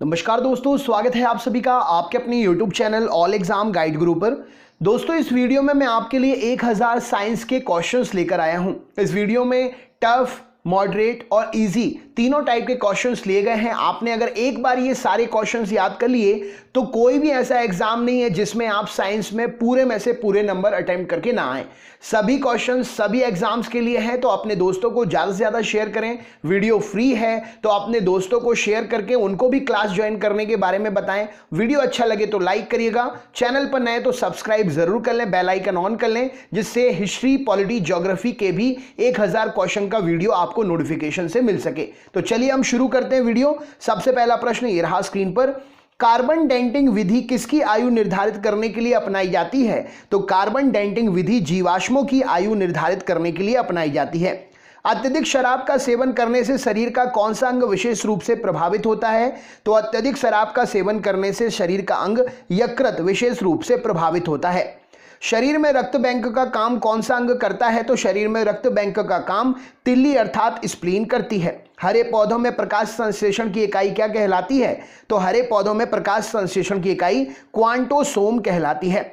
नमस्कार दोस्तों, स्वागत है आप सभी का आपके अपने YouTube channel all exam guide गुरु पर। दोस्तों, इस वीडियो में मैं आपके लिए 1000 साइंस के क्वेश्चंस लेकर आया हूं। इस वीडियो में टफ, मॉडरेट और इजी तीनों टाइप के क्वेश्चंस लिए गए हैं। आपने अगर एक बार ये सारे क्वेश्चंस याद कर लिए तो कोई भी ऐसा एग्जाम नहीं है जिसमें आप साइंस में पूरे में से पूरे नंबर अटेम्प्ट करके ना आए। सभी क्वेश्चंस सभी एग्जाम्स के लिए हैं, तो अपने दोस्तों को ज्यादा से ज्यादा शेयर करें। वीडियो फ्री है तो अपने दोस्तों को शेयर करके उनको भी क्लास ज्वाइन करने के बारे में बताएं। वीडियो अच्छा लगे तो लाइक करिएगा, चैनल पर नए तो सब्सक्राइब जरूर कर लें, बेल आइकन ऑन कर लें, जिससे हिस्ट्री, पॉलिटी, ज्योग्राफी के भी 1000 क्वेश्चन का वीडियो आपको नोटिफिकेशन से मिल सके। तो चलिए हम शुरू करते हैं वीडियो। सबसे पहला प्रश्न ये रहा स्क्रीन पर, कार्बन डेंटिंग विधि किसकी आयु निर्धारित करने के लिए अपनाई जाती है? तो कार्बन डेंटिंग विधि जीवाश्मों की आयु निर्धारित करने के लिए अपनाई जाती है। अत्यधिक शराब का सेवन करने से शरीर का कौन सा अंग विशेष रूप से प्रभावित होता है? तो अत्यधिक शराब का सेवन करने से शरीर का अंग यकृत विशेष रूप से प्रभावित होता है। शरीर में रक्त बैंक का काम कौन सा अंग करता है? तो शरीर में रक्त बैंक का काम तिल्ली अर्थात स्प्लीन करती है। हरे पौधों में प्रकाश संश्लेषण की इकाई क्या कहलाती है? तो हरे पौधों में प्रकाश संश्लेषण की इकाई क्वांटोसोम कहलाती है।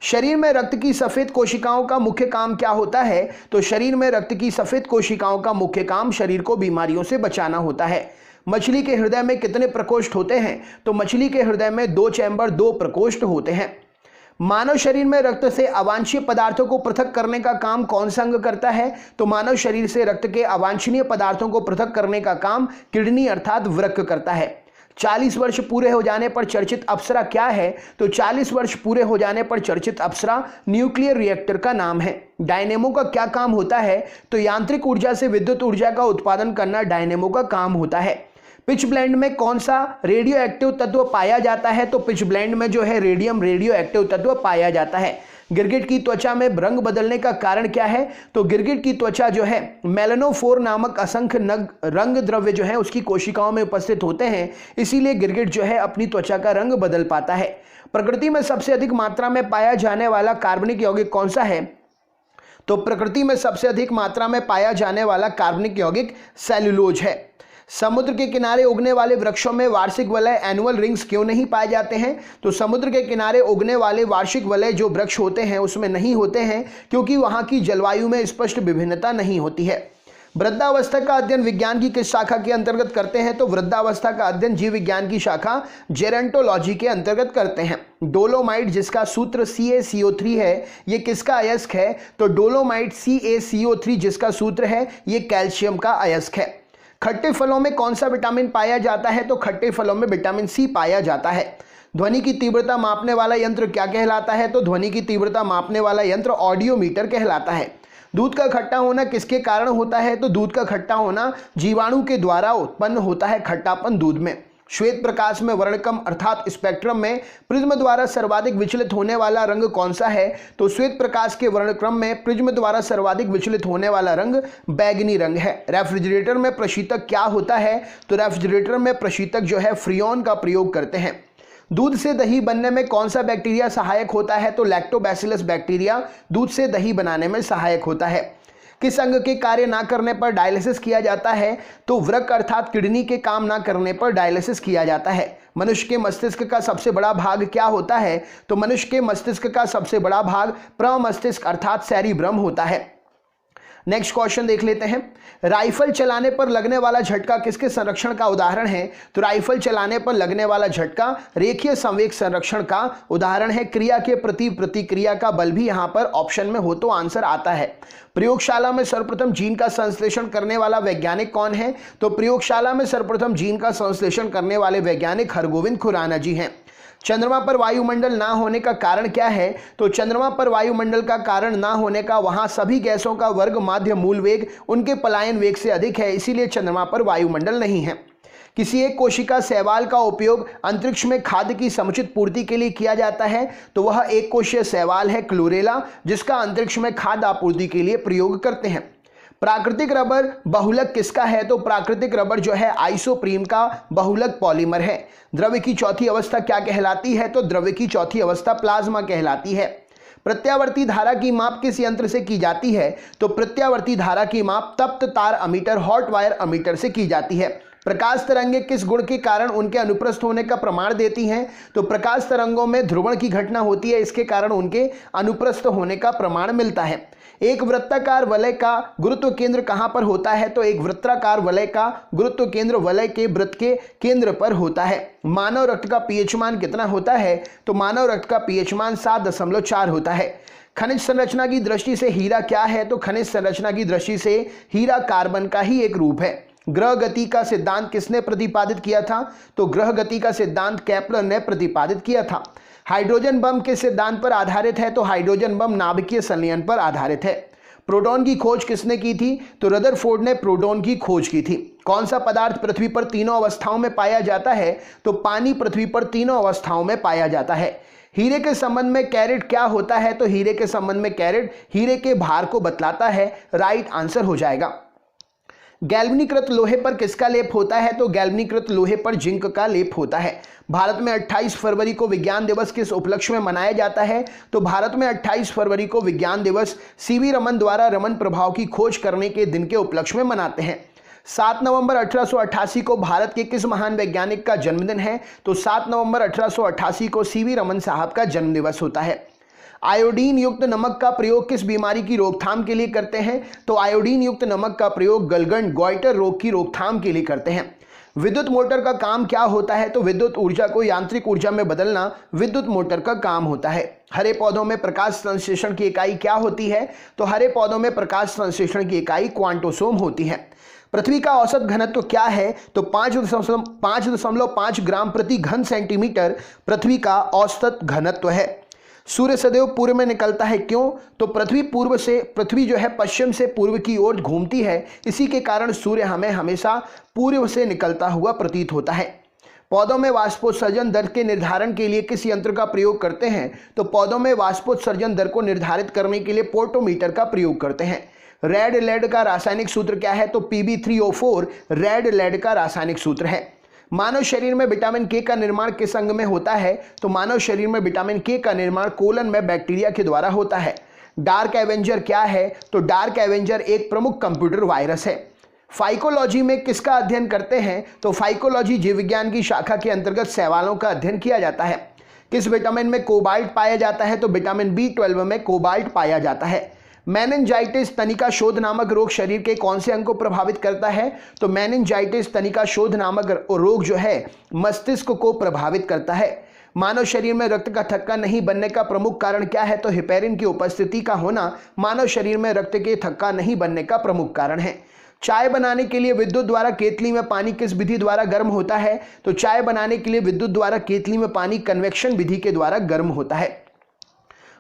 शरीर में रक्त की सफेद कोशिकाओं का मुख्य काम क्या होता है? तो शरीर में रक्त की सफेद कोशिकाओं का मुख्य काम शरीर को बीमारियों से बचाना होता है। मछली के हृदय में कितने प्रकोष्ठ होते हैं? तो मछली के हृदय में 2 चैम्बर 2 प्रकोष्ठ होते हैं। मानव शरीर में रक्त से अवांछनीय पदार्थों को पृथक करने का काम कौन सा अंग करता है? तो मानव शरीर से रक्त के अवांछनीय पदार्थों को पृथक करने का काम किडनी अर्थात वृक्क करता है। 40 वर्ष पूरे हो जाने पर चर्चित अप्सरा क्या है? तो 40 वर्ष पूरे हो जाने पर चर्चित अप्सरा न्यूक्लियर रिएक्टर का नाम है। डायनेमो का क्या काम होता है? तो यांत्रिक ऊर्जा से विद्युत ऊर्जा का उत्पादन करना डायनेमो का काम होता है। पिच ब्लेंड में कौन सा रेडियो एक्टिव तत्व पाया जाता है? तो पिच ब्लेंड में जो है रेडियम रेडियो एक्टिव तत्व पाया जाता है। गिरगिट की त्वचा में रंग बदलने का कारण क्या है? तो गिरगिट की त्वचा जो है मेलानोफोर नामक असंख्य रंग द्रव्य जो है उसकी कोशिकाओं में उपस्थित होते हैं, इसीलिए गिरगिट जो है अपनी त्वचा का रंग बदल पाता है। प्रकृति में सबसे अधिक मात्रा में पाया जाने वाला कार्बनिक यौगिक कौन सा है? तो प्रकृति में सबसे अधिक मात्रा में पाया जाने वाला कार्बनिक यौगिक सेल्यूलोज है। समुद्र के किनारे उगने वाले वृक्षों में वार्षिक वलय एनुअल रिंग्स क्यों नहीं पाए जाते हैं? तो समुद्र के किनारे उगने वाले वार्षिक वलय जो वृक्ष होते हैं उसमें नहीं होते हैं, क्योंकि वहां की जलवायु में स्पष्ट विभिन्नता नहीं होती है। वृद्धावस्था का अध्ययन विज्ञान की किस शाखा के अंतर्गत करते हैं? तो वृद्धावस्था का अध्ययन जीव विज्ञान की शाखा जेरंटोलॉजी के अंतर्गत करते हैं। डोलोमाइट जिसका सूत्र CaCO3 है, ये किसका अयस्क है? तो डोलोमाइट CaCO3 जिसका सूत्र है ये कैल्शियम का अयस्क है। खट्टे फलों में कौन सा विटामिन पाया जाता है? तो खट्टे फलों में विटामिन C पाया जाता है। ध्वनि की तीव्रता मापने वाला यंत्र क्या कहलाता है? तो ध्वनि की तीव्रता मापने वाला यंत्र ऑडियोमीटर कहलाता है। दूध का खट्टा होना किसके कारण होता है? तो दूध का खट्टा होना जीवाणु के द्वारा उत्पन्न होता है खट्टापन दूध में। श्वेत प्रकाश में वर्णक्रम अर्थात स्पेक्ट्रम में प्रिज्म द्वारा सर्वाधिक विचलित होने वाला रंग कौन सा है? तो श्वेत प्रकाश के वर्णक्रम में प्रिज्म द्वारा सर्वाधिक विचलित होने वाला रंग बैगनी रंग है। रेफ्रिजरेटर में प्रशीतक क्या होता है? तो रेफ्रिजरेटर में प्रशीतक जो है फ्रियोन का प्रयोग करते हैं। दूध से दही बनने में कौन सा बैक्टीरिया सहायक होता है? तो लैक्टोबैसिलस बैक्टीरिया दूध से दही बनाने में सहायक होता है। किस अंग के कार्य ना करने पर डायलिसिस किया जाता है? तो वृक्क अर्थात किडनी के काम ना करने पर डायलिसिस किया जाता है। मनुष्य के मस्तिष्क का सबसे बड़ा भाग क्या होता है? तो मनुष्य के मस्तिष्क का सबसे बड़ा भाग प्रमस्तिष्क अर्थात सेरिब्रम होता है। नेक्स्ट क्वेश्चन देख लेते हैं। राइफल चलाने पर लगने वाला झटका किसके संरक्षण का उदाहरण है? तो राइफल चलाने पर लगने वाला झटका रेखीय संवेग संरक्षण का उदाहरण है। क्रिया के प्रति प्रतिक्रिया का बल भी यहां पर ऑप्शन में हो तो आंसर आता है। प्रयोगशाला में सर्वप्रथम जीन का संश्लेषण करने वाला वैज्ञानिक कौन है? तो प्रयोगशाला में सर्वप्रथम जीन का संश्लेषण करने वाले वैज्ञानिक हरगोविंद खुराना जी हैं। चंद्रमा पर वायुमंडल ना होने का कारण क्या है? तो चंद्रमा पर वायुमंडल का कारण ना होने का वहां सभी गैसों का वर्ग माध्य मूल वेग उनके पलायन वेग से अधिक है, इसीलिए चंद्रमा पर वायुमंडल नहीं है। किसी एक कोशिका शैवाल का उपयोग अंतरिक्ष में खाद्य की समुचित पूर्ति के लिए किया जाता है, तो वह एक कोशीय शैवाल है क्लोरेला, जिसका अंतरिक्ष में खाद्य आपूर्ति के लिए प्रयोग करते हैं। प्राकृतिक रबर बहुलक किसका है? तो प्राकृतिक रबर जो है आइसोप्रीन का बहुलक पॉलीमर है। द्रव्य की चौथी अवस्था क्या कहलाती है? तो द्रव्य की चौथी अवस्था प्लाज्मा कहलाती है। प्रत्यावर्ती धारा की माप किस यंत्र से की जाती है? तो प्रत्यावर्ती धारा की माप तप्त तार अमीटर हॉट वायर अमीटर से की जाती है। प्रकाश तरंगे किस गुण के कारण उनके अनुप्रस्थ होने का प्रमाण देती हैं? तो प्रकाश तरंगों में ध्रुवण की घटना होती है, इसके कारण उनके अनुप्रस्थ होने का प्रमाण मिलता है। एक वृत्ताकार वलय का गुरुत्व केंद्र कहां पर होता है? तो एक वृत्ताकार वलय का गुरुत्व केंद्र वलय के वृत्त के केंद्र पर होता है। मानव रक्त का पीएच मान कितना होता है? तो मानव रक्त का पीएच मान 7.4 होता है। खनिज संरचना की दृष्टि से हीरा क्या है? तो खनिज संरचना की दृष्टि से हीरा कार्बन का ही एक रूप है। ग्रह गति का सिद्धांत किसने प्रतिपादित किया था? तो ग्रह गति का सिद्धांत केपलर ने प्रतिपादित किया था। हाइड्रोजन बम के सिद्धांत पर आधारित है? तो हाइड्रोजन बम नाभिकीय संलयन पर आधारित है। प्रोटॉन की खोज किसने की थी? तो रदरफोर्ड ने प्रोटॉन की खोज की थी। कौन सा पदार्थ पृथ्वी पर तीनों अवस्थाओं में पाया जाता है? तो पानी पृथ्वी पर तीनों अवस्थाओं में पाया जाता है। हीरे के संबंध में कैरेट क्या होता है? तो हीरे के संबंध में कैरेट हीरे के भार को बतलाता है। राइट आंसर हो जाएगा। गैल्वनीकृत लोहे पर किसका लेप होता है? तो गैल्वनीकृत लोहे पर जिंक का लेप होता है। भारत में 28 फरवरी को विज्ञान दिवस किस उपलक्ष्य में मनाया जाता है? तो भारत में 28 फरवरी को विज्ञान दिवस सीवी रमन द्वारा रमन प्रभाव की खोज करने के दिन के उपलक्ष्य में मनाते हैं। 7 नवंबर 1888 को भारत के किस महान वैज्ञानिक का जन्मदिन है? तो 7 नवंबर 1888 को सीवी रमन साहब का जन्मदिवस होता है। आयोडीन युक्त नमक का प्रयोग किस बीमारी की रोकथाम के लिए करते हैं? तो आयोडीन युक्त नमक का प्रयोग गलगंड गॉइटर रोग की रोकथाम के लिए करते हैं। विद्युत मोटर का काम क्या होता है? तो विद्युत ऊर्जा को यांत्रिक ऊर्जा में बदलना विद्युत मोटर का काम होता है। हरे पौधों में प्रकाश संश्लेषण की इकाई क्या होती है? तो हरे पौधों में प्रकाश संश्लेषण की इकाई क्वांटोसोम होती है। पृथ्वी का औसत घनत्व क्या है? तो 5.5 ग्राम प्रति घन सेंटीमीटर पृथ्वी का औसत घनत्व है। सूर्य सदैव पूर्व में निकलता है, क्यों? तो पृथ्वी जो है पश्चिम से पूर्व की ओर घूमती है, इसी के कारण सूर्य हमें हमेशा पूर्व से निकलता हुआ प्रतीत होता है। पौधों में वाष्पोत्सर्जन दर के निर्धारण के लिए किस यंत्र का प्रयोग करते हैं? तो पौधों में वाष्पोत्सर्जन दर को निर्धारित करने के लिए पोर्टोमीटर का प्रयोग करते हैं। रेड लेड का रासायनिक सूत्र क्या है? तो Pb3O4 रेड लेड का रासायनिक सूत्र है। मानव शरीर में विटामिन के का निर्माण किस अंग में होता है? तो मानव शरीर में विटामिन के का निर्माण कोलन में बैक्टीरिया के द्वारा होता है। डार्क एवेंजर क्या है? तो डार्क एवेंजर एक प्रमुख कंप्यूटर वायरस है। फाइकोलॉजी में किसका अध्ययन करते हैं? तो फाइकोलॉजी जीव विज्ञान की शाखा के अंतर्गत शैवालों का अध्ययन किया जाता है। किस विटामिन में कोबाल्ट पाया जाता है? तो विटामिन B12 में कोबाल्ट पाया जाता है। मेनिंजाइटिस तनिका शोध नामक रोग शरीर के कौन से अंग को प्रभावित करता है? तो मेनिंजाइटिस तनिका शोध नामक रोग जो है मस्तिष्क को प्रभावित करता है। मानव शरीर में रक्त का थक्का नहीं बनने का प्रमुख कारण क्या है? तो हेपेरिन की उपस्थिति का होना मानव शरीर में रक्त के थक्का नहीं बनने का प्रमुख कारण है। चाय बनाने के लिए विद्युत द्वारा केतली में पानी किस विधि द्वारा गर्म होता है? तो चाय बनाने के लिए विद्युत द्वारा केतली में पानी कन्वेक्शन विधि के द्वारा गर्म होता है।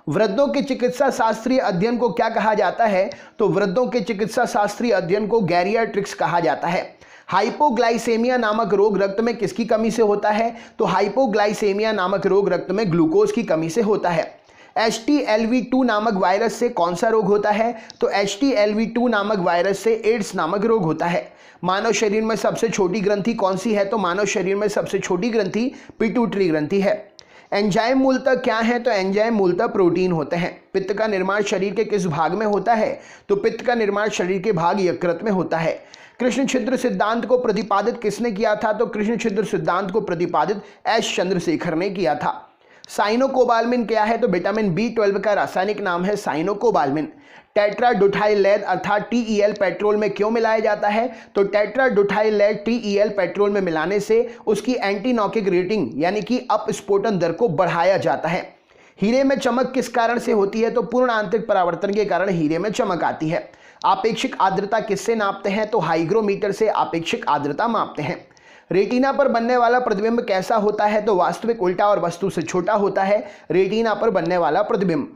वृद्धों के चिकित्सा शास्त्रीय अध्ययन को क्या कहा जाता है? तो वृद्धों के चिकित्सा शास्त्रीय अध्ययन को गैरियाट्रिक्स कहा जाता है। हाइपोग्लाइसेमिया नामक रोग रक्त में किसकी कमी से होता है? तो हाइपोग्लाइसेमिया नामक रोग रक्त में ग्लूकोज की कमी से होता है। HTLV2 नामक वायरस से कौन सा रोग होता है? तो HTLV2 नामक वायरस से एड्स नामक रोग होता है। मानव शरीर में सबसे छोटी ग्रंथि कौन सी है? तो मानव शरीर में सबसे छोटी ग्रंथि पिट्यूटरी ग्रंथि है। एंजाइम मूलतः क्या है? तो एंजाइम मूलतः प्रोटीन होते हैं। पित्त का निर्माण शरीर के किस भाग में होता है? तो पित्त का निर्माण शरीर के भाग यकृत में होता है। कृष्ण छिद्र सिद्धांत को प्रतिपादित किसने किया था? तो कृष्ण छिद्र सिद्धांत को प्रतिपादित एस चंद्रशेखर ने किया था। साइनोकोबाल्मिन क्या है? तो विटामिन B12 का रासायनिक नाम है साइनोकोबाल्मिन। टेट्राडोथाइलेड अर्थात TEL पेट्रोल में क्यों मिलाया जाता है? तो टेट्राडोथाइलेड TEL पेट्रोल में मिलाने से उसकी एंटीनॉकिक रेटिंग यानी कि अपस्फोटन दर को बढ़ाया जाता है। हीरे में चमक किस कारण से होती है? तो पूर्ण आंतरिक परावर्तन के कारण हीरे में चमक आती है। आपेक्षिक आर्द्रता किससे नापते हैं? तो हाइग्रोमीटर से आपेक्षिक आर्द्रता मापते हैं। रेटिना पर बनने वाला प्रतिबिंब कैसा होता है? तो वास्तविक उल्टा और वस्तु से छोटा होता है रेटिना पर बनने वाला प्रतिबिंब।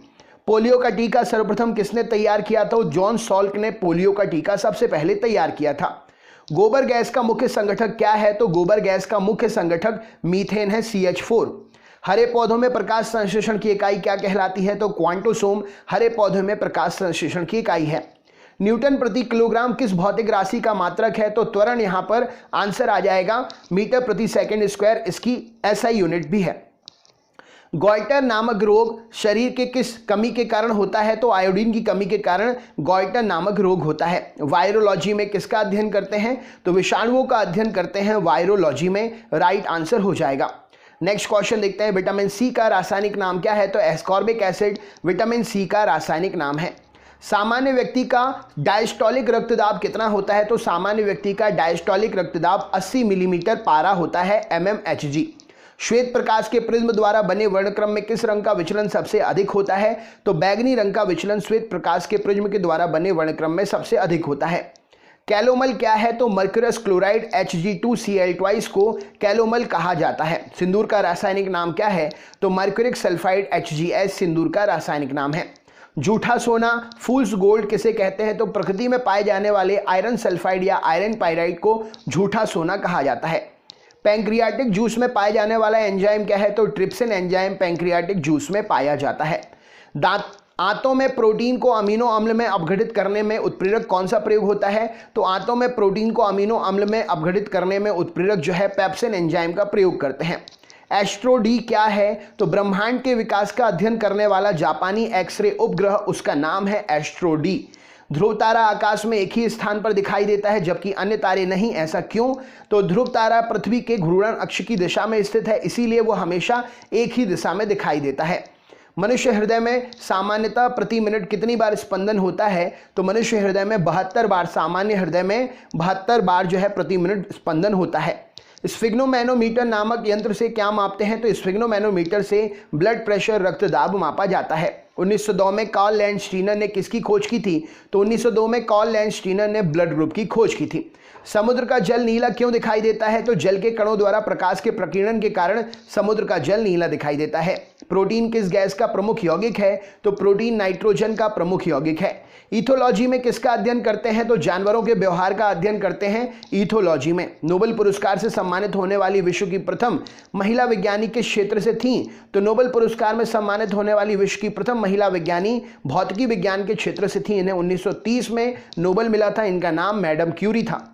पोलियो का टीका सर्वप्रथम किसने तैयार किया था? जॉन सॉल्क ने पोलियो का टीका सबसे पहले तैयार किया था। गोबर गैस का मुख्य संगठक क्या है? तो गोबर गैस का मुख्य संगठक मीथेन है CH4। हरे पौधों में प्रकाश संश्लेषण की इकाई क्या कहलाती है? तो क्वांटोसोम हरे पौधों में प्रकाश संश्लेषण की इकाई है। न्यूटन प्रति किलोग्राम किस भौतिक राशि का मात्रक है? तो त्वरण यहां पर आंसर आ जाएगा मीटर प्रति सेकंड स्क्वायर, इसकी SI यूनिट भी है। गॉइटर नामक रोग शरीर के किस कमी के कारण होता है? तो आयोडीन की कमी के कारण गॉइटर नामक रोग होता है। वायरोलॉजी में किसका अध्ययन करते हैं? तो विषाणुओं का अध्ययन करते हैं वायरोलॉजी में, राइट आंसर हो जाएगा। नेक्स्ट क्वेश्चन देखते हैं, विटामिन सी का रासायनिक नाम क्या है? तो एस्कॉर्बिक एसिड विटामिन सी का रासायनिक नाम है। सामान्य व्यक्ति का डायस्टोलिक रक्तदाब कितना होता है? तो सामान्य व्यक्ति का डायस्टोलिक रक्तदाब 80 मिलीमीटर पारा होता है, mmHg। श्वेत प्रकाश के प्रिज्म द्वारा बने वर्णक्रम में किस रंग का विचलन सबसे अधिक होता है? तो बैगनी रंग का विचलन श्वेत प्रकाश के प्रिज्म के द्वारा बने वर्णक्रम में सबसे अधिक होता है। कैलोमल क्या है? तो मर्क्यूरस क्लोराइड Hg2Cl2 को कैलोमल कहा जाता है। सिंदूर का रासायनिक नाम क्या है? तो मर्क्यूरिक सल्फाइड HgS सिंदूर का रासायनिक नाम है। जूठा सोना फूल्स गोल्ड किसे कहते हैं? तो प्रकृति में पाए जाने वाले आयरन सल्फाइड या आयरन पाइराइड को झूठा सोना कहा जाता है। पैंक्रियाटिक जूस में पाए जाने वाला एंजाइम क्या है? तो ट्रिप्सिन एंजाइम पैंक्रियाटिक जूस में पाया जाता है। आंतों में प्रोटीन को अमीनो अम्ल में अपघटित करने में उत्प्रेरक कौन सा प्रयोग होता है? तो आंतों में प्रोटीन को अमीनो अम्ल में अपघटित करने में उत्प्रेरक जो है पेप्सिन एंजाइम का प्रयोग करते हैं। एस्ट्रो डी क्या है? तो ब्रह्मांड के विकास का अध्ययन करने वाला जापानी एक्सरे उपग्रह, उसका नाम है एस्ट्रो डी। ध्रुव तारा आकाश में एक ही स्थान पर दिखाई देता है जबकि अन्य तारे नहीं, ऐसा क्यों? तो ध्रुव तारा पृथ्वी के घूर्णन अक्ष की दिशा में स्थित है, इसीलिए वो हमेशा एक ही दिशा में दिखाई देता है। मनुष्य हृदय में सामान्यतः प्रति मिनट कितनी बार स्पंदन होता है? तो मनुष्य हृदय में 72 बार, सामान्य हृदय में 72 बार जो है प्रति मिनट स्पंदन होता है। स्फिग्नोमैनोमीटर नामक यंत्र से क्या मापते हैं? तो स्फिग्नोमैनोमीटर से ब्लड प्रेशर, रक्तदाब मापा जाता है। 1902 में कार्ल लैंडस्टीनर ने किसकी खोज की थी? तो 1902 में कार्ल लैंडस्टीनर ने ब्लड ग्रुप की खोज की थी। समुद्र का जल नीला क्यों दिखाई देता है? तो जल के कणों द्वारा प्रकाश के प्रकीर्णन के कारण समुद्र का जल नीला दिखाई देता है। प्रोटीन किस गैस का प्रमुख यौगिक है? तो प्रोटीन नाइट्रोजन का प्रमुख यौगिक है। इथोलॉजी में किसका अध्ययन करते हैं? तो जानवरों के व्यवहार का अध्ययन करते हैं इथोलॉजी में। नोबेल पुरस्कार से सम्मानित होने वाली विश्व की प्रथम महिला विज्ञानी किस क्षेत्र से थी? तो नोबेल पुरस्कार में सम्मानित होने वाली विश्व की प्रथम महिला विज्ञानी भौतिकी विज्ञान के क्षेत्र से थी। इन्हें 1930 में नोबेल मिला था। इनका नाम मैडम क्यूरी था।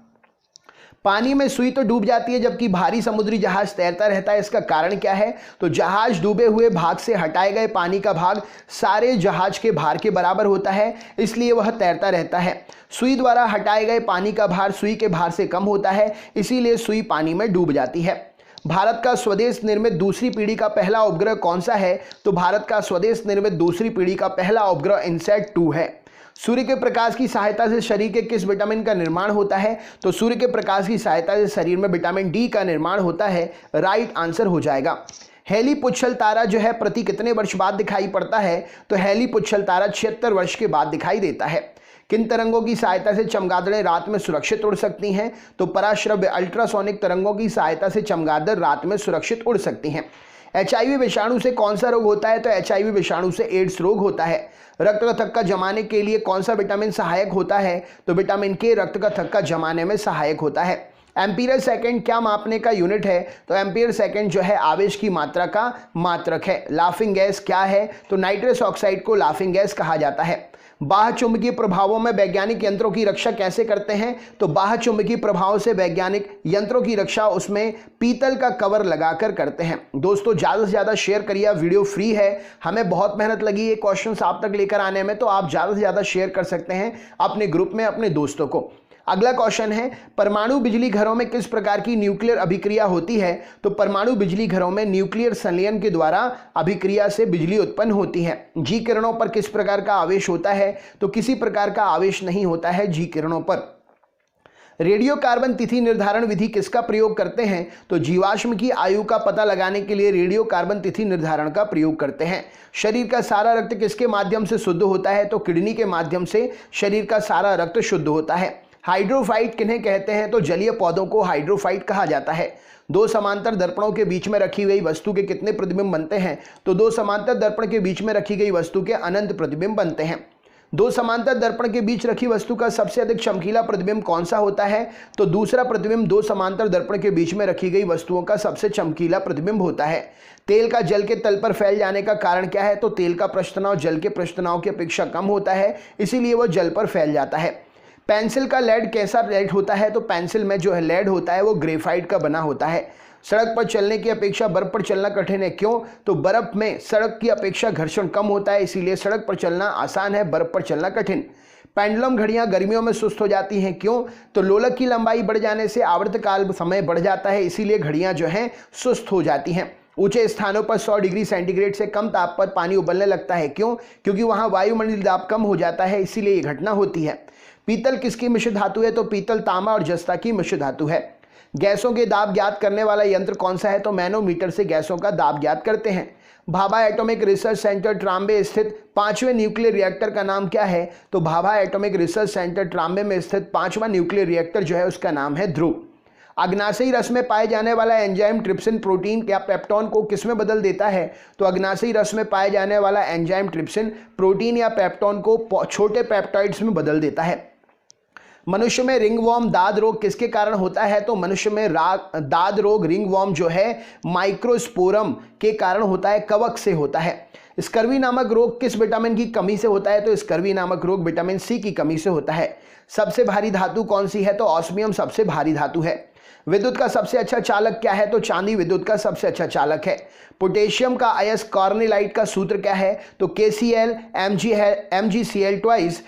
पानी में सुई तो डूब जाती है जबकि भारी समुद्री जहाज तैरता रहता है, इसका कारण क्या है? तो जहाज डूबे हुए भाग से हटाए गए पानी का भाग सारे जहाज के भार के बराबर होता है, इसलिए वह तैरता रहता है। सुई द्वारा हटाए गए पानी का भार सुई के भार से कम होता है, इसीलिए सुई पानी में डूब जाती है। भारत का स्वदेश निर्मित दूसरी पीढ़ी का पहला उपग्रह कौन सा है? तो भारत का स्वदेश निर्मित दूसरी पीढ़ी का पहला उपग्रह इनसैट 2 है। सूर्य के प्रकाश की सहायता से शरीर के किस विटामिन का निर्माण होता है? तो सूर्य के प्रकाश की सहायता से शरीर में विटामिन डी का निर्माण होता है, राइट आंसर हो जाएगा। हेली पुच्छल तारा जो है प्रति कितने वर्ष बाद दिखाई पड़ता है? तो हेली पुच्छल तारा 76 वर्ष के बाद दिखाई देता है। किन तरंगों की सहायता से चमगादड़ें रात में सुरक्षित उड़ सकती हैं? तो पराश्रव्य अल्ट्रासोनिक तरंगों की सहायता से चमगादड़ रात में सुरक्षित उड़ सकती हैं। HIV विषाणु से कौन सा रोग होता है? तो HIV विषाणु से एड्स रोग होता है। रक्त का थक्का जमाने के लिए कौन सा विटामिन सहायक होता है? तो विटामिन के रक्त का थक्का जमाने में सहायक होता है। एम्पीयर सेकंड क्या मापने का यूनिट है? तो एम्पीयर सेकंड जो है आवेश की मात्रा का मात्रक है। लाफिंग गैस क्या है? तो नाइट्रस ऑक्साइड को लाफिंग गैस कहा जाता है। बाह्य चुंबकीय प्रभावों में वैज्ञानिक यंत्रों की रक्षा कैसे करते हैं? तो बाह्य चुंबकीय प्रभाव से वैज्ञानिक यंत्रों की रक्षा उसमें पीतल का कवर लगाकर करते हैं। दोस्तों ज़्यादा से ज़्यादा शेयर करिए, वीडियो फ्री है, हमें बहुत मेहनत लगी ये क्वेश्चंस आप तक लेकर आने में, तो आप ज़्यादा से ज़्यादा शेयर कर सकते हैं अपने ग्रुप में अपने दोस्तों को। अगला क्वेश्चन है, परमाणु बिजली घरों में किस प्रकार की न्यूक्लियर अभिक्रिया होती है? तो परमाणु बिजली घरों में न्यूक्लियर संलयन के द्वारा अभिक्रिया से बिजली उत्पन्न होती है। जी किरणों पर किस प्रकार का आवेश होता है? तो किसी प्रकार का आवेश नहीं होता है जी किरणों पर। रेडियो कार्बन तिथि निर्धारण विधि किसका प्रयोग करते हैं? तो जीवाश्म की आयु का पता लगाने के लिए रेडियो कार्बन तिथि निर्धारण का प्रयोग करते हैं। शरीर का सारा रक्त किसके माध्यम से शुद्ध होता है? तो किडनी के माध्यम से शरीर का सारा रक्त शुद्ध होता है। हाइड्रोफाइट किन्हें कहते हैं? तो जलीय पौधों को हाइड्रोफाइट कहा जाता है। दो समांतर दर्पणों के बीच में रखी गई वस्तु के कितने प्रतिबिंब बनते हैं? तो दो समांतर दर्पण के बीच में रखी गई वस्तु के अनंत प्रतिबिंब बनते हैं। दो समांतर दर्पण के बीच रखी वस्तु का सबसे अधिक चमकीला प्रतिबिंब कौन सा होता है? तो दूसरा प्रतिबिंब दो समांतर दर्पण के बीच में रखी गई वस्तुओं का सबसे चमकीला प्रतिबिंब होता है। तेल का जल के तल पर फैल जाने का कारण क्या है? तो तेल का पृष्ठ तनाव जल के पृष्ठ तनाव की अपेक्षा कम होता है, इसीलिए वह जल पर फैल जाता है। पेंसिल का लेड कैसा लेड होता है? तो पेंसिल में जो है लेड होता है वो ग्रेफाइट का बना होता है। सड़क पर चलने की अपेक्षा बर्फ पर चलना कठिन है, क्यों? तो बर्फ में सड़क की अपेक्षा घर्षण कम होता है, इसीलिए सड़क पर चलना आसान है, बर्फ पर चलना कठिन। पेंडुलम घड़ियां गर्मियों में सुस्त हो जाती हैं, क्यों? तो लोलक की लंबाई बढ़ जाने से आवर्तकाल समय बढ़ जाता है, इसीलिए घड़ियां जो हैं सुस्त हो जाती हैं। ऊंचे स्थानों पर 100 डिग्री सेंटीग्रेड से कम ताप पर पानी उबलने लगता है, क्यों? क्योंकि वहां वायुमंडलीय दाब कम हो जाता है, इसीलिए यह घटना होती है। पीतल किसकी मिश्र धातु है? तो पीतल तांबा और जस्ता की मिश्र धातु है। गैसों के दाब ज्ञात करने वाला यंत्र कौन सा है? तो मैनोमीटर से गैसों का दाब ज्ञात करते हैं। Bhabha atomic research centre Trombay स्थित 5वें न्यूक्लियर रिएक्टर का नाम क्या है? तो Bhabha atomic research centre Trombay में स्थित 5वां न्यूक्लियर रिएक्टर जो है उसका नाम है ध्रुव। अग्नाशयी रस में पाए जाने वाला एंजाइम ट्रिप्सिन प्रोटीन या पेप्टोन को किसमें बदल देता है? तो अग्नाशयी रस में पाए जाने वाला एंजाइम ट्रिप्सिन प्रोटीन या पेप्टोन को छोटे पेप्टाइड्स में बदल देता है। मनुष्य में रिंगवॉर्म दाद रोग किसके कारण होता है? तो मनुष्य में दाद रोग रिंगवॉर्म जो है माइक्रोस्पोरम के कारण होता है, कवक से होता है। स्कर्वी नामक रोग किस विटामिन की कमी से होता है? तो स्कर्वी नामक रोग विटामिन सी की कमी से होता है। सबसे भारी धातु कौन सी है? तो ऑस्मियम सबसे भारी धातु है। विद्युत का सबसे अच्छा चालक क्या है? तो चांदी विद्युत का सबसे अच्छा चालक है। पोटेशियम का अयस्क कार्नेलाइट का सूत्र क्या है? तो KCl MgCl ट्वाइस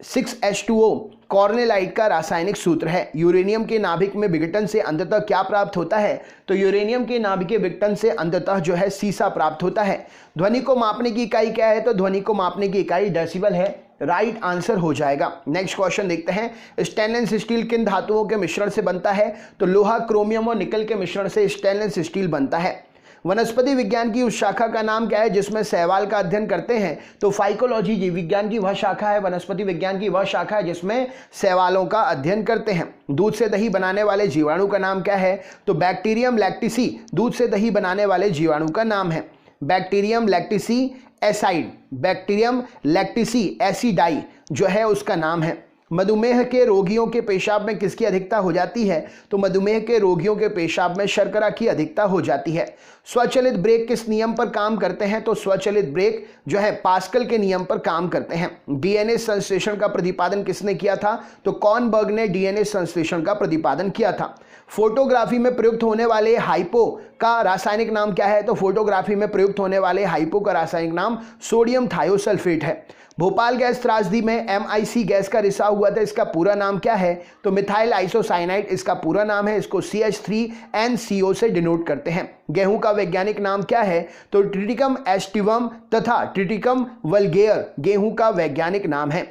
6H2O कॉर्नेलाइट का रासायनिक सूत्र है। यूरेनियम के नाभिक में विघटन से अंततः क्या प्राप्त होता है? तो यूरेनियम के नाभिक के विघटन से अंततः जो है सीसा प्राप्त होता है। ध्वनि को मापने की इकाई क्या है? तो ध्वनि को मापने की इकाई डेसिबल है। राइट आंसर हो जाएगा। नेक्स्ट क्वेश्चन देखते हैं। स्टेनलेस स्टील किन धातुओं के मिश्रण से बनता है? तो लोहा, क्रोमियम और निकल के मिश्रण से स्टेनलेस स्टील बनता है। वनस्पति विज्ञान की उस शाखा का नाम क्या है जिसमें शैवाल का अध्ययन करते हैं? तो फाइकोलॉजी जीव विज्ञान की वह शाखा है, वनस्पति विज्ञान की वह शाखा है जिसमें शैवालों का अध्ययन करते हैं। दूध से दही बनाने वाले जीवाणु का नाम क्या है? तो बैक्टीरियम लैक्टिसी दूध से दही बनाने वाले जीवाणु का नाम है। बैक्टीरियम लैक्टिसी एसाइड, बैक्टीरियम लैक्टिसी एसिडाई जो है उसका नाम है। मधुमेह के रोगियों के पेशाब में किसकी अधिकता हो जाती है? तो मधुमेह के रोगियों के पेशाब में शर्करा की अधिकता हो जाती है। स्वचालित ब्रेक किस नियम पर काम करते हैं? तो स्वचालित ब्रेक जो है पास्कल के नियम पर काम करते हैं। डीएनए संश्लेषण का प्रतिपादन किसने किया था? तो कॉर्नबर्ग ने डीएनए संश्लेषण का प्रतिपादन किया था। फोटोग्राफी में प्रयुक्त होने वाले हाइपो का रासायनिक नाम क्या है? तो फोटोग्राफी में प्रयुक्त होने वाले हाइपो का रासायनिक नाम सोडियम थायोसल्फेट है। भोपाल गैस त्रासदी में MIC गैस का रिसाव हुआ था, इसका पूरा नाम क्या है? तो मिथाइल आइसोसाइनाइड इसका पूरा नाम है। इसको CH3NCO से डिनोट करते हैं। गेहूं का वैज्ञानिक नाम क्या है? तो ट्रिटिकम एस्टिवम तथा ट्रिटिकम वल्गेयर गेहूं का वैज्ञानिक नाम है।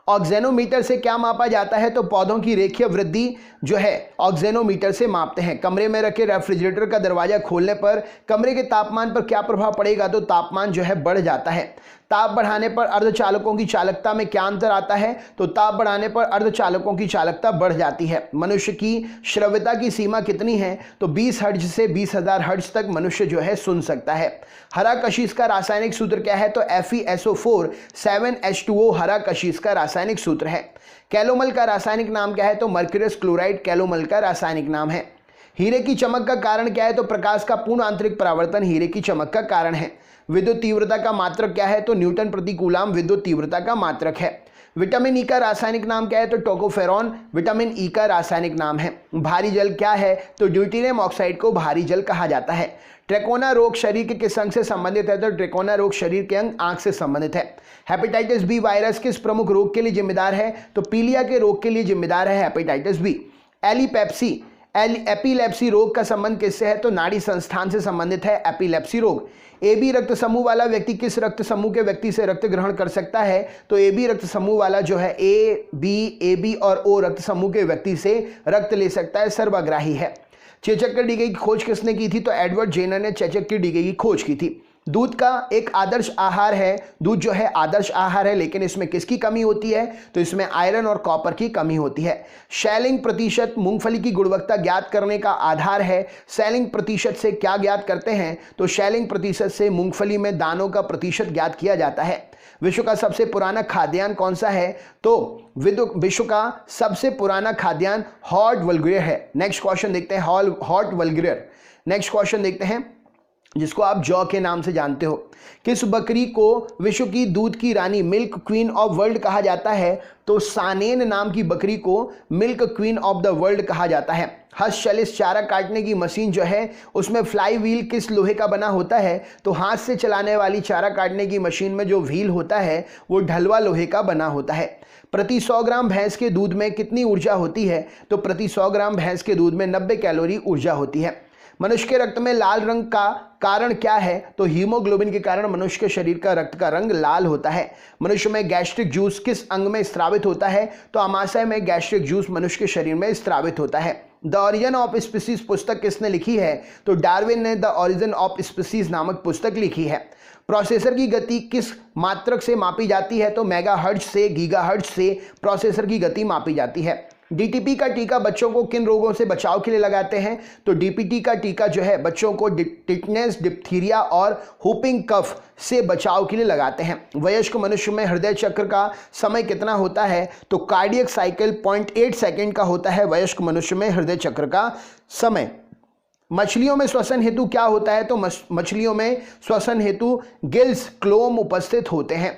ऑक्सेनोमीटर से क्या मापा जाता है? तो पौधों की रेखीय वृद्धि जो है ऑक्सेनोमीटर से मापते हैं। कमरे में रखे रेफ्रिजरेटर का दरवाजा खोलने पर कमरे के तापमान पर क्या प्रभाव पड़ेगा? तो तापमान जो है बढ़ जाता है। ताप बढ़ाने पर अर्धचालकों की चालकता में क्या अंतर आता है? तो ताप बढ़ाने पर अर्धचालकों की चालकता बढ़ जाती है। मनुष्य की श्रव्यता की सीमा कितनी है? तो 20 हर्ट्ज से 20,000 हर्ट्ज तक मनुष्य जो है सुन सकता है। हरा कशिश का रासायनिक सूत्र क्या है? तो FeSO4 7H2O हरा कशिश का रासायनिक सूत्र है। कैलोमल का रासायनिक नाम क्या है? तो मर्क्यूरियस क्लोराइड कैलोमल का रासायनिक नाम है। हीरे की चमक का कारण क्या है? तो प्रकाश का पूर्ण आंतरिक परावर्तन हीरे की चमक का कारण है। विद्युत तीव्रता का मात्रक क्या है? तो न्यूटन प्रति कूलाम विद्युत तीव्रता का मात्रक है। विटामिन ई का रासायनिक नाम क्या है? तो टोकोफेरॉन विटामिन ई का रासायनिक नाम है। भारी जल क्या है? तो ड्यूटेरियम ऑक्साइड को भारी जल कहा जाता है। ट्रैकोना रोग शरीर के किस अंग से संबंधित है? तो ट्रैकोना रोग शरीर के अंग आंख से संबंधित है। हेपेटाइटिस बी वायरस किस प्रमुख रोग के लिए जिम्मेदार है? तो पीलिया के रोग के लिए जिम्मेदार है हेपेटाइटिस बी। एपिलेप्सी रोग का संबंध किससे है? तो नाड़ी संस्थान से संबंधित है एपिलेप्सी रोग। AB रक्त समूह वाला व्यक्ति किस रक्त समूह के व्यक्ति से रक्त ग्रहण कर सकता है? तो AB रक्त समूह वाला जो है AB और O रक्त समूह के व्यक्ति से रक्त ले सकता है, सर्वग्राही है। चेचक के डीके की खोज किसने की थी? तो एडवर्ड जेनर ने चेचक के डीके की खोज की थी। दूध का एक आदर्श आहार है, दूध जो है आदर्श आहार है, लेकिन इसमें किसकी कमी होती है? तो इसमें आयरन और कॉपर की कमी होती है। शैलिंग प्रतिशत मूंगफली की गुणवत्ता ज्ञात करने का आधार है। शैलिंग प्रतिशत से क्या ज्ञात करते हैं? तो शैलिंग प्रतिशत से मूंगफली में दानों का प्रतिशत ज्ञात किया जाता है। विश्व का सबसे पुराना खाद्यान्न कौन सा है? तो विश्व का सबसे पुराना खाद्यान्न हॉट वल्गुरियर है। नेक्स्ट क्वेश्चन देखते हैं, हॉट वल्गुरियर। नेक्स्ट क्वेश्चन देखते हैं जिसको आप जौ के नाम से जानते हो। किस बकरी को विश्व की दूध की रानी मिल्क क्वीन ऑफ वर्ल्ड कहा जाता है? तो सानेन नाम की बकरी को milk queen of the world कहा जाता है। हस्तचलित चारा काटने की मशीन जो है उसमें फ्लाई व्हील किस लोहे का बना होता है? तो हाथ से चलाने वाली चारा काटने की मशीन में जो व्हील होता है वो ढलवा लोहे का बना होता है। प्रति 100 ग्राम भैंस के दूध में कितनी ऊर्जा होती है? तो प्रति 100 ग्राम भैंस के दूध में 90 कैलोरी ऊर्जा होती है। मनुष्य के रक्त में लाल रंग का कारण क्या है? तो हीमोग्लोबिन के कारण मनुष्य के शरीर का रक्त का रंग लाल होता है। मनुष्य में गैस्ट्रिक जूस किस अंग में स्रावित होता है? तो आमाशय में गैस्ट्रिक जूस मनुष्य के शरीर में स्रावित होता है। द ओरिजिन ऑफ स्पीसीज पुस्तक किसने लिखी है? तो डार्विन ने द ओरिजिन ऑफ स्पीसीज नामक पुस्तक लिखी है। प्रोसेसर की गति किस मात्रक से मापी जाती है? तो मेगाहर्ट्ज से गीगाहर्ट्ज से प्रोसेसर की गति मापी जाती है। डीटीपी का टीका बच्चों को किन रोगों से बचाव के लिए लगाते हैं? तो डीपीटी का टीका जो है बच्चों को टिटनेस, डिप्थीरिया और हुपिंग कफ से बचाव के लिए लगाते हैं। वयस्क मनुष्य में हृदय चक्र का समय कितना होता है? तो कार्डियक साइकिल 0.8 सेकेंड का होता है वयस्क मनुष्य में हृदय चक्र का समय। मछलियों में श्वसन हेतु क्या होता है? तो मछलियों में श्वसन हेतु गिल्स, क्लोम उपस्थित होते हैं।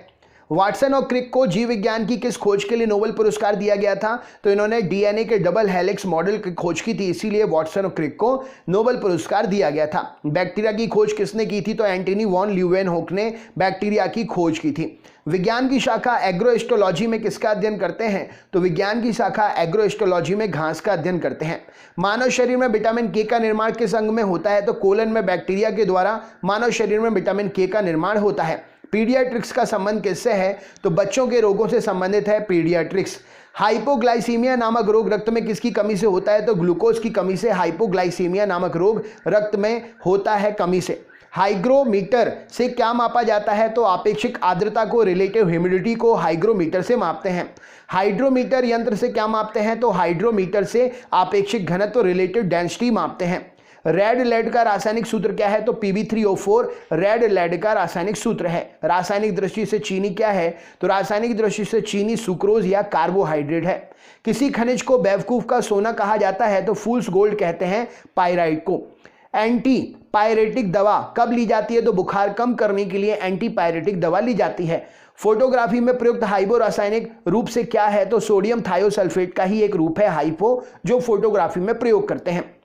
वाटसन और क्रिक को जीव विज्ञान की किस खोज के लिए नोबेल पुरस्कार दिया गया था? तो इन्होंने डीएनए के डबल हेलिक्स मॉडल की खोज की थी, इसीलिए वाटसन और क्रिक को नोबेल पुरस्कार दिया गया था। बैक्टीरिया की खोज किसने की थी? तो एंटनी वॉन ल्यूवेनहोक ने बैक्टीरिया की खोज की थी। विज्ञान की शाखा एग्रोएस्ट्रोलॉजी में किसका अध्ययन करते हैं? तो विज्ञान की शाखा एग्रोएस्ट्रोलॉजी में घास का अध्ययन करते हैं। मानव शरीर में विटामिन के का निर्माण किस अंग में होता है? तो कोलन में बैक्टीरिया के द्वारा मानव शरीर में विटामिन के का निर्माण होता है। पीडियाट्रिक्स का संबंध किससे है? तो बच्चों के रोगों से संबंधित है पीडियाट्रिक्स। हाइपोग्लाइसीमिया नामक रोग रक्त में किसकी कमी से होता है? तो ग्लूकोज की कमी से हाइपोग्लाइसीमिया नामक रोग रक्त में होता है कमी से। हाइग्रोमीटर से क्या मापा जाता है? तो आपेक्षिक आर्द्रता को, रिलेटिव ह्यूमिडिटी को हाइग्रोमीटर से मापते हैं। हाइड्रोमीटर यंत्र से क्या मापते हैं? तो हाइड्रोमीटर से आपेक्षिक घनत्व, रिलेटिव डेंसिटी मापते हैं। रेड लेड का रासायनिक सूत्र क्या है? तो Pb3O4 रेड लेड का रासायनिक सूत्र है। रासायनिक दृष्टि से चीनी क्या है? तो रासायनिक दृष्टि से चीनी सुक्रोज या कार्बोहाइड्रेट है। किसी खनिज को बेवकूफ का सोना कहा जाता है? तो फूल्स गोल्ड कहते हैं पाइराइट को। एंटी पायरेटिक दवा कब ली जाती है? तो बुखार कम करने के लिए एंटी पायरेटिक दवा ली जाती है। फोटोग्राफी में प्रयुक्त हाइपो रासायनिक रूप से क्या है? तो सोडियम थायोसल्फेट का ही एक रूप है हाइपो, जो फोटोग्राफी में प्रयोग करते हैं।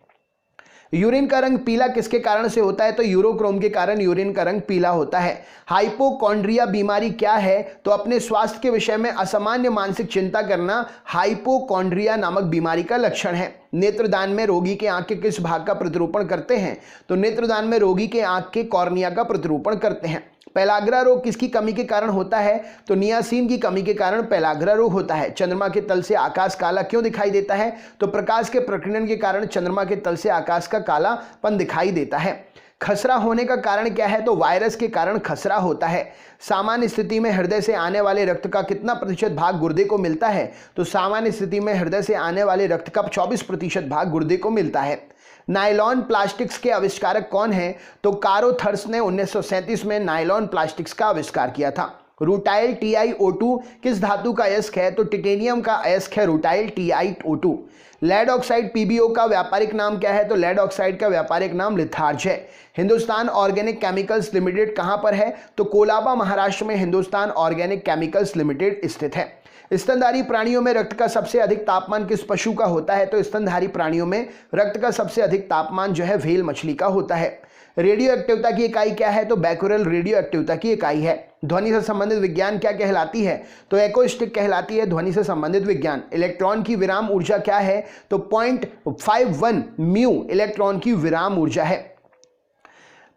यूरिन का रंग पीला किसके कारण से होता है? तो यूरोक्रोम के कारण यूरिन का रंग पीला होता है। हाइपोकॉन्ड्रिया बीमारी क्या है? तो अपने स्वास्थ्य के विषय में असामान्य मानसिक चिंता करना हाइपोकॉन्ड्रिया नामक बीमारी का लक्षण है। नेत्रदान में रोगी के आंख के किस भाग का प्रतिरूपण करते हैं? तो नेत्रदान में रोगी के आंख के कॉर्निया का प्रतिरूपण करते हैं। पेलाग्रा रोग किसकी कमी के कारण होता है? तो नियासिन की कमी के कारण पेलाग्रा रोग होता है। चंद्रमा के तल से आकाश काला क्यों दिखाई देता है? तो प्रकाश के प्रकीर्णन के कारण चंद्रमा के तल से आकाश का कालापन दिखाई देता है। खसरा होने का कारण क्या है? तो वायरस के कारण खसरा होता है। सामान्य स्थिति में हृदय से आने वाले रक्त का कितना प्रतिशत भाग गुर्दे को मिलता है? तो सामान्य स्थिति में हृदय से आने वाले रक्त का 24% भाग गुर्दे को मिलता है। नायलॉन प्लास्टिक्स के आविष्कारक कौन हैं? तो कारोथर्स ने 1937 में नायलॉन प्लास्टिक्स का आविष्कार किया था। रूटाइल TiO2 किस धातु का अयस्क है? तो टिटेनियम का अयस्क है rutile TiO2। Lead oxide PbO का व्यापारिक नाम क्या है? तो लेड ऑक्साइड का व्यापारिक नाम लिथार्ज है। हिंदुस्तान ऑर्गेनिक केमिकल्स लिमिटेड कहां पर है? तो कोलाबा महाराष्ट्र में हिंदुस्तान ऑर्गेनिक केमिकल्स लिमिटेड स्थित है। स्तनधारी प्राणियों में रक्त का सबसे अधिक तापमान किस पशु का होता है? तो स्तनधारी प्राणियों में रक्त का सबसे अधिक तापमान जो है व्हेल मछली का होता है। रेडियो एक्टिवता की इकाई क्या है? तो बैक्यूरेल रेडियो एक्टिवता की इकाई है। ध्वनि से संबंधित विज्ञान क्या कहलाती है? तो एक्रोस्टिक कहलाती है ध्वनि से संबंधित विज्ञान। इलेक्ट्रॉन की विराम ऊर्जा क्या है? तो 0.51 म्यू इलेक्ट्रॉन की विराम ऊर्जा है।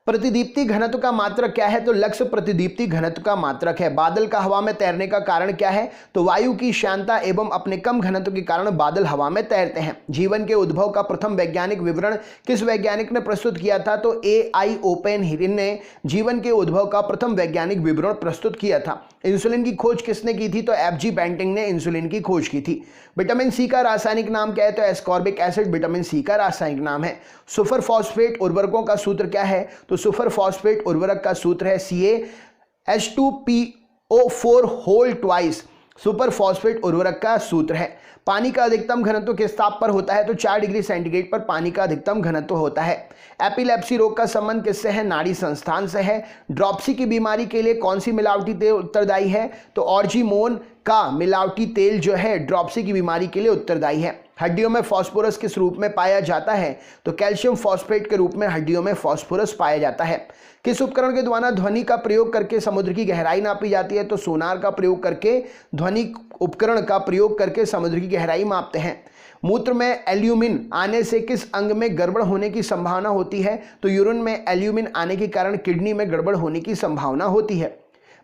प्रतिदीप्ति घनत्व का मात्रक क्या है? तो लक्ष्य प्रतिदीप्ति घनत्व का मात्रक है। बादल का हवा में तैरने का कारण क्या है? तो वायु की श्यानता एवं अपने कम घनत्व के कारण बादल हवा में तैरते हैं। जीवन के उद्भव का प्रथम वैज्ञानिक विवरण किस वैज्ञानिक ने प्रस्तुत किया था? तो AI ओपेनहीयर ने जीवन के उद्भव का प्रथम वैज्ञानिक विवरण प्रस्तुत किया था। इंसुलिन की खोज किसने की थी? तो FG बेंटिंग ने इंसुलिन की खोज की थी। विटामिन सी का रासायनिक नाम क्या है? तो एस्कॉर्बिक एसिड विटामिन सी का रासायनिक नाम है। सुपर फॉस्फेट उर्वरकों का सूत्र क्या है? तो सुपर फॉस्फेट उर्वरक का सूत्र है CaH2PO4 whole twice. Super phosphate उर्वरक का सूत्र है। पानी का अधिकतम घनत्व किस ताप पर होता है? तो 4 डिग्री सेंटीग्रेड पर पानी का अधिकतम घनत्व होता है। एपिलेप्सी रोग का संबंध किससे है? नाड़ी संस्थान से है। ड्रॉप्सी की बीमारी के लिए कौन सी मिलावटी तेल उत्तरदायी है? तो ऑर्जिमोन का मिलावटी तेल जो है ड्रॉप्सी की बीमारी के लिए उत्तरदायी है। हड्डियों में फास्फोरस किस रूप में पाया जाता है? तो कैल्शियम फॉस्फेट के रूप में हड्डियों में फास्फोरस पाया जाता है। किस उपकरण के द्वारा ध्वनि का प्रयोग करके समुद्र की गहराई नापी जाती है? तो सोनार का प्रयोग करके, ध्वनि उपकरण का प्रयोग करके समुद्र की गहराई मापते हैं। मूत्र में एल्यूमिन आने से किस अंग में गड़बड़ होने की संभावना होती है? तो यूरिन में एल्यूमिन आने के कारण किडनी में गड़बड़ होने की संभावना होती है।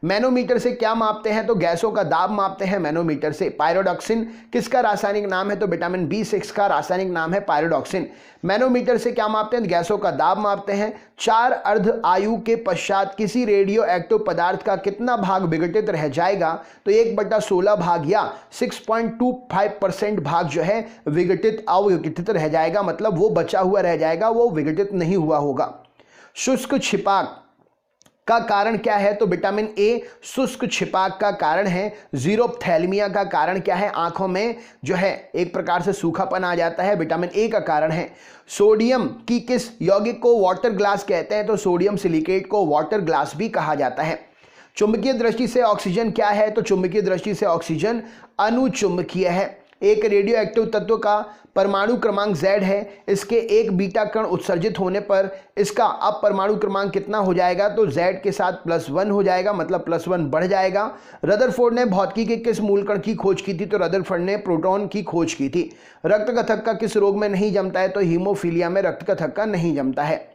मैनोमीटर से क्या मापते हैं? तो गैसों का दाब मापते हैं मैनोमीटर से। पायरोडॉक्सिन किसका रासायनिक नाम है? तो विटामिन B6 का रासायनिक नाम है पायरोडॉक्सिन। मैनोमीटर से क्या मापते हैं? गैसों का दाब मापते हैं। 4 अर्ध आयु के पश्चात किसी रेडियो एक्टिव पदार्थ का कितना भाग विघटित रह जाएगा? तो 1/16 भाग या 6.25% भाग जो है विघटित अविघटित रह जाएगा, मतलब वो बचा हुआ रह जाएगा, वो विघटित नहीं हुआ होगा। शुष्क छिपाक का कारण क्या है? तो विटामिन ए शुष्क छिपाक का कारण है। जीरोप्थैल्मिया का कारण क्या है? आंखों में जो है एक प्रकार से सूखापन आ जाता है, विटामिन ए का कारण है। सोडियम की किस यौगिक को वाटर ग्लास कहते हैं? तो सोडियम सिलिकेट को वाटर ग्लास भी कहा जाता है। चुंबकीय दृष्टि से ऑक्सीजन क्या है? तो चुंबकीय दृष्टि से ऑक्सीजन अनुचुंबकीय है। एक रेडियो एक्टिव तत्व का परमाणु क्रमांक Z है। इसके एक बीटा कण उत्सर्जित होने पर इसका अब परमाणु क्रमांक कितना हो जाएगा? तो Z के साथ +1 हो जाएगा, मतलब +1 बढ़ जाएगा। रदरफोर्ड ने भौतिकी के किस मूलकण की खोज की थी? तो रदरफोर्ड ने प्रोटॉन की खोज की थी। रक्त का थक्का किस रोग में नहीं जमता है? तो हीमोफीलिया में रक्त का थक्का नहीं जमता है।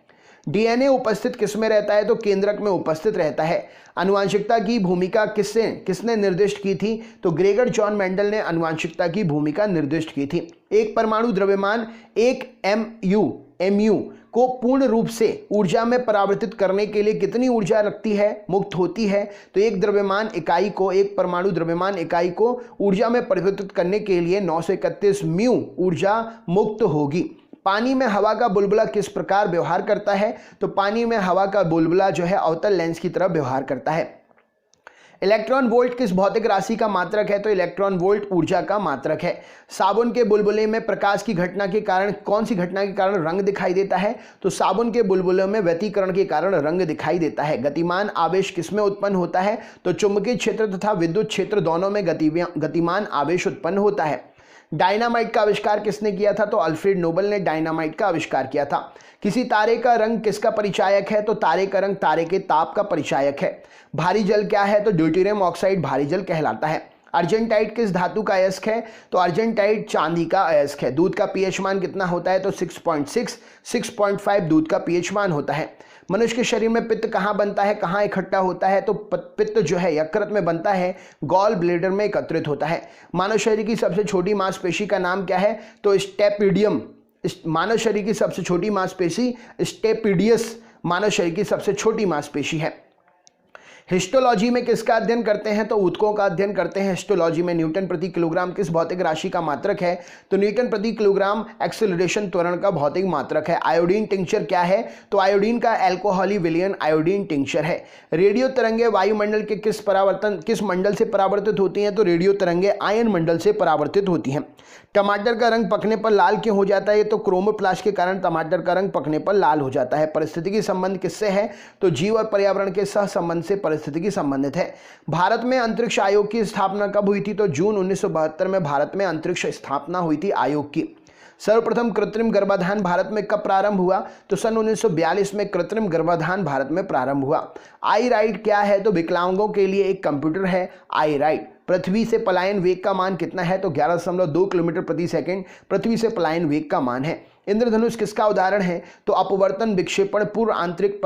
डीएनए उपस्थित किसमें रहता है? तो केंद्रक में उपस्थित रहता है। आनुवांशिकता की भूमिका किसने निर्दिष्ट की थी? तो ग्रेगर जॉन मेंडल ने आनुवांशिकता की भूमिका निर्दिष्ट की थी। एक परमाणु द्रव्यमान 1 mu को पूर्ण रूप से ऊर्जा में परिवर्तित करने के लिए कितनी ऊर्जा लगती है, मुक्त होती है? तो एक परमाणु द्रव्यमान इकाई को ऊर्जा में परिवर्तित करने के लिए 931 म्यू ऊर्जा मुक्त होगी। पानी में हवा का बुलबुला किस प्रकार व्यवहार करता है? तो पानी में हवा का बुलबुला जो है अवतल लेंस की तरह व्यवहार करता है। इलेक्ट्रॉन वोल्ट किस भौतिक राशि का मात्रक है? तो इलेक्ट्रॉन वोल्ट ऊर्जा का मात्रक है। साबुन के बुलबुले में प्रकाश की घटना के कारण कौन सी घटना के कारण रंग दिखाई देता है? तो साबुन के बुलबुले में व्यतिकरण के कारण रंग दिखाई देता है। गतिमान आवेश किसमें उत्पन्न होता है? तो चुंबकीय क्षेत्र तथा विद्युत क्षेत्र दोनों में गतिमान आवेश उत्पन्न होता है। डायनामाइट का आविष्कार किसने किया था? तो अल्फ्रेड नोबल ने डायनामाइट का आविष्कार किया था। किसी तारे का रंग किसका परिचायक है? तो तारे का रंग तारे के ताप का परिचायक है। भारी जल क्या है? तो ड्यूटेरियम ऑक्साइड भारी जल कहलाता है। अर्जेंटाइट किस धातु का अयस्क है? तो अर्जेंटाइट चांदी का अयस्क है। दूध का पीएच मान कितना होता है? तो 6.6, 6.5 दूध का पीएच मान होता है। मनुष्य के शरीर में पित्त कहाँ बनता है, कहाँ इकट्ठा होता है? तो पित्त जो है यकृत में बनता है, गॉल ब्लेडर में एकत्रित होता है। मानव शरीर की सबसे छोटी मांसपेशी का नाम क्या है? तो स्टेपिडियम। मानव शरीर की सबसे छोटी मांसपेशी स्टेपिडियस मानव शरीर की सबसे छोटी मांसपेशी है। हिस्टोलॉजी में किसका अध्ययन करते हैं? तो ऊतकों का अध्ययन करते हैं। हिस्टोलॉजी में न्यूटन प्रति किलोग्राम किस भौतिक राशि का मात्रक है? तो न्यूटन प्रति किलोग्राम एक्सेलरेशन त्वरण का भौतिक मात्रक है। आयोडीन टिंक्चर क्या है? तो आयोडीन का अल्कोहली विलयन आयोडीन टिंक्चर है। रेडियो तरंगे वायुमंडल के किस मंडल से परावर्तित होती हैं? तो रेडियो तरंगे आयन मंडल से परावर्तित होती हैं। टमाटर का रंग पकने पर लाल क्यों हो जाता है? तो क्रोमोप्लास्ट के कारण टमाटर का रंग पकने पर लाल हो जाता है। परिस्थितिकी संबंध किससे है? तो जीव और पर्यावरण के सह संबंध से परिस्थितिकी संबंधित है। भारत में अंतरिक्ष आयोग की स्थापना कब हुई थी? तो जून 1972 में भारत में अंतरिक्ष स्थापना हुई थी आयोग की। सर्वप्रथम कृत्रिम गर्भाधान भारत में कब प्रारंभ हुआ? तो सन 1942 में कृत्रिम गर्भाधान भारत में प्रारंभ हुआ। आई राइट क्या है? तो विकलांगों के लिए एक कंप्यूटर है आई राइट। पृथ्वी से पलायन वेग का मान कितना है? तो 11.2 किलोमीटर प्रति सेकंड पृथ्वी से पलायन वेग का मान है। इंद्रधनुष किसका उदाहरण है? तो अपवर्तन विक्षेपण पूर्ण आंतरिक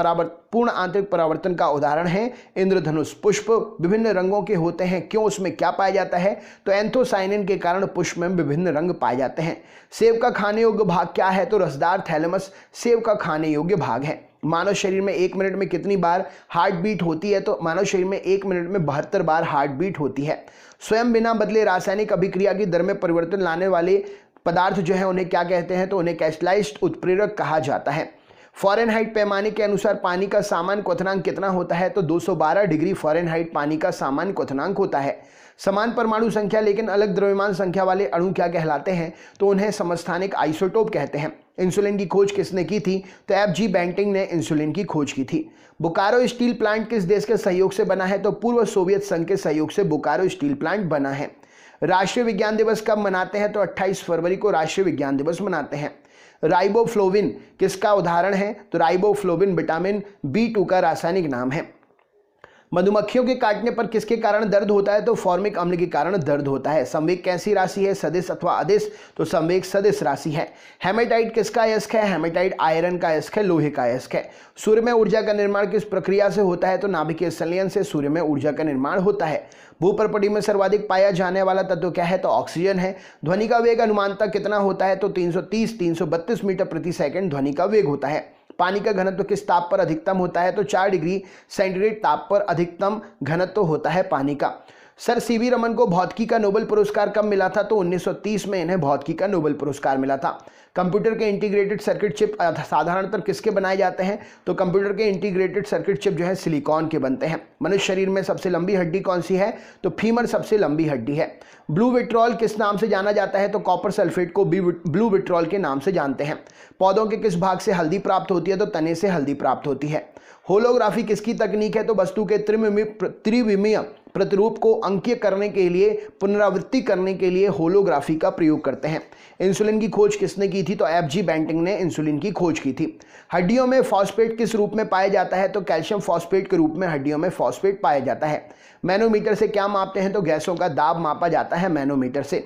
परावर्तन का उदाहरण है इंद्रधनुष। पुष्प विभिन्न रंगों के होते हैं, क्यों? उसमें क्या पाया जाता है? तो एंथोसाइनिन के कारण पुष्प में विभिन्न रंग पाए जाते हैं। सेब का खाने योग्य भाग क्या है? तो रसदार थैलेमस सेब का खाने योग्य भाग है। मानव शरीर में 1 मिनट में कितनी बार हार्ट बीट होती है? तो मानव शरीर में 1 मिनट में 72 बार हार्ट बीट होती है। स्वयं बिना बदले रासायनिक अभिक्रिया की दर में परिवर्तन लाने वाले पदार्थ जो है उन्हें क्या कहते हैं? तो उन्हें कैटालिस्ट उत्प्रेरक कहा जाता है। फ़ारेनहाइट पैमाने के अनुसार पानी का सामान्य क्वथनांक कितना होता है? तो 212 डिग्री फ़ारेनहाइट पानी का सामान्य क्वथनांक होता है। समान परमाणु संख्या लेकिन अलग द्रव्यमान संख्या वाले अणु क्या कहलाते हैं? तो उन्हें समस्थानिक आइसोटोप कहते हैं। इंसुलिन की खोज किसने की थी? तो एफ.जी. बैंटिंग ने इंसुलिन की खोज की थी। बोकारो स्टील प्लांट किस देश के सहयोग से बना है? तो पूर्व सोवियत संघ के सहयोग से बोकारो स्टील प्लांट बना है। राष्ट्रीय विज्ञान दिवस कब मनाते हैं? तो 28 फरवरी को राष्ट्रीय विज्ञान दिवस मनाते हैं। राइबोफ्लोविन किसका उदाहरण है? तो राइबोफ्लोविन विटामिन B2 का रासायनिक नाम है। मधुमक्खियों के काटने पर किसके कारण दर्द होता है? तो फॉर्मिक अम्ल के कारण दर्द होता है। संवेग कैसी राशि है? सदिश अथवा अदिश? तो संवेग सदिश राशि है। हेमेटाइट किसका अयस्क है? हेमेटाइट आयरन का अयस्क है, लोहे का अयस्क है। सूर्य में ऊर्जा का निर्माण किस प्रक्रिया से होता है? तो नाभिकीय संलयन से सूर्य में ऊर्जा का निर्माण होता है। भूपर्पटी में सर्वाधिक पाया जाने वाला तत्व क्या है? तो ऑक्सीजन है। ध्वनि का वेग अनुमानतः कितना होता है? तो 330-332 मीटर प्रति सेकंड ध्वनि का वेग होता है। पानी का घनत्व किस ताप पर अधिकतम होता है? तो 4 डिग्री सेंटीग्रेड ताप पर अधिकतम घनत्व होता है पानी का। सर सीवी रमन को भौतिकी का नोबेल पुरस्कार कब मिला था? तो 1930 में इन्हें भौतिकी का नोबेल पुरस्कार मिला था। कंप्यूटर के इंटीग्रेटेड सर्किट चिप साधारणतः किसके बनाए जाते हैं? तो कंप्यूटर के इंटीग्रेटेड सर्किट चिप जो है सिलिकॉन के बनते हैं। मनुष्य शरीर में सबसे लंबी हड्डी कौन सी है? तो फीमर सबसे लंबी हड्डी है। ब्लू विट्रॉल किस नाम से जाना जाता है? तो कॉपर सल्फेट को ब्लू विट्रॉल के नाम से जानते हैं। पौधों के किस भाग से हल्दी प्राप्त होती है? तो तने से हल्दी प्राप्त होती है। होलोग्राफी किसकी तकनीक है? तो वस्तु के त्रिविमीय प्रतिरूप को अंकीय करने के लिए, पुनरावृत्ति करने के लिए होलोग्राफी का प्रयोग करते हैं। इंसुलिन की खोज किसने की थी? तो FG बेंटिंग ने इंसुलिन की खोज की थी। हड्डियों में फॉस्फेट किस रूप में पाया जाता है? तो कैल्शियम फॉस्फेट के रूप में हड्डियों में फॉस्फेट पाया जाता है। मैनोमीटर से क्या मापते हैं? तो गैसों का दाब मापा जाता है मैनोमीटर से।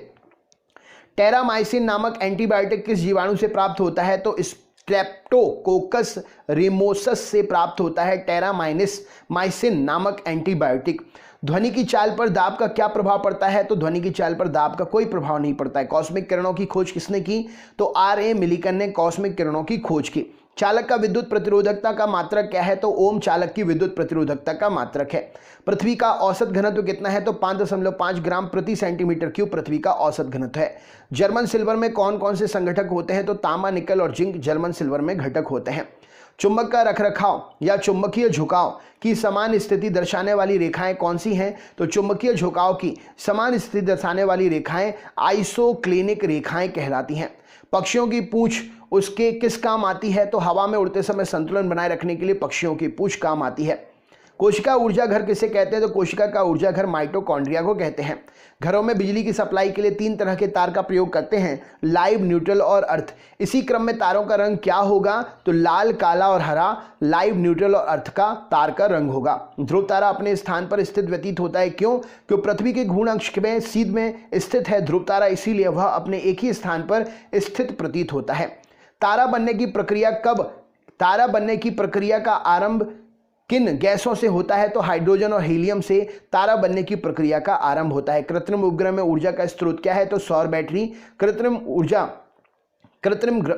टेरामाइसिन नामक एंटीबायोटिक किस जीवाणु से प्राप्त होता है? तो स्ट्रेप्टोकोकस रिमोसस से प्राप्त होता है टेरामाइसिन नामक एंटीबायोटिक। ध्वनि की चाल पर दाब का क्या प्रभाव पड़ता है? तो ध्वनि की चाल पर दाब का कोई प्रभाव नहीं पड़ता है। कॉस्मिक किरणों की खोज किसने की? तो R.A. मिलिकन ने कॉस्मिक किरणों की खोज की। चालक का विद्युत प्रतिरोधकता का मात्रक क्या है? तो ओम चालक की विद्युत प्रतिरोधकता का मात्रक है। पृथ्वी का औसत घनत्व कितना है? तो 5.5 ग्राम प्रति सेंटीमीटर क्यूब पृथ्वी का औसत घनत्व है। जर्मन सिल्वर में कौन कौन से संघटक होते हैं? तो तांबा, निकल और जिंक जर्मन सिल्वर में घटक होते हैं। चुंबक का रखरखाव या चुंबकीय झुकाव की समान स्थिति दर्शाने वाली रेखाएं कौन सी हैं? तो चुंबकीय झुकाव की समान स्थिति दर्शाने वाली रेखाएं आइसोक्लिनिक रेखाएं कहलाती हैं। पक्षियों की पूंछ उसके किस काम आती है? तो हवा में उड़ते समय संतुलन बनाए रखने के लिए पक्षियों की पूंछ काम आती है। कोशिका ऊर्जा घर किसे कहते हैं? तो कोशिका का ऊर्जा घर माइटोकॉन्ड्रिया को कहते हैं। घरों में बिजली की सप्लाई के लिए 3 तरह के तार का प्रयोग करते हैं, लाइव, न्यूट्रल और अर्थ। इसी क्रम में तारों का रंग क्या होगा? तो लाल, काला और हरा लाइव, न्यूट्रल और अर्थ का तार का रंग होगा। ध्रुव तारा अपने स्थान पर स्थित व्यतीत होता है, क्यों? क्योंकि पृथ्वी के घूर्ण अक्ष में सीध में स्थित है ध्रुव तारा, इसीलिए वह अपने एक ही स्थान पर स्थित प्रतीत होता है। तारा बनने की प्रक्रिया कब? तारा बनने की प्रक्रिया का आरंभ किन गैसों से होता है? तो हाइड्रोजन और हीलियम से तारा बनने की प्रक्रिया का आरंभ होता है। कृत्रिम उपग्रह में ऊर्जा का स्रोत क्या है? तो सौर बैटरी कृत्रिम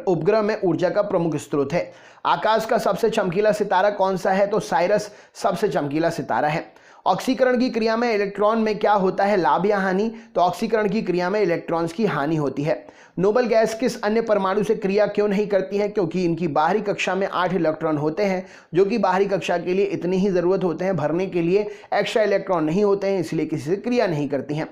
उपग्रह में ऊर्जा का प्रमुख स्रोत है। आकाश का सबसे चमकीला सितारा कौन सा है? तो साइरस सबसे चमकीला सितारा है। ऑक्सीकरण की क्रिया में इलेक्ट्रॉन में क्या होता है, लाभ या हानि? तो ऑक्सीकरण की क्रिया में इलेक्ट्रॉन्स की हानि होती है। नोबल गैस किस अन्य परमाणु से क्रिया क्यों नहीं करती है? क्योंकि इनकी बाहरी कक्षा में 8 इलेक्ट्रॉन होते हैं, जो कि बाहरी कक्षा के लिए इतनी ही जरूरत होते हैं, भरने के लिए एक्स्ट्रा इलेक्ट्रॉन नहीं होते हैं, इसलिए किसी से क्रिया नहीं करती हैं।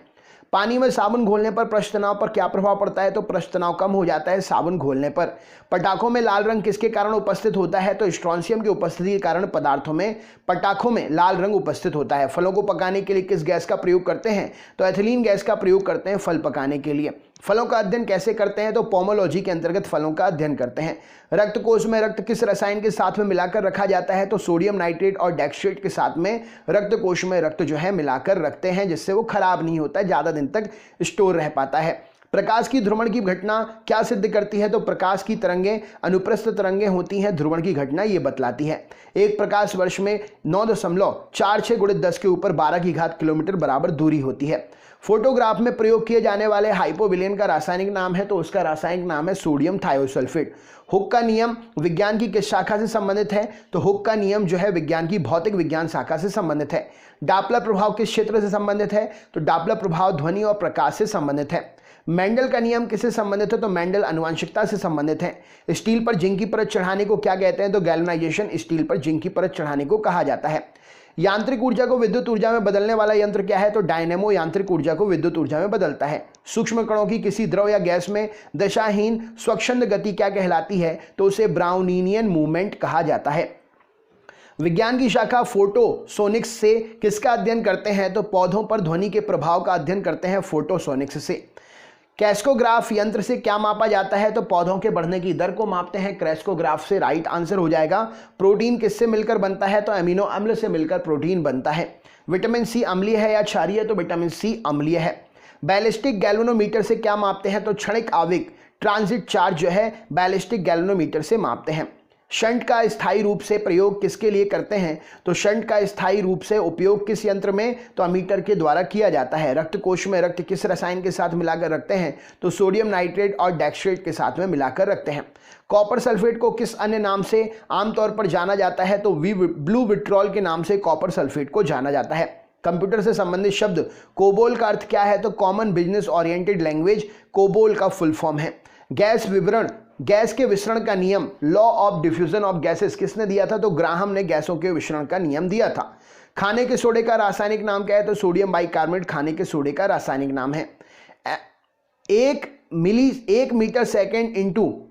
पानी में साबुन घोलने पर पृष्ठ तनाव पर क्या प्रभाव पड़ता है? तो पृष्ठ तनाव कम हो जाता है साबुन घोलने पर। पटाखों में लाल रंग किसके कारण उपस्थित होता है? तो स्ट्रोंशियम की उपस्थिति के कारण पदार्थों में पटाखों में लाल रंग उपस्थित होता है। फलों को पकाने के लिए किस गैस का प्रयोग करते हैं? तो एथिलीन गैस का प्रयोग करते हैं फल पकाने के लिए। फलों का अध्ययन कैसे करते हैं? तो पोमोलॉजी के अंतर्गत फलों का अध्ययन करते हैं। रक्त कोश में रक्त किस रसायन के साथ में मिलाकर रखा जाता है? तो सोडियम नाइट्रेट और डेक्स्ट्रेट के साथ में रक्त कोश में रक्त जो है मिलाकर रखते हैं, जिससे वो खराब नहीं होता है, ज्यादा दिन तक स्टोर रह पाता है। प्रकाश की ध्रुवण की घटना क्या सिद्ध करती है? तो प्रकाश की तरंगें अनुप्रस्थ तरंगें होती हैं, ध्रुवण की घटना ये बतलाती है। एक प्रकाश वर्ष में 9.46 × 10 के ऊपर 12 की घात किलोमीटर बराबर दूरी होती है। फोटोग्राफ में प्रयोग किए जाने वाले हाइपोविलेन का रासायनिक नाम है? तो उसका रासायनिक नाम है सोडियम थायोसल्फेट। हुक का नियम विज्ञान की किस शाखा से संबंधित है? तो हुक का नियम जो है विज्ञान की भौतिक विज्ञान शाखा से संबंधित है। डापलर प्रभाव किस क्षेत्र से संबंधित है? तो डापलर प्रभाव ध्वनि और प्रकाश से संबंधित है। मेंडल का नियम किससे संबंधित है? तो मेंडल आनुवंशिकता से संबंधित है। स्टील पर जिंक की परत चढ़ाने को क्या कहते हैं? तो गैल्वेनाइजेशन स्टील पर जिंक की परत चढ़ाने को कहा जाता है। यांत्रिक ऊर्जा को विद्युत ऊर्जा में बदलने वाला यंत्र क्या है? तो डायनेमो यांत्रिक ऊर्जा को विद्युत ऊर्जा में बदलता है। सूक्ष्म कणों की किसी द्रव या गैस में दशाहीन स्वच्छंद गति क्या कहलाती है? तो उसे ब्राउनिनियन मूवमेंट कहा जाता है। विज्ञान की शाखा फोटोसोनिक्स से किसका अध्ययन करते हैं? तो पौधों पर ध्वनि के प्रभाव का अध्ययन करते हैं फोटोसोनिक्स से। क्रेस्कोग्राफ यंत्र से क्या मापा जाता है? तो पौधों के बढ़ने की दर को मापते हैं क्रेस्कोग्राफ से। राइट आंसर हो जाएगा। प्रोटीन किससे मिलकर बनता है? तो अमीनो अम्ल से मिलकर प्रोटीन बनता है। विटामिन सी अम्लीय है या क्षारीय? तो विटामिन सी अम्लीय है। बैलिस्टिक गैल्वेनोमीटर से क्या मापते हैं? तो क्षणिक आवेग ट्रांजिट चार्ज जो है बैलिस्टिक गैल्वेनोमीटर से मापते हैं। शंट का स्थायी रूप से प्रयोग किसके लिए करते हैं? तो शंट का स्थायी रूप से उपयोग किस यंत्र में? तो अमीटर के द्वारा किया जाता है। रक्त कोश में रक्त किस रसायन के साथ मिलाकर रखते हैं? तो सोडियम नाइट्रेट और डेक्स्ट्रेट के साथ में मिलाकर रखते हैं। कॉपर सल्फेट को किस अन्य नाम से आमतौर पर जाना जाता है? तो ब्लू विट्रॉल के नाम से कॉपर सल्फेट को जाना जाता है। कंप्यूटर से संबंधित शब्द कोबोल का अर्थ क्या है? तो common business oriented language COBOL का फुल फॉर्म है। गैस विवरण, गैस के विसरण का नियम, law of diffusion of gases किसने दिया था? तो ग्राहम ने गैसों के विसरण का नियम दिया था। खाने के सोडे का रासायनिक नाम क्या है? तो सोडियम बाइकार्बोनेट खाने के सोडे का रासायनिक नाम है। 1 मीटर सेकेंड इंटू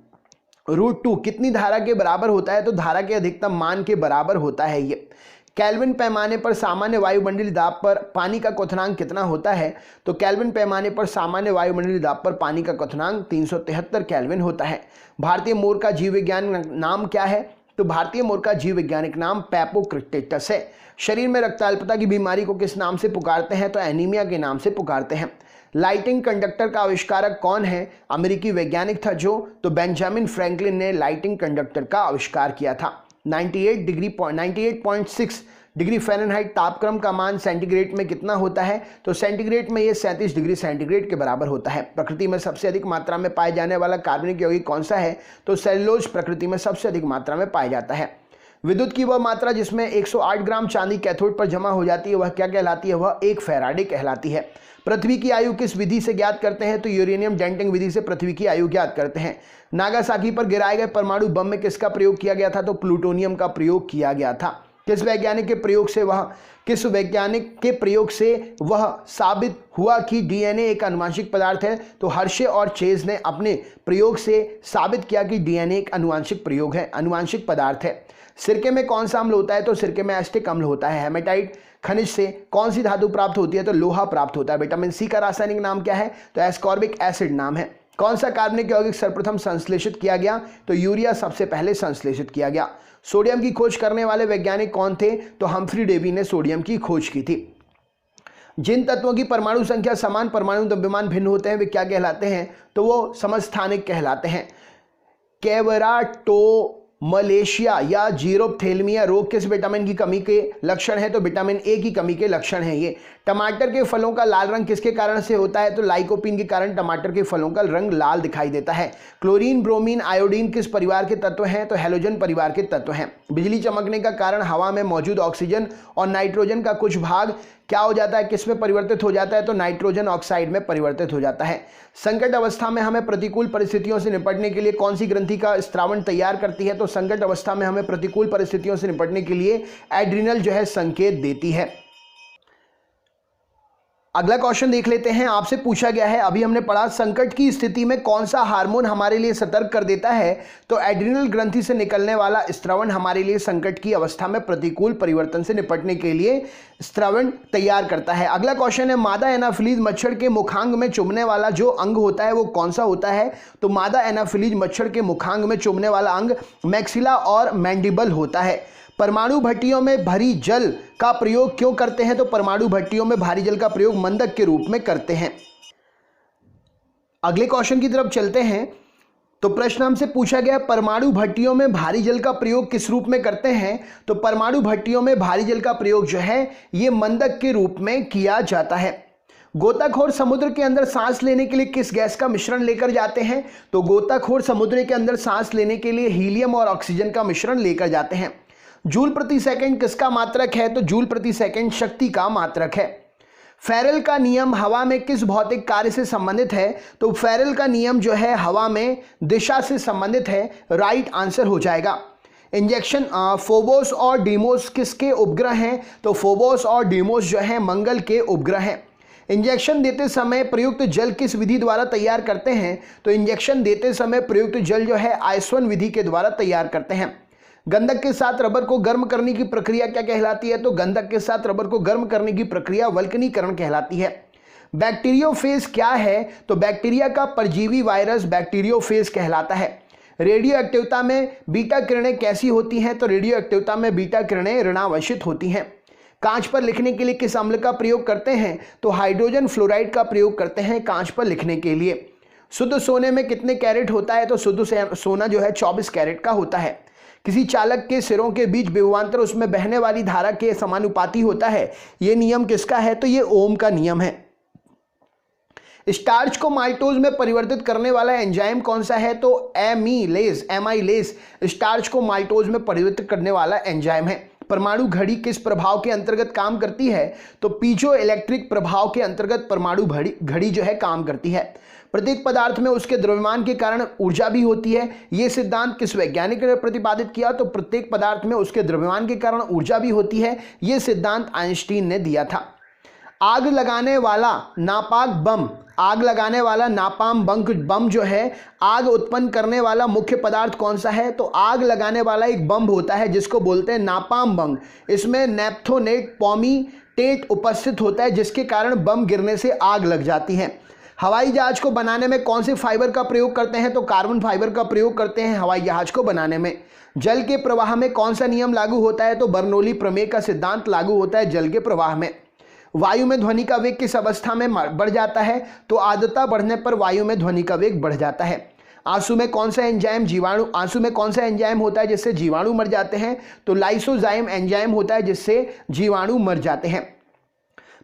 √2 कितनी धारा के बराबर होता है? तो धारा के अधिकतम मान के बराबर होता है ये। केल्विन पैमाने पर सामान्य वायुमंडलीय दाब पर पानी का क्वथनांक कितना होता है? तो केल्विन पैमाने पर सामान्य वायुमंडलीय दाब पर पानी का क्वथनांक 373 केल्विन होता है। भारतीय मोर का जीव वैज्ञानिक नाम क्या है? तो भारतीय मोर का जीव वैज्ञानिक नाम पैपोक्रिटेटस है। शरीर में रक्ताल्पता की बीमारी को किस नाम से पुकारते हैं? तो एनीमिया के नाम से पुकारते हैं। लाइटिंग कंडक्टर का आविष्कारक कौन है? अमेरिकी वैज्ञानिक था जो, तो बेंजामिन फ्रैंकलिन ने लाइटिंग कंडक्टर का आविष्कार किया था। 98.6 डिग्री फ़ारेनहाइट तापक्रम का मान सेंटीग्रेड में कितना होता है? तो सेंटीग्रेड में ये 37 डिग्री सेंटीग्रेड के बराबर होता है। प्रकृति में सबसे अधिक मात्रा में पाए जाने वाला कार्बनिक यौगिक कौन सा है? तो सेलुलोज प्रकृति में सबसे अधिक मात्रा में पाया जाता है। विद्युत की वह मात्रा जिसमें 108 ग्राम चांदी कैथोड पर जमा हो जाती है वह क्या कहलाती है? वह 1 फैराडे कहलाती है। पृथ्वी की आयु किस विधि से ज्ञात करते हैं? तो यूरेनियम डेंटिंग विधि से पृथ्वी की आयु ज्ञात करते हैं। नागासाकी पर गिराए गए परमाणु बम में किसका प्रयोग किया गया था? तो प्लूटोनियम का प्रयोग किया गया था। किस वैज्ञानिक के प्रयोग से वह साबित हुआ कि डीएनए एक आनुवंशिक पदार्थ है? तो हर्शे और चेज ने अपने प्रयोग से साबित किया कि डीएनए एक आनुवंशिक प्रयोग है, आनुवंशिक पदार्थ है। सिरके में कौन सा अम्ल होता है? तो सिरके में एसिटिक अम्ल होता है। हेमेटाइट खनिज से कौन सी धातु प्राप्त होती है? तो लोहा प्राप्त होता है। विटामिन सी का रासायनिक नाम क्या है? तो एस्कॉर्बिक एसिड नाम है। कौन सा कार्बनिक यौगिक सर्वप्रथम संश्लेषित किया गया? तो यूरिया सबसे पहले संश्लेषित किया गया। सोडियम की खोज करने वाले वैज्ञानिक कौन थे? तो हम्फ्री डेवी ने सोडियम की खोज की थी। जिन तत्वों की परमाणु संख्या समान परमाणु द्रव्यमान भिन्न होते हैं वे क्या कहलाते हैं? तो वो समस्थानिक कहलाते हैं। केवराटोमलेशिया या जीरोप्थेल्मिया रोग किस विटामिन की कमी के लक्षण है? तो विटामिन ए की कमी के लक्षण है ये। टमाटर के फलों का लाल रंग किसके कारण से होता है? तो लाइकोपीन के कारण टमाटर के फलों का रंग लाल दिखाई देता है। क्लोरीन, ब्रोमीन, आयोडीन किस परिवार के तत्व हैं? तो हैलोजन परिवार के तत्व हैं। बिजली चमकने का कारण हवा में मौजूद ऑक्सीजन और नाइट्रोजन का कुछ भाग क्या हो जाता है? किस में परिवर्तित हो जाता है? तो नाइट्रोजन ऑक्साइड में परिवर्तित हो जाता है। संकट अवस्था में हमें प्रतिकूल परिस्थितियों से निपटने के लिए कौन सी ग्रंथि का स्त्रावण तैयार करती है? तो संकट अवस्था में हमें प्रतिकूल परिस्थितियों से निपटने के लिए एड्रिनल जो है संकेत देती है। अगला क्वेश्चन देख लेते हैं। आपसे पूछा गया है, अभी हमने पढ़ा संकट की स्थिति में कौन सा हार्मोन हमारे लिए सतर्क कर देता है? तो एड्रिनल ग्रंथि से निकलने वाला स्रावण हमारे लिए संकट की अवस्था में प्रतिकूल परिवर्तन से निपटने के लिए स्रावण तैयार करता है। अगला क्वेश्चन है, मादा एनाफिलीज मच्छर के मुखांग में चुभने वाला जो अंग होता है वो कौन सा होता है? तो मादा एनाफिलीज मच्छर के मुखांग में चुभने वाला अंग मैक्सिला और मैंडिबल होता है। परमाणु भट्टियों में भारी जल का प्रयोग क्यों करते हैं? तो परमाणु भट्टियों में भारी जल का प्रयोग मंदक के रूप में करते हैं। अगले क्वेश्चन की तरफ चलते हैं। तो प्रश्न हमसे पूछा गया, परमाणु भट्टियों में भारी जल का प्रयोग किस रूप में करते हैं? तो परमाणु भट्टियों में भारी जल का प्रयोग जो है ये मंदक के रूप में किया जाता है। गोताखोर समुद्र के अंदर सांस लेने के लिए किस गैस का मिश्रण लेकर जाते हैं? तो गोताखोर समुद्र के अंदर सांस लेने के लिए हीलियम और ऑक्सीजन का मिश्रण लेकर जाते हैं। जूल प्रति सेकंड किसका मात्रक है? तो जूल प्रति सेकंड शक्ति का मात्रक है। फेरेल का नियम हवा में किस भौतिक कार्य से संबंधित है? तो फेरेल का नियम जो है हवा में दिशा से संबंधित है। राइट आंसर हो जाएगा। इंजेक्शन फोबोस और डीमोस किसके उपग्रह हैं? तो फोबोस और डीमोस जो है मंगल के उपग्रह हैं। इंजेक्शन देते समय प्रयुक्त जल किस विधि द्वारा तैयार करते हैं? तो इंजेक्शन देते समय प्रयुक्त जल जो है आइसवन विधि के द्वारा तैयार करते हैं। गंधक के साथ रबर को गर्म करने की प्रक्रिया क्या कहलाती है? तो गंधक के साथ रबर को गर्म करने की प्रक्रिया वल्कनीकरण कहलाती है। बैक्टीरियोफेज क्या है? तो बैक्टीरिया का परजीवी वायरस बैक्टीरियोफेज कहलाता है। रेडियो एक्टिवता में बीटा किरणें कैसी होती हैं? तो रेडियो एक्टिवता में बीटा किरणें ऋणावशित होती हैं। कांच पर लिखने के लिए किस अम्ल का प्रयोग करते हैं? तो हाइड्रोजन फ्लोराइड का प्रयोग करते हैं कांच पर लिखने के लिए। शुद्ध सोने में कितने कैरेट होता है? तो शुद्ध सोना जो है 24 कैरेट का होता है। किसी चालक के सिरों के बीच विभवांतर उसमें बहने वाली धारा के समानुपाती होता है, यह नियम किसका है? तो यह ओम का नियम है। स्टार्च को माल्टोज में परिवर्तित करने वाला एंजाइम कौन सा है? तो एमाइलेज स्टार्च को माल्टोज में परिवर्तित करने वाला एंजाइम है। परमाणु घड़ी किस प्रभाव के अंतर्गत काम करती है? तो पीजो इलेक्ट्रिक प्रभाव के अंतर्गत परमाणु घड़ी जो है काम करती है। प्रत्येक पदार्थ में उसके द्रव्यमान के कारण ऊर्जा भी होती है, यह सिद्धांत किस वैज्ञानिक ने प्रतिपादित किया? तो प्रत्येक पदार्थ में उसके द्रव्यमान के कारण ऊर्जा भी होती है, यह सिद्धांत आइंस्टीन ने दिया था। आग लगाने वाला नापाक बम जो है, आग उत्पन्न करने वाला मुख्य पदार्थ कौन सा है? तो आग लगाने वाला एक बम होता है जिसको बोलते हैं नापाम बम। इसमें नेप्थोनेट पॉमीटेट उपस्थित होता है जिसके कारण बम गिरने से आग लग जाती है। हवाई जहाज को बनाने में कौन से फाइबर का प्रयोग करते हैं? तो कार्बन फाइबर का प्रयोग करते हैं हवाई जहाज को बनाने में। जल के प्रवाह में कौन सा नियम लागू होता है? तो बर्नौली प्रमेय का सिद्धांत लागू होता है जल के प्रवाह में। वायु में ध्वनि का वेग किस अवस्था में बढ़ जाता है? तो आर्द्रता बढ़ने पर वायु में ध्वनि का वेग बढ़ जाता है। आंसू में कौन सा एंजाइम होता है जिससे जीवाणु मर जाते हैं? तो लाइसोजाइम एंजाइम होता है जिससे जीवाणु मर जाते हैं।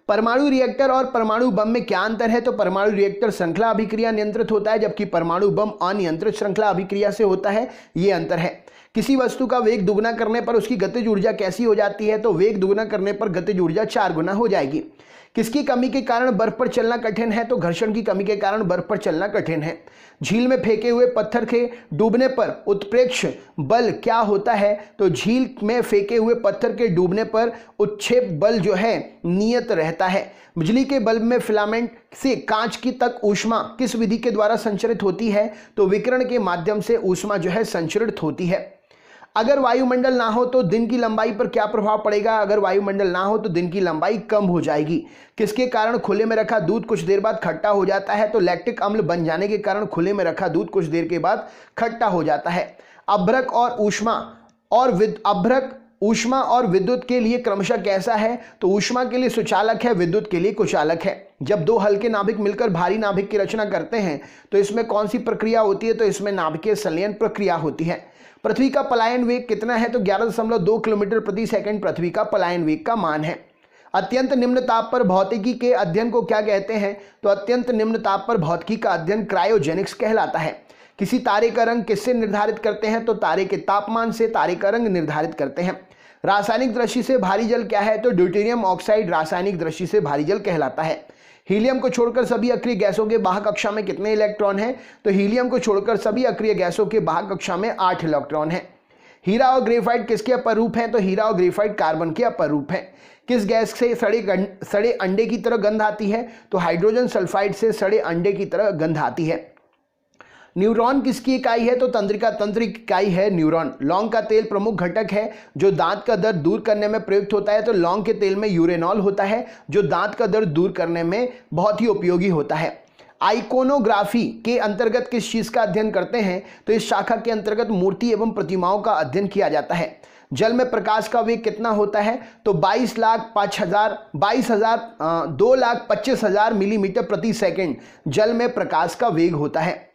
परमाणु रिएक्टर और परमाणु बम में क्या अंतर है? तो परमाणु रिएक्टर श्रृंखला अभिक्रिया नियंत्रित होता है जबकि परमाणु बम अनियंत्रित श्रृंखला अभिक्रिया से होता है, ये अंतर है। किसी वस्तु का वेग दुगना करने पर उसकी गतिज ऊर्जा कैसी हो जाती है? तो वेग दुगना करने पर गतिज ऊर्जा 4 गुना हो जाएगी। किसकी कमी के कारण बर्फ पर चलना कठिन है? तो घर्षण की कमी के कारण बर्फ पर चलना कठिन है। झील में फेंके हुए पत्थर के डूबने पर उत्प्रेक्ष बल क्या होता है? तो झील में फेंके हुए पत्थर के डूबने पर उत्क्षेप बल जो है नियत रहता है। बिजली के बल्ब में फिलामेंट से कांच की तक ऊष्मा किस विधि के द्वारा संचरित होती है? तो विकिरण के माध्यम से ऊष्मा जो है संचरित होती है। अगर वायुमंडल ना हो तो दिन की लंबाई पर क्या प्रभाव पड़ेगा? अगर वायुमंडल ना हो तो दिन की लंबाई कम हो जाएगी। किसके कारण खुले में रखा दूध कुछ देर बाद खट्टा हो जाता है? तो लैक्टिक अम्ल बन जाने के कारण खुले में रखा दूध कुछ देर के बाद खट्टा हो जाता है। अभ्रक ऊष्मा और विद्युत के लिए क्रमशः कैसा है? तो ऊष्मा के लिए सुचालक है, विद्युत के लिए कुचालक है। जब दो हल्के नाभिक मिलकर भारी नाभिक की रचना करते हैं तो इसमें कौन सी प्रक्रिया होती है? तो इसमें नाभिकीय संलयन प्रक्रिया होती है। पृथ्वी का पलायन वेग कितना है? तो 11.2 किलोमीटर प्रति सेकंड पृथ्वी का पलायन वेग का मान है। अत्यंत निम्न ताप पर भौतिकी के अध्ययन को क्या कहते हैं? तो अत्यंत निम्न ताप पर भौतिकी का अध्ययन क्रायोजेनिक्स कहलाता है। किसी तारे का रंग किससे निर्धारित करते हैं? तो तारे के तापमान से तारे का रंग निर्धारित करते हैं। रासायनिक दृष्टि से भारी जल क्या है? तो ड्यूटेरियम ऑक्साइड रासायनिक दृष्टि से भारी जल कहलाता है। हीलियम को छोड़कर सभी अक्रिय गैसों के वाहक कक्षा में कितने इलेक्ट्रॉन हैं? तो हीलियम को छोड़कर सभी अक्रिय गैसों के वाहक कक्षा में 8 इलेक्ट्रॉन हैं। हीरा और ग्रेफाइट किसके अपर रूप हैं? तो हीरा और ग्रेफाइट कार्बन के अपर रूप हैं। किस गैस से सड़े अंडे की तरह गंध आती है? तो हाइड्रोजन सल्फाइड से सड़े अंडे की तरह गंध आती है। न्यूरॉन किसकी इकाई है? तो तंत्रिका तंत्र इकाई है न्यूरॉन। लौंग का तेल प्रमुख घटक है जो दांत का दर्द दूर करने में प्रयुक्त होता है। तो लौंग के तेल में यूरेनॉल होता है जो दांत का दर्द दूर करने में बहुत ही उपयोगी होता है। आइकोनोग्राफी के अंतर्गत किस चीज का अध्ययन करते हैं? तो इस शाखा के अंतर्गत मूर्ति एवं प्रतिमाओं का अध्ययन किया जाता है। जल में प्रकाश का वेग कितना होता है? तो 2,25,000 मिलीमीटर प्रति सेकंड जल में प्रकाश का वेग होता है।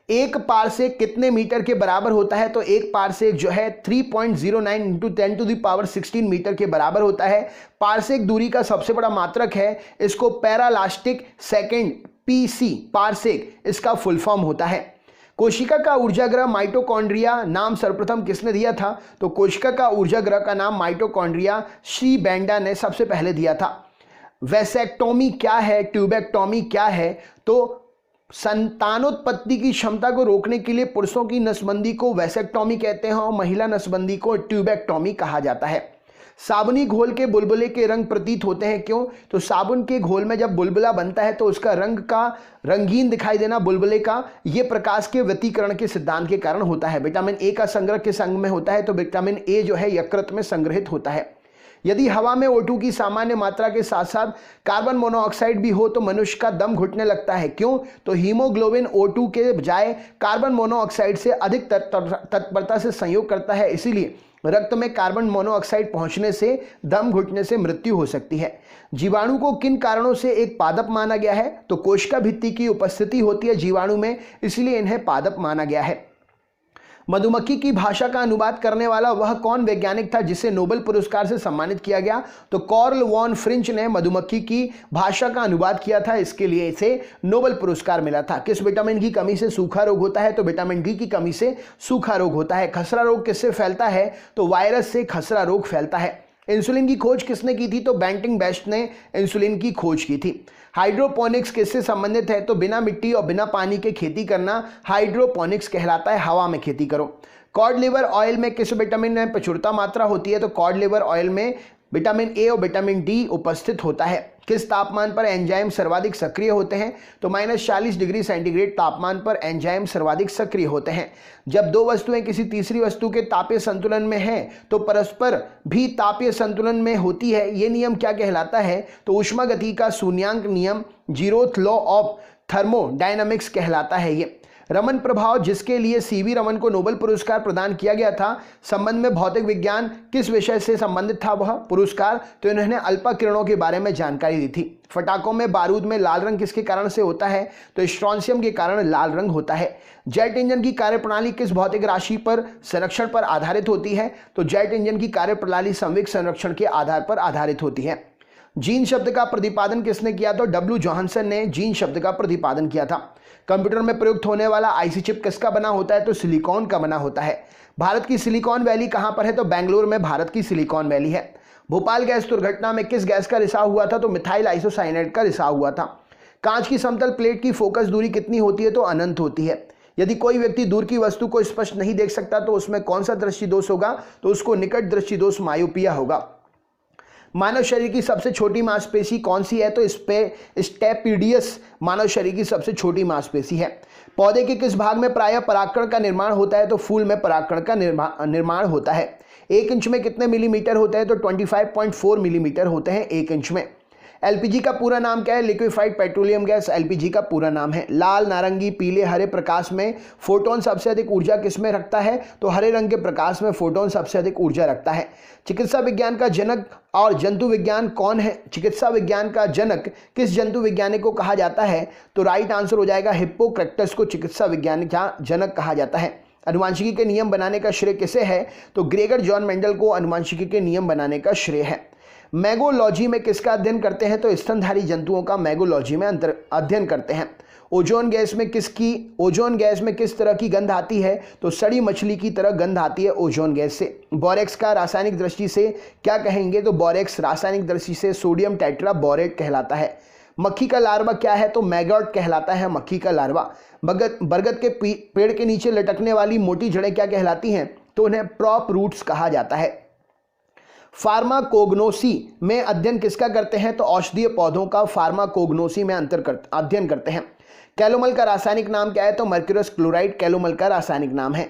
एक पारसेक कितने मीटर के बराबर होता है? तो एक पारसेक जो है 3.09 इंटू 10⁻16 मीटर के बराबर होता है। पारसेक दूरी का सबसे बड़ा मात्रक है, इसको पैरालास्टिक सेकेंड पीसी पारसेक इसका फुल फॉर्म होता है। कोशिका का ऊर्जाग्रह माइटोकॉन्ड्रिया नाम सर्वप्रथम किसने दिया था? तो कोशिका का ऊर्जाग्रह का नाम माइटोकॉन्ड्रिया श्री बेंडा ने सबसे पहले दिया था। वैसेक्टोमी क्या है? ट्यूबेक्टोमी क्या है? तो संतानोत्पत्ति की क्षमता को रोकने के लिए पुरुषों की नसबंदी को वैसेक्टोमी कहते हैं और महिला नसबंदी को ट्यूबेक्टोमी कहा जाता है। साबुनी घोल के बुलबुले के रंग प्रतीत होते हैं, क्यों? तो साबुन के घोल में जब बुलबुला बनता है तो उसका रंग का रंगीन दिखाई देना बुलबुले का, यह प्रकाश के व्यतिकरण के सिद्धांत के कारण होता है। विटामिन ए का संग्रह किस अंग में होता है? तो विटामिन ए जो है यकृत में संग्रहित होता है। यदि हवा में O2 की सामान्य मात्रा के साथ साथ कार्बन मोनोऑक्साइड भी हो तो मनुष्य का दम घुटने लगता है, क्यों? तो हीमोग्लोबिन O2 के बजाय कार्बन मोनोऑक्साइड से अधिक तत्परता से संयोग करता है, इसीलिए रक्त में कार्बन मोनोऑक्साइड पहुंचने से दम घुटने से मृत्यु हो सकती है। जीवाणु को किन कारणों से एक पादप माना गया है? तो कोशिका भित्ति की उपस्थिति होती है जीवाणु में, इसलिए इन्हें पादप माना गया है। मधुमक्खी की भाषा का अनुवाद करने वाला वह कौन वैज्ञानिक था जिसे नोबेल पुरस्कार से सम्मानित किया गया? तो कार्ल वॉन फ्रिंच ने मधुमक्खी की भाषा का अनुवाद किया था, इसके लिए इसे नोबेल पुरस्कार मिला था। किस विटामिन की कमी से सूखा रोग होता है? तो विटामिन डी की कमी से सूखा रोग होता है। खसरा रोग किससे फैलता है? तो वायरस से खसरा रोग फैलता है। इंसुलिन की खोज किसने की थी? तो बेंटिंग बेस्ट ने इंसुलिन की खोज की थी। हाइड्रोपोनिक्स किससे संबंधित है? तो बिना मिट्टी और बिना पानी के खेती करना हाइड्रोपोनिक्स कहलाता है, हवा में खेती करो। कॉड लिवर ऑयल में किस विटामिन में प्रचुरता मात्रा होती है? तो कॉड लिवर ऑयल में विटामिन ए और विटामिन डी उपस्थित होता है। किस तापमान पर एंजाइम सर्वाधिक सक्रिय होते हैं? तो -40 डिग्री सेंटीग्रेड तापमान पर एंजाइम सर्वाधिक सक्रिय होते हैं। जब दो वस्तुएं किसी तीसरी वस्तु के तापीय संतुलन में हैं तो परस्पर भी तापीय संतुलन में होती है, यह नियम क्या कहलाता है? तो ऊष्मागति का शून्याङ्क नियम, जीरोथ लॉ ऑफ थर्मोडायनामिक्स कहलाता है। ये रमन प्रभाव जिसके लिए सीवी रमन को नोबेल पुरस्कार प्रदान किया गया था, संबंध में भौतिक विज्ञान किस विषय से संबंधित था वह पुरस्कार? तो इन्होंने अल्फा किरणों के बारे में जानकारी दी थी। फटाकों में बारूद में लाल रंग किसके कारण से होता है? तो स्ट्रोंशियम के कारण लाल रंग होता है। जेट इंजन की कार्यप्रणाली किस भौतिक राशि पर संरक्षण पर आधारित होती है? तो जेट इंजन की कार्यप्रणाली संवेग संरक्षण के आधार पर आधारित होती है। जीन शब्द का प्रतिपादन किसने किया? तो डब्ल्यू जॉनसन ने जीन शब्द का प्रतिपादन किया था। कंप्यूटर में प्रयुक्त होने वाला आईसी चिप किसका बना होता है? तो सिलिकॉन का बना होता है। भारत की सिलिकॉन वैली कहां पर है? तो बेंगलुरु में भारत की सिलिकॉन वैली है। भोपाल गैस दुर्घटना में किस गैस का रिसाव हुआ था? तो मिथाइल आइसोसाइनेट का रिसाव हुआ था। कांच की समतल प्लेट की फोकस दूरी कितनी होती है? तो अनंत होती है। यदि कोई व्यक्ति दूर की वस्तु को स्पष्ट नहीं देख सकता तो उसमें कौन सा दृष्टि दोष होगा? तो उसको निकट दृष्टि दोष मायोपिया होगा। मानव शरीर की सबसे छोटी मांसपेशी कौन सी है? तो स्टेपिडियस मानव शरीर की सबसे छोटी मांसपेशी है। पौधे के किस भाग में प्रायः परागकण का निर्माण होता है? तो फूल में परागकण का निर्माण होता है। 1 इंच में कितने मिलीमीटर होते हैं? तो 25.4 मिलीमीटर होते हैं 1 इंच में। एलपीजी का पूरा नाम क्या है? लिक्विफाइड पेट्रोलियम गैस एलपीजी का पूरा नाम है। लाल, नारंगी, पीले, हरे प्रकाश में फोटोन सबसे अधिक ऊर्जा किसमें रखता है? तो हरे रंग के प्रकाश में फोटोन सबसे अधिक ऊर्जा रखता है। चिकित्सा विज्ञान का जनक और जंतु विज्ञान कौन है? चिकित्सा विज्ञान का जनक किस जंतु वैज्ञानिक को कहा जाता है? तो राइट आंसर हो जाएगा हिप्पोक्रेटस को चिकित्सा विज्ञान का जनक कहा जाता है। अनुवांशिकी के नियम बनाने का श्रेय किसे है? तो ग्रेगर जॉन मेंडल को अनुवांशिकी के नियम बनाने का श्रेय है। मैगोलॉजी में किसका अध्ययन करते हैं? तो स्तनधारी जंतुओं का मैगोलॉजी में अध्ययन करते हैं। ओजोन गैस में किस तरह की गंध आती है? तो सड़ी मछली की तरह गंध आती है ओजोन गैस से। बोरेक्स का रासायनिक दृष्टि से क्या कहेंगे? तो बोरेक्स रासायनिक दृष्टि से सोडियम टेट्रा बोरेट कहलाता है। मक्खी का लार्वा क्या है? तो मैगॉट कहलाता है मक्खी का लार्वा। बरगद के पेड़ के नीचे लटकने वाली मोटी जड़ें क्या कहलाती हैं? तो उन्हें प्रॉप रूट्स कहा जाता है। फार्माकोग्नोसी में अध्ययन किसका करते हैं? तो औषधीय पौधों का फार्माकोग्नोसी में अध्ययन करते हैं। कैलोमल का रासायनिक नाम क्या है? तो मर्क्यूरस क्लोराइड कैलोमल का रासायनिक नाम है।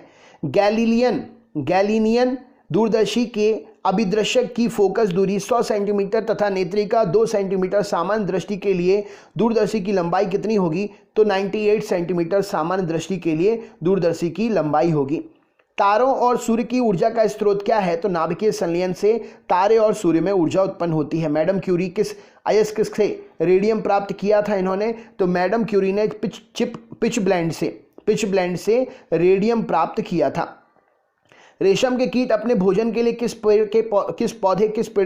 गैलीनियन दूरदर्शी के अभिदृश्यक की फोकस दूरी 100 सेंटीमीटर तथा नेत्रिका 2 सेंटीमीटर सामान्य दृष्टि के लिए दूरदर्शी की लंबाई कितनी होगी? तो 98 सेंटीमीटर सामान्य दृष्टि के लिए दूरदर्शी की लंबाई होगी। तारों और सूर्य की ऊर्जा का स्रोत क्या है? तो नाभिकीय संलयन से तारे और सूर्य में ऊर्जा उत्पन्न होती है। मैडम क्यूरी किस अयस्क से रेडियम प्राप्त किया था इन्होंने? तो मैडम क्यूरी ने पिच ब्लेंड से रेडियम प्राप्त किया था। रेशम के कीट अपने भोजन के लिए किस पेड़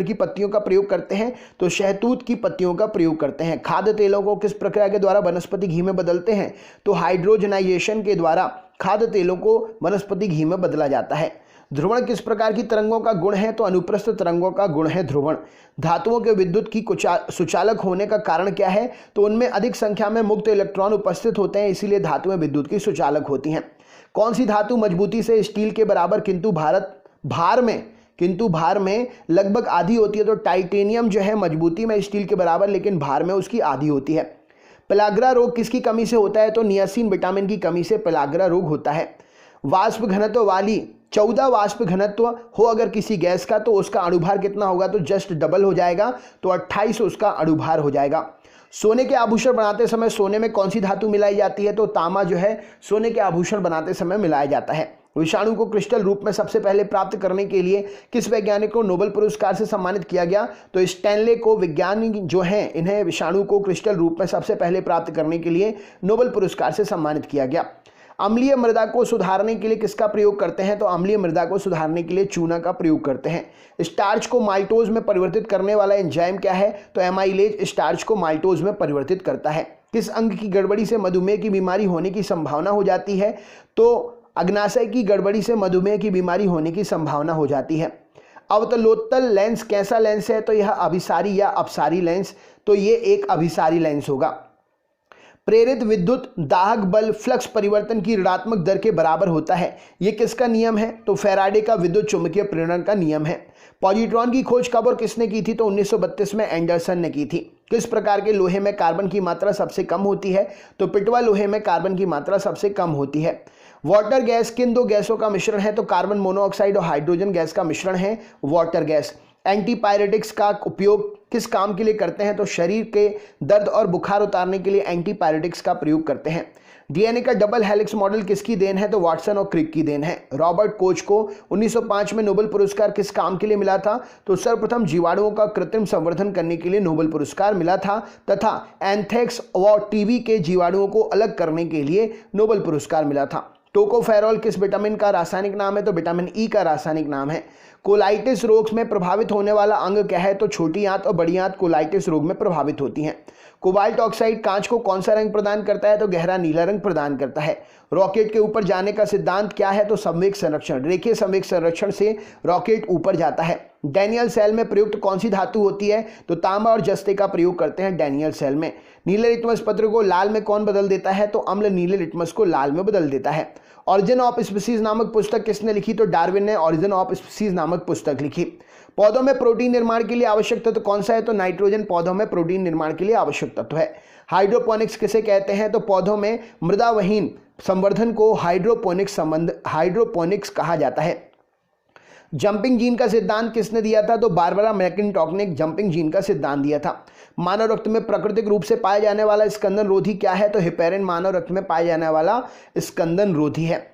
की पत्तियों का प्रयोग करते हैं? तो शहतूत की पत्तियों का प्रयोग करते हैं। खाद्य तेलों को किस प्रक्रिया के द्वारा वनस्पति घी में बदलते हैं? तो हाइड्रोजनाइजेशन के द्वारा खाद्य तेलों को वनस्पति घी में बदला जाता है। ध्रुवण किस प्रकार की तरंगों का गुण है? तो अनुप्रस्थ तरंगों का गुण है ध्रुवण। धातुओं के विद्युत की सुचालक होने का कारण क्या है? तो उनमें अधिक संख्या में मुक्त इलेक्ट्रॉन उपस्थित होते हैं, इसीलिए धातुएं विद्युत की सुचालक होती हैं। कौन सी धातु मजबूती से स्टील के बराबर किंतु भार में किंतु भार में लगभग आधी होती है। तो टाइटेनियम जो है मजबूती में स्टील के बराबर लेकिन भार में उसकी आधी होती है। पेलाग्रा रोग किसकी कमी से होता है? तो नियासिन विटामिन की कमी से पेलाग्रा रोग होता है। वाष्प घनत्व वाली 14 वाष्प घनत्व हो अगर किसी गैस का तो उसका अणुभार कितना होगा? तो जस्ट डबल हो जाएगा, तो 28 उसका अणुभार हो जाएगा। सोने के आभूषण बनाते समय सोने में कौन सी धातु मिलाई जाती है? तो तांबा जो है सोने के आभूषण बनाते समय मिलाया जाता है। विषाणु को क्रिस्टल रूप में सबसे पहले प्राप्त करने के लिए किस वैज्ञानिक को नोबेल पुरस्कार से सम्मानित किया गया? तो स्टैनले को वैज्ञानिक जो हैं इन्हें विषाणु को क्रिस्टल रूप में सबसे पहले प्राप्त करने के लिए नोबेल पुरस्कार से सम्मानित किया गया। अम्लीय मृदा को सुधारने के लिए किसका प्रयोग करते हैं? तो अम्लीय मृदा को सुधारने के लिए चूना का प्रयोग करते हैं। स्टार्च को माल्टोज में परिवर्तित करने वाला एंजाइम क्या है? तो एमाइलेज स्टार्च को माल्टोज में परिवर्तित करता है। किस अंग की गड़बड़ी से मधुमेह की बीमारी होने की संभावना हो जाती है? तो अग्नाशय की गड़बड़ी से मधुमेह की बीमारी होने की संभावना हो जाती है। अवतलोत्तल लेंस कैसा लेंस है? तो यह अभिसारी या अपसारी लेंस, तो ये एक अभिसारी लेंस होगा। प्रेरित विद्युत दाहक बल फ्लक्स परिवर्तन की ऋणात्मक दर के बराबर होता है, यह किसका नियम है? तो फैराडे का विद्युत चुंबकीय प्रेरण का नियम है। पॉजिट्रॉन की खोज कब और किसने की थी? तो 1932 में एंडरसन ने की थी। किस प्रकार के लोहे में कार्बन की मात्रा सबसे कम होती है? तो पिटवा लोहे में कार्बन की मात्रा सबसे कम होती है। वाटर गैस किन दो गैसों का मिश्रण है? तो कार्बन मोनोऑक्साइड और हाइड्रोजन गैस का मिश्रण है वाटर गैस। एंटीपायरेटिक्स का उपयोग किस काम के लिए करते हैं? तो शरीर के दर्द और बुखार उतारने के लिए एंटीपायरेटिक्स का प्रयोग करते हैं। डीएनए का डबल हेलिक्स मॉडल किसकी देन है? तो वाटसन और क्रिक की देन है। रॉबर्ट कोच को 1905 में नोबेल पुरस्कार किस काम के लिए मिला था? तो सर्वप्रथम जीवाणुओं का कृत्रिम संवर्धन करने के लिए नोबेल पुरस्कार मिला था तथा एंथ्रेक्स और टीबी के जीवाणुओं को अलग करने के लिए नोबेल पुरस्कार मिला था। टोकोफेरॉल किस विटामिन का रासायनिक नाम है? तो विटामिन ई का रासायनिक नाम है। कोलाइटिस रोग में प्रभावित होने वाला अंग क्या है? तो छोटी आंत और बड़ी आंत कोलाइटिस रोग में प्रभावित होती हैं। कोबाल्ट ऑक्साइड कांच को कौन सा रंग प्रदान करता है? तो गहरा नीला रंग प्रदान करता है। रॉकेट के ऊपर जाने का सिद्धांत क्या है? तो संवेग संरक्षण। रेखीय संवेग संरक्षण से रॉकेट ऊपर जाता है। डैनियल सेल में प्रयुक्त कौन सी धातु होती है? तो तांबा और जस्ते का प्रयोग करते हैं डैनियल सेल में। नीले लिटमस पत्र को लाल में कौन बदल देता है? तो अम्ल नीले लिटमस को लाल में बदल देता है। ऑरिजिन ऑफ स्पीसीज नामक पुस्तक किसने लिखी? तो डार्विन ने ऑरिजिन ऑफ स्पीसीज नामक पुस्तक लिखी। पौधों में प्रोटीन निर्माण के लिए आवश्यक तत्व कौन सा है? तो नाइट्रोजन पौधों में प्रोटीन निर्माण के लिए आवश्यक तत्व है। हाइड्रोपोनिक्स किसे कहते हैं? तो पौधों में मृदावहीन संवर्धन को हाइड्रोपोनिक्स कहा जाता है। जंपिंग जीन का सिद्धांत किसने दिया था? तो बारबरा मैकिन्टॉक ने जंपिंग जीन का सिद्धांत दिया था। मानव रक्त में प्राकृतिक रूप से पाया जाने वाला स्कंदन रोधी क्या है? तो हेपेरिन मानव रक्त में पाया जाने वाला स्कंदन रोधी है।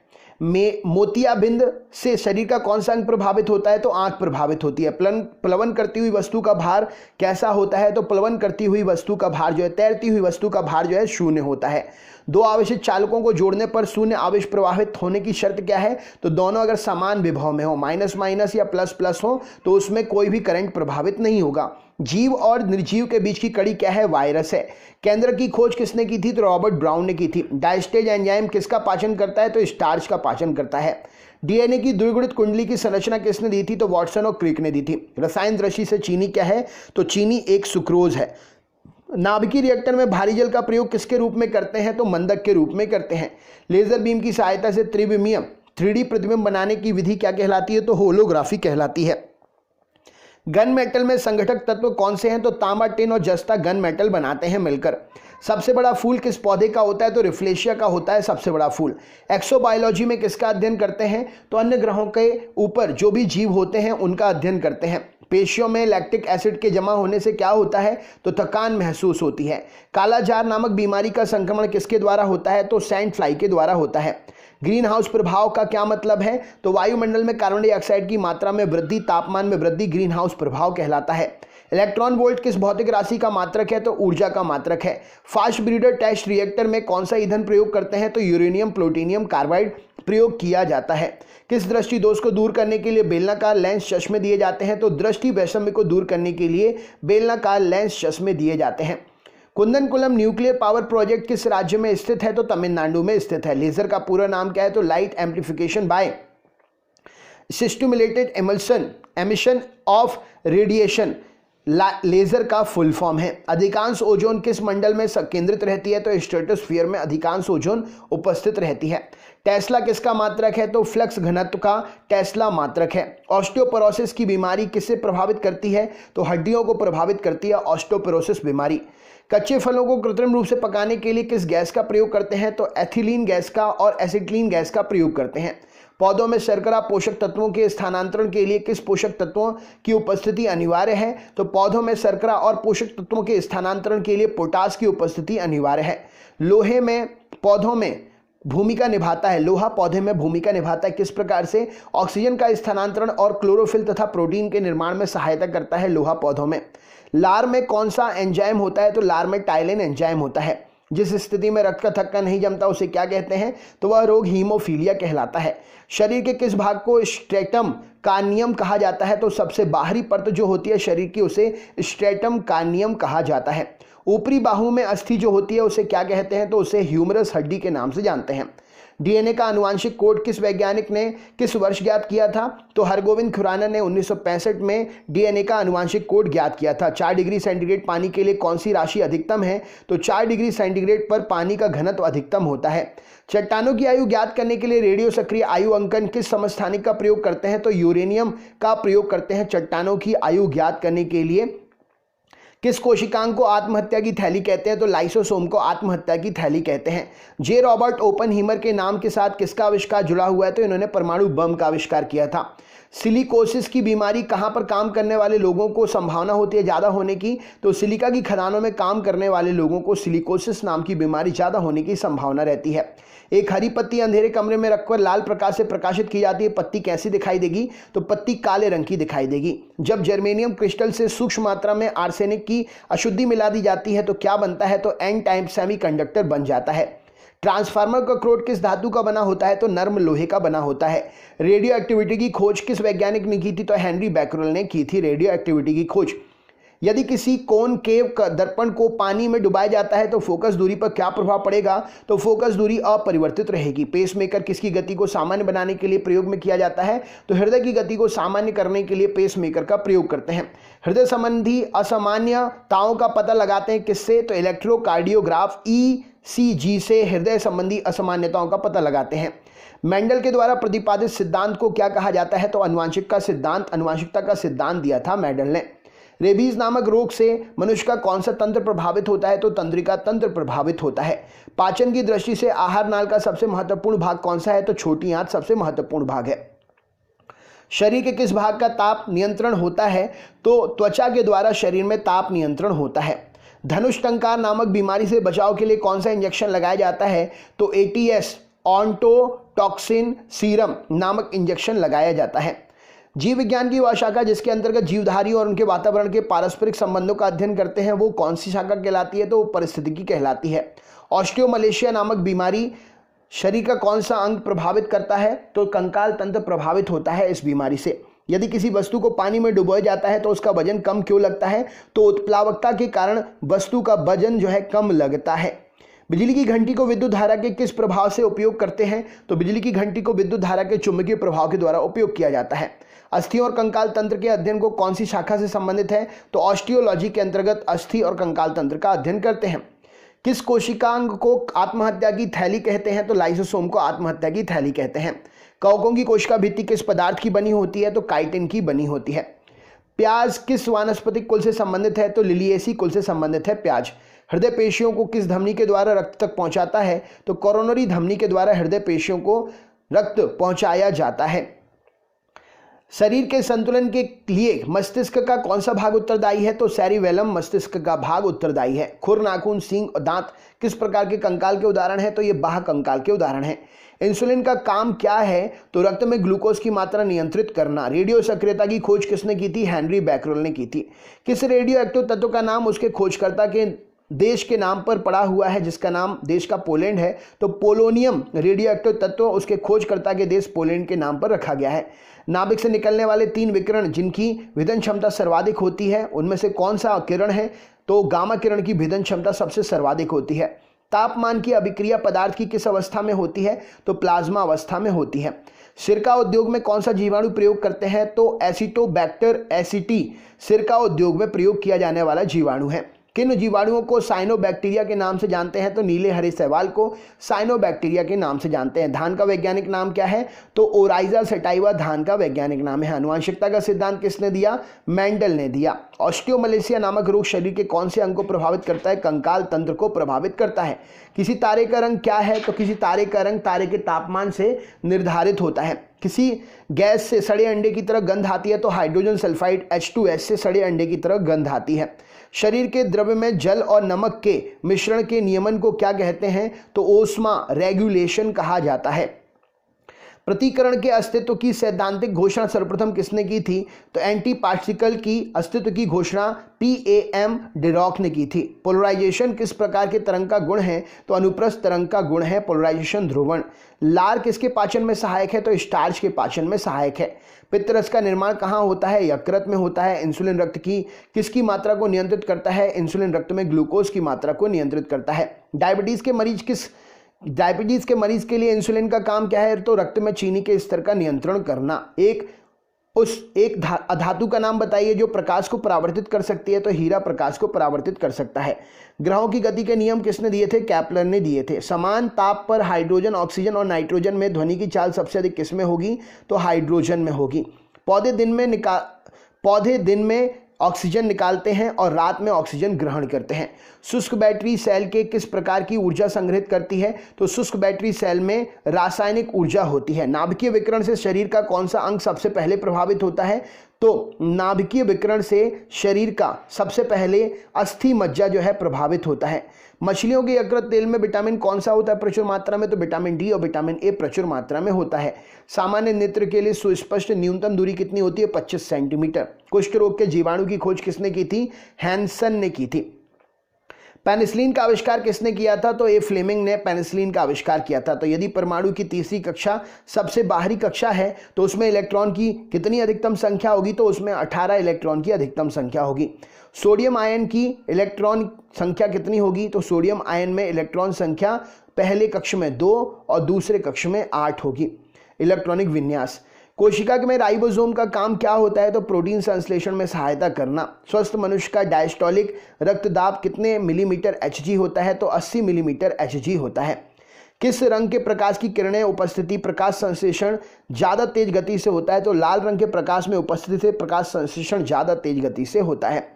में मोतियाबिंद से शरीर का कौन सा अंग प्रभावित होता है? तो आंख प्रभावित होती है। प्लवन करती हुई वस्तु का भार कैसा होता है? तो प्लवन करती हुई वस्तु का भार जो है, तैरती हुई वस्तु का भार जो है शून्य होता है। दो आवेशित चालकों को जोड़ने पर शून्य आवेश प्रवाहित होने की शर्त क्या है? तो दोनों अगर समान विभव में हो, माइनस माइनस या प्लस प्लस हो, तो उसमें कोई भी करंट प्रभावित नहीं होगा। जीव और निर्जीव के बीच की कड़ी क्या है? वायरस है। केंद्र की खोज किसने की थी? तो रॉबर्ट ब्राउन ने की थी। डायस्टेज एंजाइम किसका पाचन करता है? तो स्टार्च का पाचन करता है। डीएनए की द्विगुणित कुंडली की संरचना किसने दी थी? तो वाटसन और क्रिक ने दी थी। रसायन दृष्टि से चीनी क्या है? तो चीनी एक सुक्रोज है। नाभिकीय रिएक्टर में भारी जल का प्रयोग किसके रूप में करते हैं? तो मंदक के रूप में करते हैं। लेजर बीम की सहायता से त्रिविमीय 3D प्रतिबिंब बनाने की विधि क्या कहलाती है? तो होलोग्राफी कहलाती है। गन मेटल में संगठक तत्व कौन से हैं? तो तांबा, टिन और जस्ता गन मेटल बनाते हैं मिलकर। सबसे बड़ा फूल किस पौधे का होता है? तो रिफ्लेशिया का होता है सबसे बड़ा फूल। एक्सोबायोलॉजी में किसका अध्ययन करते हैं? तो अन्य ग्रहों के ऊपर जो भी जीव होते हैं उनका अध्ययन करते हैं। पेशियों में लैक्टिक एसिड के जमा होने से क्या होता है? तो थकान महसूस होती है। कालाजार नामक बीमारी का संक्रमण किसके द्वारा होता है? तो सैंड फ्लाई के द्वारा होता है। ग्रीन हाउस प्रभाव का क्या मतलब है? तो वायुमंडल में कार्बन डाइऑक्साइड की मात्रा में वृद्धि, तापमान में वृद्धि ग्रीन हाउस प्रभाव कहलाता है। इलेक्ट्रॉन वोल्ट किस भौतिक राशि का मात्रक है? तो ऊर्जा का मात्रक है। फास्ट ब्रीडर टेस्ट रिएक्टर में कौन सा ईंधन प्रयोग करते हैं? तो यूरेनियम प्लूटोनियम कार्बाइड प्रयोग किया जाता है। किस दृष्टि दोष को दूर करने के लिए बेलनाकार लेंस चश्मे दिए जाते हैं? तो दृष्टि वैषम्य को दूर करने के लिए बेलनाकार लेंस चश्मे दिए जाते हैं। कुंदनकुलम न्यूक्लियर पावर प्रोजेक्ट किस राज्य में स्थित है? तो तमिलनाडु में स्थित है। लेजर का पूरा नाम क्या है? तो light amplification by stimulated emission of radiation laser का फुल फॉर्म है। अधिकांश ओजोन किस मंडल में केंद्रित रहती है? तो स्ट्रेटोस्फीयर में अधिकांश ओजोन उपस्थित रहती है। टेस्ला किसका मात्रक है? तो फ्लक्स घनत्व का टेस्ला मात्रक है। ऑस्टियोपोरोसिस की बीमारी किससे प्रभावित करती है? तो हड्डियों को प्रभावित करती है ऑस्टियोपोरोसिस बीमारी। कच्चे फलों को कृत्रिम रूप से पकाने के लिए किस गैस का प्रयोग करते हैं? तो एथिलीन गैस का और एसिटिलीन गैस का प्रयोग करते हैं। पौधों में शर्करा पोषक तत्वों के स्थानांतरण के लिए किस पोषक तत्वों की उपस्थिति अनिवार्य है? तो पौधों में शर्करा और पोषक तत्वों के स्थानांतरण के लिए पोटास की उपस्थिति अनिवार्य है। लोहे में पौधों में भूमिका निभाता है, लोहा पौधे में भूमिका निभाता है किस प्रकार से? ऑक्सीजन का स्थानांतरण और क्लोरोफिल तथा प्रोटीन के निर्माण में सहायता करता है लोहा पौधों में। लार में कौन सा एंजाइम होता है? तो लार में टाइलिन एंजाइम होता है। जिस स्थिति में रक्त का थक्का नहीं जमता उसे क्या कहते हैं? तो वह रोग हीमोफीलिया कहलाता है। शरीर के किस भाग को स्ट्रेटम कार्नियम कहा जाता है? तो सबसे बाहरी परत जो होती है शरीर की उसे स्ट्रेटम कार्नियम कहा जाता है। ऊपरी बाहु में अस्थि जो होती है उसे क्या कहते हैं? तो उसे ह्यूमरस हड्डी के नाम से जानते हैं। डीएनए का आनुवांशिक कोड किस वैज्ञानिक ने किस वर्ष ज्ञात किया था? तो हरगोविंद खुराना ने 1965 में डीएनए का आनुवांशिक कोड ज्ञात किया था। 4 डिग्री सेंटीग्रेड पानी के लिए कौन सी राशि अधिकतम है? तो 4 डिग्री सेंटीग्रेड पर पानी का घनत्व अधिकतम होता है। चट्टानों की आयु ज्ञात करने के लिए रेडियो सक्रिय आयु अंकन किस समस्थानिक का प्रयोग करते हैं? तो यूरेनियम का प्रयोग करते हैं चट्टानों की आयु ज्ञात करने के लिए। किस कोशिकांग को आत्महत्या की थैली कहते हैं? तो लाइसोसोम को आत्महत्या की थैली कहते हैं। जे रॉबर्ट ओपनहीमर के नाम के साथ किसका आविष्कार जुड़ा हुआ है? तो इन्होंने परमाणु बम का आविष्कार किया था। सिलिकोसिस की बीमारी कहां पर काम करने वाले लोगों को संभावना होती है ज़्यादा होने की? तो सिलिका की खदानों में काम करने वाले लोगों को सिलिकोसिस नाम की बीमारी ज़्यादा होने की संभावना रहती है। एक हरी पत्ती अंधेरे कमरे में रखकर लाल प्रकाश से प्रकाशित की जाती है, पत्ती कैसी दिखाई देगी? तो पत्ती काले रंग की दिखाई देगी। जब जर्मेनियम क्रिस्टल से सूक्ष्म मात्रा में आर्सेनिक की अशुद्धि मिला दी जाती है तो क्या बनता है? तो एन टाइप सेमीकंडक्टर बन जाता है। ट्रांसफार्मर का क्रोड किस धातु का बना होता है? तो नर्म लोहे का बना होता है। रेडियो एक्टिविटी की खोज किस वैज्ञानिक ने की थी? तो हेनरी बैकरल ने की थी रेडियो एक्टिविटी की खोज। यदि किसी कोनकेव दर्पण को पानी में डुबाया जाता है तो फोकस दूरी पर क्या प्रभाव पड़ेगा? तो फोकस दूरी अपरिवर्तित रहेगी। पेसमेकर किसकी गति को सामान्य बनाने के लिए प्रयोग में किया जाता है? तो हृदय की गति को सामान्य करने के लिए पेसमेकर का प्रयोग करते हैं। हृदय संबंधी असामान्यताओं का पता लगाते हैं किससे? तो इलेक्ट्रोकार्डियोग्राफ ECG से हृदय संबंधी असामान्यताओं का पता लगाते हैं। मेंडल के द्वारा प्रतिपादित सिद्धांत को क्या कहा जाता है? तो अनुवांशिकता का सिद्धांत दिया था मेंडल ने। रेबीज नामक रोग से मनुष्य का कौन सा तंत्र प्रभावित होता है? तो तंत्रिका तंत्र प्रभावित होता है। पाचन की दृष्टि से आहार नाल का सबसे महत्वपूर्ण भाग कौन सा है? तो छोटी आंत सबसे महत्वपूर्ण भाग है। शरीर के किस भाग का ताप नियंत्रण होता है? तो त्वचा के द्वारा शरीर में ताप नियंत्रण होता है। धनुष टंकार नामक बीमारी से बचाव के लिए कौन सा इंजेक्शन लगाया जाता है? तो ATS ऑन्टोटॉक्सिन सीरम नामक इंजेक्शन लगाया जाता है। जीव विज्ञान की वह शाखा जिसके अंतर्गत जीवधारी और उनके वातावरण के पारस्परिक संबंधों का अध्ययन करते हैं वो कौन सी शाखा कहलाती है? तो पारिस्थितिकी कहलाती है। ऑस्टियोमलेशिया नामक बीमारी शरीर का कौन सा अंग प्रभावित करता है? तो कंकाल तंत्र प्रभावित होता है इस बीमारी से। यदि किसी वस्तु को पानी में डुबोया जाता है तो उसका वजन कम क्यों लगता है? तो उत्प्लावकता के कारण वस्तु का वजन जो है कम लगता है। बिजली की घंटी को विद्युत धारा के किस प्रभाव से उपयोग करते हैं? तो बिजली की घंटी को विद्युत धारा के चुंबकीय प्रभाव के द्वारा उपयोग किया जाता है। अस्थि और कंकाल तंत्र के अध्ययन को कौन सी शाखा से संबंधित है? तो ऑस्टियोलॉजी के अंतर्गत अस्थि और कंकाल तंत्र का अध्ययन करते हैं। किस कोशिकांग को आत्महत्या की थैली कहते हैं? तो लाइसोसोम को आत्महत्या की थैली कहते हैं। कवकों की कोशिका भित्ति किस पदार्थ की बनी होती है? तो काइटिन की बनी होती है। प्याज किस वानस्पतिक कुल से संबंधित है? तो लिलिएसी कुल से संबंधित है प्याज। हृदय पेशियों को किस धमनी के द्वारा रक्त तक पहुंचाता है? तो कोरोनरी धमनी के द्वारा हृदय पेशियों को रक्त पहुंचाया जाता है। शरीर के संतुलन के लिए मस्तिष्क का कौन सा भाग उत्तरदायी है? तो सेरिबेलम मस्तिष्क का भाग उत्तरदायी है। खुर, नाखून, सींग और दांत किस प्रकार के कंकाल के उदाहरण है? तो ये बाह्य कंकाल के उदाहरण है। इंसुलिन का काम क्या है? तो रक्त में ग्लूकोज की मात्रा नियंत्रित करना। रेडियो सक्रियता की खोज किसने की थी? हेनरी बैकरल ने की थी। किस रेडियो एक्टिव तत्व का नाम उसके खोजकर्ता के देश के नाम पर पड़ा हुआ है जिसका नाम देश का पोलैंड है? तो पोलोनियम रेडियो एक्टिव तत्व उसके खोजकर्ता के देश पोलैंड के नाम पर रखा गया है। नाभिक से निकलने वाले 3 विकिरण जिनकी भेदन क्षमता सर्वाधिक होती है उनमें से कौन सा किरण है? तो गामा किरण की भेदन क्षमता सबसे सर्वाधिक होती है। तापमान की अभिक्रिया पदार्थ की किस अवस्था में होती है? तो प्लाज्मा अवस्था में होती है। सिरका उद्योग में कौन सा जीवाणु प्रयोग करते हैं? तो एसिटोबैक्टर एसिटी सिरका उद्योग में प्रयोग किया जाने वाला जीवाणु है। किन जीवाणुओं को साइनोबैक्टीरिया के नाम से जानते हैं? तो नीले हरे शैवाल को साइनोबैक्टीरिया के नाम से जानते हैं। धान का वैज्ञानिक नाम क्या है? तो ओराइजा सटाइवा धान का वैज्ञानिक नाम है। आनुवंशिकता का सिद्धांत किसने दिया? मेंडल ने दिया। ऑस्टियोमलेशिया नामक रोग शरीर के कौन से अंग को प्रभावित करता है? कंकाल तंत्र को प्रभावित करता है। किसी तारे का रंग क्या है? तो किसी तारे का रंग तारे के तापमान से निर्धारित होता है। किसी गैस से सड़े अंडे की तरह गंध आती है? तो हाइड्रोजन सल्फाइड H2S से सड़े अंडे की तरह गंध आती है। शरीर के द्रव्य में जल और नमक के मिश्रण के नियमन को क्या कहते हैं? तो ओस्मा रेगुलेशन कहा जाता है। प्रतिकरण के अस्तित्व की सैद्धांतिक घोषणा सर्वप्रथम किसने की थी? तो एंटी पार्टिकल की अस्तित्व की घोषणा PAM डिरॉक ने की थी। पोलराइजेशन किस प्रकार के तरंग का गुण है? तो अनुप्रस्थ तरंग का गुण है पोलराइजेशन ध्रुवण। लार किसके पाचन में सहायक है? तो स्टार्च के पाचन में सहायक है। पित्तरस का निर्माण कहाँ होता है? यकृत में होता है। इंसुलिन रक्त की किसकी मात्रा को नियंत्रित करता है? इंसुलिन रक्त में ग्लूकोज की मात्रा को नियंत्रित करता है। डायबिटीज के मरीज के लिए इंसुलिन का काम क्या है? तो रक्त में चीनी के स्तर का नियंत्रण करना। एक अधातु का नाम बताइए जो प्रकाश को परावर्तित कर सकती है? तो हीरा प्रकाश को परावर्तित कर सकता है। ग्रहों की गति के नियम किसने दिए थे? केपलर ने दिए थे। समान ताप पर हाइड्रोजन, ऑक्सीजन और नाइट्रोजन में ध्वनि की चाल सबसे अधिक किस में होगी? तो हाइड्रोजन में होगी। पौधे दिन में ऑक्सीजन निकालते हैं और रात में ऑक्सीजन ग्रहण करते हैं। शुष्क बैटरी सेल के किस प्रकार की ऊर्जा संग्रहित करती है? तो शुष्क बैटरी सेल में रासायनिक ऊर्जा होती है। नाभिकीय विकिरण से शरीर का कौन सा अंग सबसे पहले प्रभावित होता है? तो नाभिकीय विकिरण से शरीर का सबसे पहले अस्थि मज्जा जो है प्रभावित होता है। मछलियों के यकृत तेल में विटामिन कौन सा होता है प्रचुर मात्रा में? तो विटामिन डी और विटामिन ए प्रचुर मात्रा में होता है। सामान्य नेत्र के लिए सुस्पष्ट न्यूनतम दूरी कितनी होती है? 25 सेंटीमीटर। कुष्ठ रोग के जीवाणु की खोज किसने की थी? हैंसन ने की थी। पेनिसिलिन का आविष्कार किसने किया था? तो ए फ्लेमिंग ने पेनिसिलिन का आविष्कार किया था। तो यदि परमाणु की तीसरी कक्षा सबसे बाहरी कक्षा है तो उसमें इलेक्ट्रॉन की कितनी अधिकतम संख्या होगी? तो उसमें 18 इलेक्ट्रॉन की अधिकतम संख्या होगी। सोडियम आयन की इलेक्ट्रॉन संख्या कितनी होगी? तो सोडियम आयन में इलेक्ट्रॉन संख्या पहले कक्ष में 2 और दूसरे कक्ष में 8 होगी। इलेक्ट्रॉनिक विन्यास। कोशिका में राइबोसोम का काम क्या होता है? तो प्रोटीन संश्लेषण में सहायता करना। स्वस्थ मनुष्य का डायस्टोलिक रक्तदाब कितने मिलीमीटर Hg होता है? तो 80 मिलीमीटर Hg होता है। किस रंग के प्रकाश की किरणें उपस्थिति प्रकाश संश्लेषण ज्यादा तेज गति से होता है? तो लाल रंग के प्रकाश में उपस्थिति से प्रकाश संश्लेषण ज्यादा तेज गति से होता है।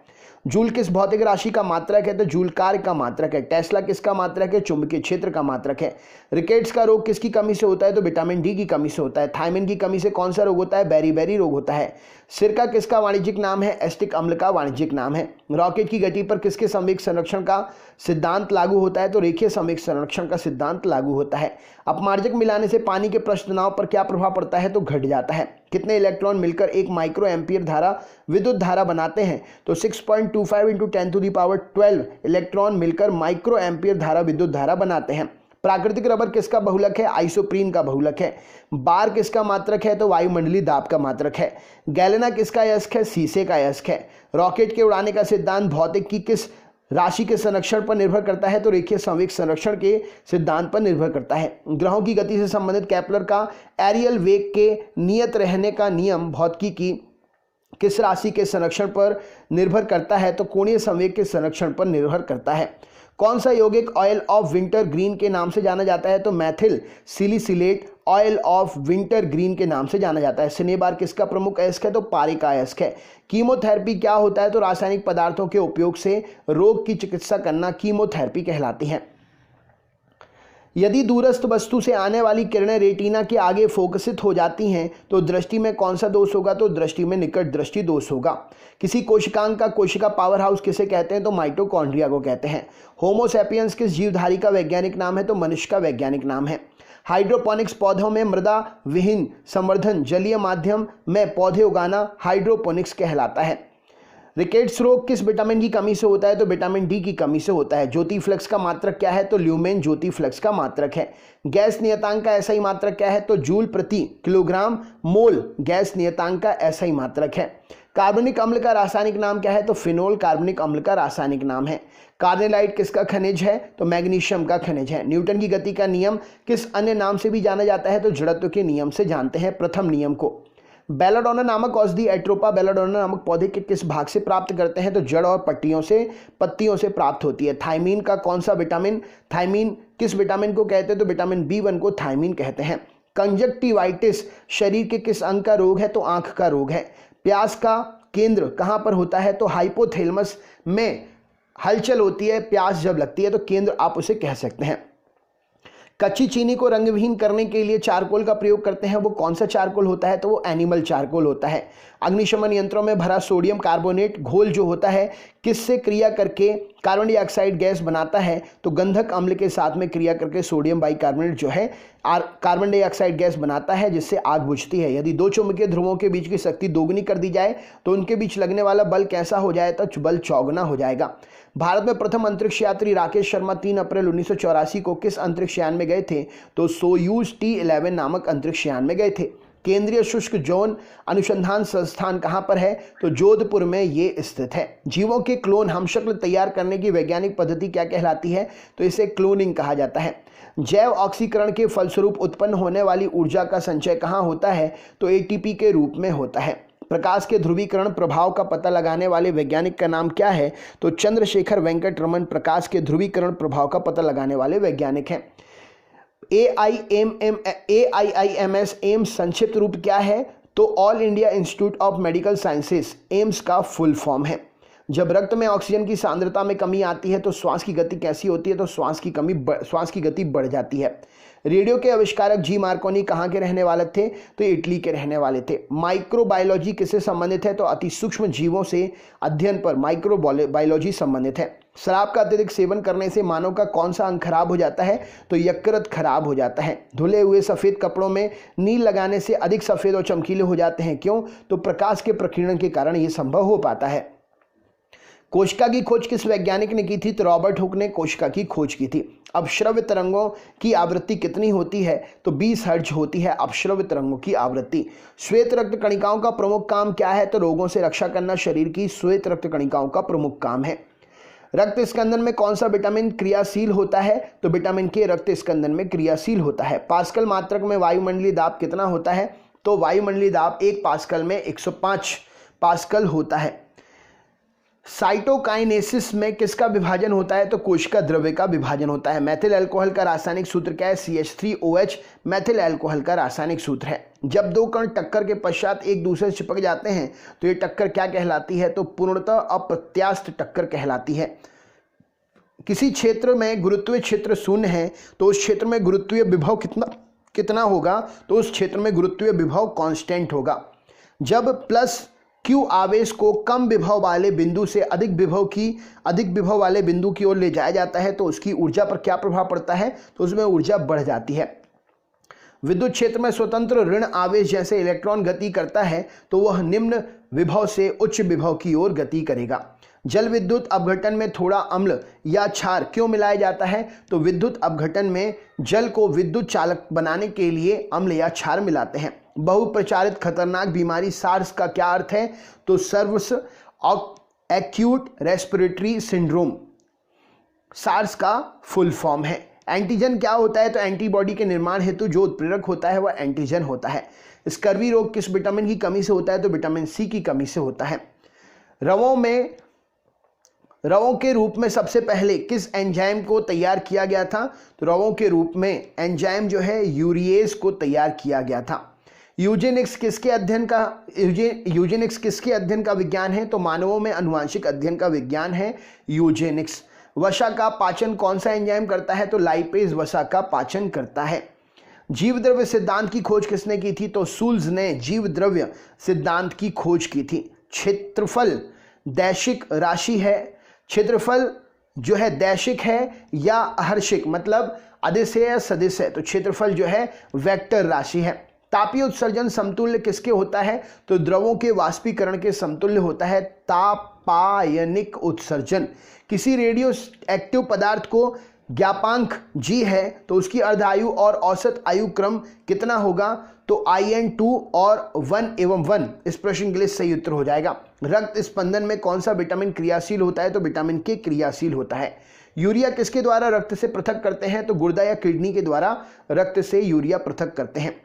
जूल किस भौतिक राशि का मात्रक है? तो जूल कार्य का मात्रक है। टेस्ला किसका मात्रक है? चुंबकीय क्षेत्र का मात्रक है। रिकेट्स का रोग किसकी कमी से होता है? तो विटामिन डी की कमी से होता है। थायमिन की कमी से कौन सा रोग होता है? बेरी रोग होता है। सिरका किसका वाणिज्यिक नाम है? एस्टिक अम्ल का वाणिज्यिक नाम है। रॉकेट की गति पर किसके संवेग संरक्षण का सिद्धांत लागू होता है? तो रेखीय संवेग संरक्षण का सिद्धांत लागू होता है। अपमार्जक मिलाने से पानी के पृष्ठ तनाव पर क्या प्रभाव पड़ता है? तो घट जाता है। कितने इलेक्ट्रॉन मिलकर 1 माइक्रो एम्पियर धारा विद्युत धारा बनाते हैं? तो 6.25 × 10⁻12 इलेक्ट्रॉन मिलकर माइक्रो एम्पियर धारा विद्युत धारा बनाते हैं। प्राकृतिक रबर किसका बहुलक है? आइसोप्रीन का बहुलक है। बार किसका मात्रक है? तो वायुमंडलीय दाब का मात्रक है। गैलेना किसका अयस्क है? सीसे का अयस्क है। रॉकेट के उड़ाने का सिद्धांत भौतिक की किस राशि के संरक्षण पर निर्भर करता है? तो रेखीय संवेग संरक्षण के सिद्धांत पर निर्भर करता है। ग्रहों की गति से संबंधित केपलर का एरियल वेग के नियत रहने का नियम भौतिकी की किस राशि के संरक्षण पर निर्भर करता है? तो कोणीय संवेग के संरक्षण पर निर्भर करता है। कौन सा यौगिक ऑयल ऑफ विंटर ग्रीन के नाम से जाना जाता है? तो methyl salicylate oil of wintergreen के नाम से जाना जाता है। सिनेबार किसका प्रमुख अयस्क है? तो पारे का अयस्क है। कीमोथेरेपी क्या होता है? तो रासायनिक पदार्थों के उपयोग से रोग की चिकित्सा करना कीमोथेरेपी कहलाती है। यदि दूरस्थ वस्तु से आने वाली किरणें रेटिना के आगे फोकसित हो जाती हैं तो दृष्टि में कौन सा दोष होगा? तो दृष्टि में निकट दृष्टि दोष होगा। किसी कोशिकांग का कोशिका पावर हाउस किसे कहते हैं? तो माइटोकॉन्ड्रिया को कहते हैं। होमो सैपियंस किस जीवधारी का वैज्ञानिक नाम है? तो मनुष्य का वैज्ञानिक नाम है। हाइड्रोपोनिक्स पौधों में मृदा विहीन संवर्धन जलीय माध्यम में पौधे उगाना हाइड्रोपोनिक्स कहलाता है। रिकेट्स रोग किस विटामिन की कमी से होता है? तो विटामिन डी की कमी से होता है। ज्योति फ्लक्स का मात्रक क्या है? तो ल्यूमेन ज्योति फ्लक्स का मात्रक है। गैस नियतांक का ऐसा ही मात्रक क्या है? तो जूल प्रति किलोग्राम मोल गैस नियतांक का ऐसा ही मात्रक है। कार्बनिक अम्ल का रासायनिक नाम क्या है? तो फिनोल कार्बनिक अम्ल का रासायनिक नाम है। कार्नेलाइट किसका खनिज है? तो मैग्नीशियम का खनिज है। न्यूटन की गति का नियम किस अन्य नाम से भी जाना जाता है? तो जड़त्व के नियम से जानते हैं, प्रथम नियम को। बेलाडोना नामक औषधि एट्रोपा बेलाडोना नामक पौधे के किस भाग से प्राप्त करते हैं? तो जड़ और पत्तियों से प्राप्त होती है। थायमीन का कौन सा विटामिन, थायमीन किस विटामिन को कहते हैं? तो विटामिन B1 को थायमीन कहते हैं। कंजक्टिवाइटिस शरीर के किस अंग का रोग है? तो आंख का रोग है। प्यास का केंद्र कहां पर होता है? तो हाइपोथैलेमस में हलचल होती है प्यास जब लगती है, तो केंद्र आप उसे कह सकते हैं। कच्ची चीनी को रंगविहीन करने के लिए चारकोल का प्रयोग करते हैं, वो कौन सा चारकोल होता है? तो वो एनिमल चारकोल होता है। अग्निशमन यंत्रों में भरा सोडियम कार्बोनेट घोल जो होता है किससे क्रिया करके कार्बन डाइऑक्साइड गैस बनाता है? तो गंधक अम्ल के साथ में क्रिया करके सोडियम बाइकार्बोनेट जो है कार्बन डाइऑक्साइड गैस बनाता है, जिससे आग बुझती है। यदि दो चुंबकीय ध्रुवों के बीच की शक्ति दोगुनी कर दी जाए तो उनके बीच लगने वाला बल कैसा हो जाए? तो बल चौगुना हो जाएगा। भारत में प्रथम अंतरिक्ष यात्री राकेश शर्मा 3 अप्रैल 1984 को किस अंतरिक्ष यान में गए थे? तो सोयूज T11 नामक अंतरिक्ष यान में गए थे। केंद्रीय शुष्क जौन अनुसंधान संस्थान कहां पर है? तो जोधपुर में ये स्थित है। जीवों के क्लोन हमशक्ल तैयार करने की वैज्ञानिक पद्धति क्या कहलाती है? तो इसे क्लोनिंग कहा जाता है। जैव ऑक्सीकरण के फलस्वरूप उत्पन्न होने वाली ऊर्जा का संचय कहां होता है? तो ATP के रूप में होता है। प्रकाश के ध्रुवीकरण प्रभाव का पता लगाने वाले वैज्ञानिक का नाम क्या है? तो चंद्रशेखर वेंकट रमन प्रकाश के ध्रुवीकरण प्रभाव का पता लगाने वाले वैज्ञानिक हैं। AIIMS एम्स संक्षिप्त रूप क्या है? तो all India institute of medical sciences AIIMS का फुल फॉर्म है। जब रक्त में ऑक्सीजन की सांद्रता में कमी आती है तो श्वास की गति कैसी होती है? तो श्वास की गति बढ़ जाती है। रेडियो के आविष्कारक जी मार्कोनी कहाँ के रहने वाले थे? तो इटली के रहने वाले थे। माइक्रोबायोलॉजी किससे संबंधित है? तो अति सूक्ष्म जीवों से अध्ययन पर माइक्रोबायोलॉजी संबंधित है। शराब का अत्यधिक सेवन करने से मानव का कौन सा अंग खराब हो जाता है? तो यकृत खराब हो जाता है। धुले हुए सफेद कपड़ों में नील लगाने से अधिक सफेद और चमकीले हो जाते हैं, क्यों? तो प्रकाश के प्रकीर्णन के कारण यह संभव हो पाता है। कोशिका की खोज किस वैज्ञानिक ने की थी? तो रॉबर्ट हुक ने कोशिका की खोज की थी। अपश्रव्य तरंगों की आवृत्ति कितनी होती है? तो 20 हर्ट्ज होती है अपश्रव्य तरंगों की आवृत्ति। श्वेत रक्त कणिकाओं का प्रमुख काम क्या है? तो रोगों से रक्षा करना शरीर की श्वेत रक्त कणिकाओं का प्रमुख काम है। रक्त स्कंदन में कौन सा विटामिन क्रियाशील होता है? तो विटामिन K रक्त स्कंदन में क्रियाशील होता है। पास्कल मात्रक में वायुमंडलीय दाब कितना होता है? तो वायुमंडलीय दाब 1 पास्कल में 105 पास्कल होता है। साइटोकाइनेसिस में किसका विभाजन होता है? तो कोशिका द्रव्य का विभाजन होता है। मैथिल अल्कोहल का रासायनिक सूत्र क्या है? CH3OH मैथिल अल्कोहल का रासायनिक सूत्र है। जब दो कण टक्कर के पश्चात एक दूसरे से चिपक जाते हैं तो ये टक्कर क्या कहलाती है? तो पूर्णतः अप्रत्यास्थ टक्कर कहलाती है। किसी क्षेत्र में गुरुत्वीय क्षेत्र शून्य है तो उस क्षेत्र में गुरुत्वीय विभव कितना होगा? तो उस क्षेत्र में गुरुत्वीय विभव कांस्टेंट होगा। जब प्लस Q आवेश को कम विभव वाले बिंदु से अधिक विभव वाले बिंदु की ओर ले जाया जाता है तो उसकी ऊर्जा पर क्या प्रभाव पड़ता है? तो उसमें ऊर्जा बढ़ जाती है। विद्युत क्षेत्र में स्वतंत्र ऋण आवेश जैसे इलेक्ट्रॉन गति करता है तो वह निम्न विभव से उच्च विभव की ओर गति करेगा। जल विद्युत अपघटन में थोड़ा अम्ल या क्षार क्यों मिलाया जाता है? तो विद्युत अपघटन में जल को विद्युत चालक बनाने के लिए अम्ल या क्षार मिलाते हैं। बहुप्रचारित खतरनाक बीमारी सार्स का क्या अर्थ है? तो सर्वस एक्यूट रेस्पिरेटरी सिंड्रोम सार्स का फुल फॉर्म है। एंटीजन क्या होता है? तो एंटीबॉडी के निर्माण हेतु जो उत्प्रेरक होता है वह एंटीजन होता है। स्कर्वी रोग किस विटामिन की कमी से होता है? तो विटामिन C की कमी से होता है। रवों के रूप में सबसे पहले किस एंजाइम को तैयार किया गया था? तो रवों के रूप में एंजाइम जो है यूरिएज को तैयार किया गया था। यूजेनिक्स किसके अध्ययन का विज्ञान है? तो मानवों में अनुवांशिक अध्ययन का विज्ञान है यूजेनिक्स। वसा का पाचन कौन सा एंजाइम करता है? तो लाइपेज वसा का पाचन करता है। जीव द्रव्य सिद्धांत की खोज किसने की थी? तो शूल्ज ने जीव द्रव्य सिद्धांत की खोज की थी। क्षेत्रफल दैशिक राशि है। क्षेत्रफल जो है दैशिक है या अहर्षिक, मतलब अदिश या सदिश है, तो क्षेत्रफल जो है वेक्टर राशि है। तापीय उत्सर्जन समतुल्य किसके होता है? तो द्रवों के वाष्पीकरण के समतुल्य होता है तापायनिक उत्सर्जन। किसी रेडियो एक्टिव पदार्थ को ज्ञापांक G है तो उसकी अर्धायु और औसत आयु क्रम कितना होगा? तो IN2 और 1 एवं 1 इस प्रश्न के लिए सही उत्तर हो जाएगा। रक्त स्पंदन में कौन सा विटामिन क्रियाशील होता है? तो विटामिन K क्रियाशील होता है। यूरिया किसके द्वारा रक्त से पृथक करते हैं? तो गुर्दा या किडनी के द्वारा रक्त से यूरिया पृथक करते हैं।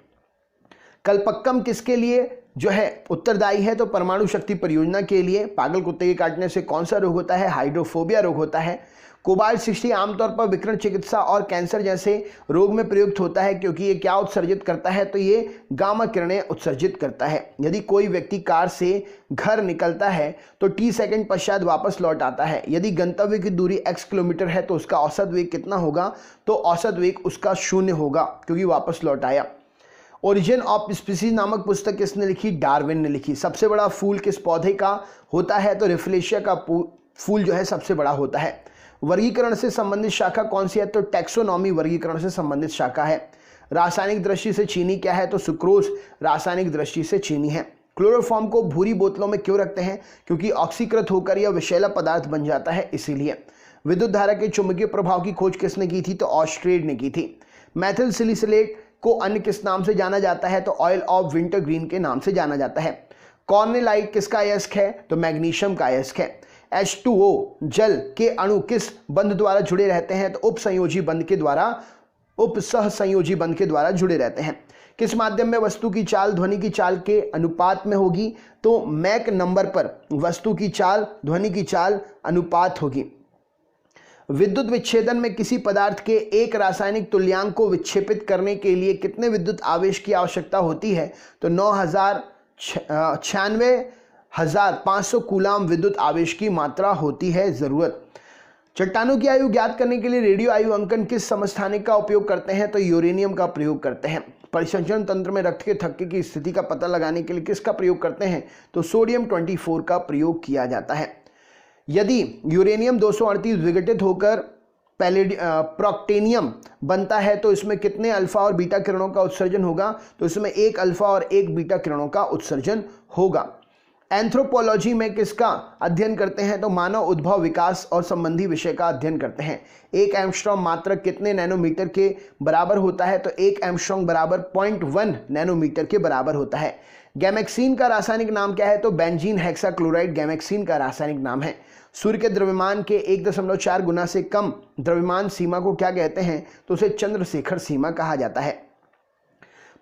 कल्पक्कम किसके लिए जो है उत्तरदायी है। तो परमाणु शक्ति परियोजना के लिए पागल कुत्ते के काटने से कौन सा रोग होता है? हाइड्रोफोबिया रोग होता है। कोबाल्ट 60 आमतौर पर विकिरण चिकित्सा और कैंसर जैसे रोग में प्रयुक्त होता है, क्योंकि ये क्या उत्सर्जित करता है? तो ये गामा किरणें उत्सर्जित करता है। यदि कोई व्यक्ति कार से घर निकलता है तो t सेकंड पश्चात वापस लौट आता है। यदि गंतव्य की दूरी x किलोमीटर है तो उसका औसत वेग कितना होगा? तो औसत वेग उसका 0 होगा, क्योंकि वापस लौट आया। ओरिजिन ऑफ स्पीसीज नामक पुस्तक किसने लिखी? डार्विन ने लिखी। सबसे बड़ा फूल किस पौधे का होता है? तो रिफ्लेशिया का फूल जो है सबसे बड़ा होता है। वर्गीकरण से संबंधित शाखा कौन सी है? तो टैक्सोनॉमी वर्गीकरण से संबंधित शाखा है। रासायनिक दृष्टि से चीनी क्या है? तो सुक्रोज रासायनिक दृष्टि से चीनी है। क्लोरोफॉर्म को भूरी बोतलों में क्यों रखते हैं? क्योंकि ऑक्सीकृत होकर यह विषैला पदार्थ बन जाता है, इसीलिए। विद्युत धारा के चुंबकीय प्रभाव की खोज किसने की थी? तो ऑस्ट्रेड ने की थी। मैथिल सिलिसिलेट को अन्य किस नाम से जाना जाता है? तो ऑयल ऑफ विंटरग्रीन के नाम से जाना जाता है। कॉर्नेलाइट किसका अयस्क है? तो मैग्नीशियम का अयस्क है। H2O जल के अणु किस बंध द्वारा जुड़े रहते हैं? तो उपसंयोजी बंध के द्वारा, उपसहसंयोजी बंध के द्वारा जुड़े रहते हैं। किस माध्यम में वस्तु की चाल ध्वनि की चाल के अनुपात में होगी? तो मैक नंबर पर वस्तु की चाल ध्वनि की चाल अनुपात होगी। विद्युत विच्छेदन में किसी पदार्थ के एक रासायनिक तुल्यांक को विक्षेपित करने के लिए कितने विद्युत आवेश की आवश्यकता होती है? तो 96,500 कूलाम विद्युत आवेश की मात्रा होती है जरूरत। चट्टानों की आयु ज्ञात करने के लिए रेडियो आयु अंकन किस समस्थानिक का उपयोग करते हैं? तो यूरेनियम का प्रयोग करते हैं। परिसंचरण तंत्र में रक्त के थक्के की स्थिति का पता लगाने के लिए किसका प्रयोग करते हैं? तो सोडियम 24 का प्रयोग किया जाता है। यदि यूरेनियम 238 विघटित होकर प्रोक्टेनियम बनता है तो इसमें कितने अल्फा और बीटा किरणों का उत्सर्जन होगा? तो इसमें 1 अल्फा और 1 बीटा किरणों का उत्सर्जन होगा। एंथ्रोपोलॉजी में किसका अध्ययन करते हैं? तो मानव उद्भव, विकास और संबंधी विषय का अध्ययन करते हैं। 1 एंगस्ट्रॉम मात्रक कितने नैनोमीटर के बराबर होता है? तो 1 एंगस्ट्रॉम बराबर 0.1 नैनोमीटर के बराबर होता है। गैमेक्सीन का रासायनिक नाम क्या है? तो बेंजीन हेक्साक्लोराइड गैमेक्सीन का रासायनिक नाम है। सूर्य के द्रव्यमान के 1.4 गुना से कम द्रव्यमान सीमा को क्या कहते हैं? तो उसे चंद्रशेखर सीमा कहा जाता है।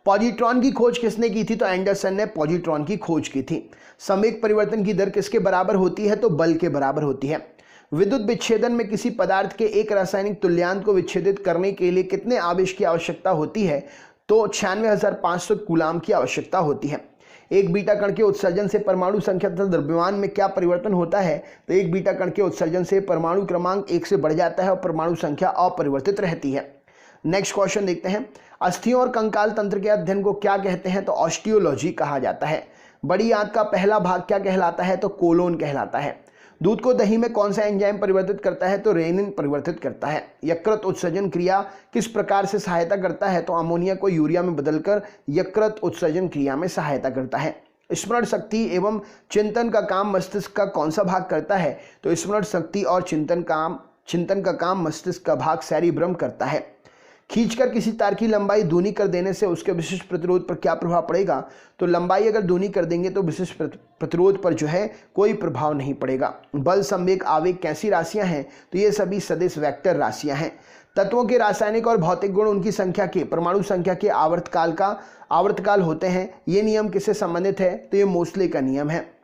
पॉजिट्रॉन की खोज किसने की थी? तो एंडरसन ने पॉजिट्रॉन की खोज की थी। संवेग परिवर्तन की दर किसके बराबर होती है? तो बल के बराबर होती है। विद्युत विच्छेदन में किसी पदार्थ के एक रासायनिक तुल्यांक को विच्छेदित करने के लिए कितने आवेश की आवश्यकता होती है? तो 96,500 कूलाम की आवश्यकता होती है। एक बीटा कण के उत्सर्जन से परमाणु संख्या तथा द्रव्यमान में क्या परिवर्तन होता है? तो एक बीटा कण के उत्सर्जन से परमाणु क्रमांक 1 से बढ़ जाता है और परमाणु संख्या अपरिवर्तित रहती है। नेक्स्ट क्वेश्चन देखते हैं। अस्थियों और कंकाल तंत्र के अध्ययन को क्या कहते हैं? तो ऑस्टियोलॉजी कहा जाता है। बड़ी आंत का पहला भाग क्या कहलाता है? तो कोलोन कहलाता है। दूध को दही में कौन सा एंजाइम परिवर्तित करता है? तो रेनिन परिवर्तित करता है। यकृत उत्सर्जन क्रिया किस प्रकार से सहायता करता है? तो अमोनिया को यूरिया में बदलकर यकृत उत्सर्जन क्रिया में सहायता करता है। स्मरण शक्ति एवं चिंतन का काम मस्तिष्क का कौन सा भाग करता है? तो स्मरण शक्ति और चिंतन का काम मस्तिष्क का भाग सेरिब्रम करता है। खींचकर किसी तार की लंबाई दूनी कर देने से उसके विशिष्ट प्रतिरोध पर क्या प्रभाव पड़ेगा? तो लंबाई अगर दूनी कर देंगे तो विशिष्ट प्रतिरोध पर जो है कोई प्रभाव नहीं पड़ेगा। बल, संवेग, आवेग कैसी राशियां हैं? तो ये सभी सदिश वेक्टर राशियां हैं। तत्वों के रासायनिक और भौतिक गुण उनकी संख्या के परमाणु संख्या के आवर्तकाल होते हैं। ये नियम किससे संबंधित है? तो ये मोसले का नियम है।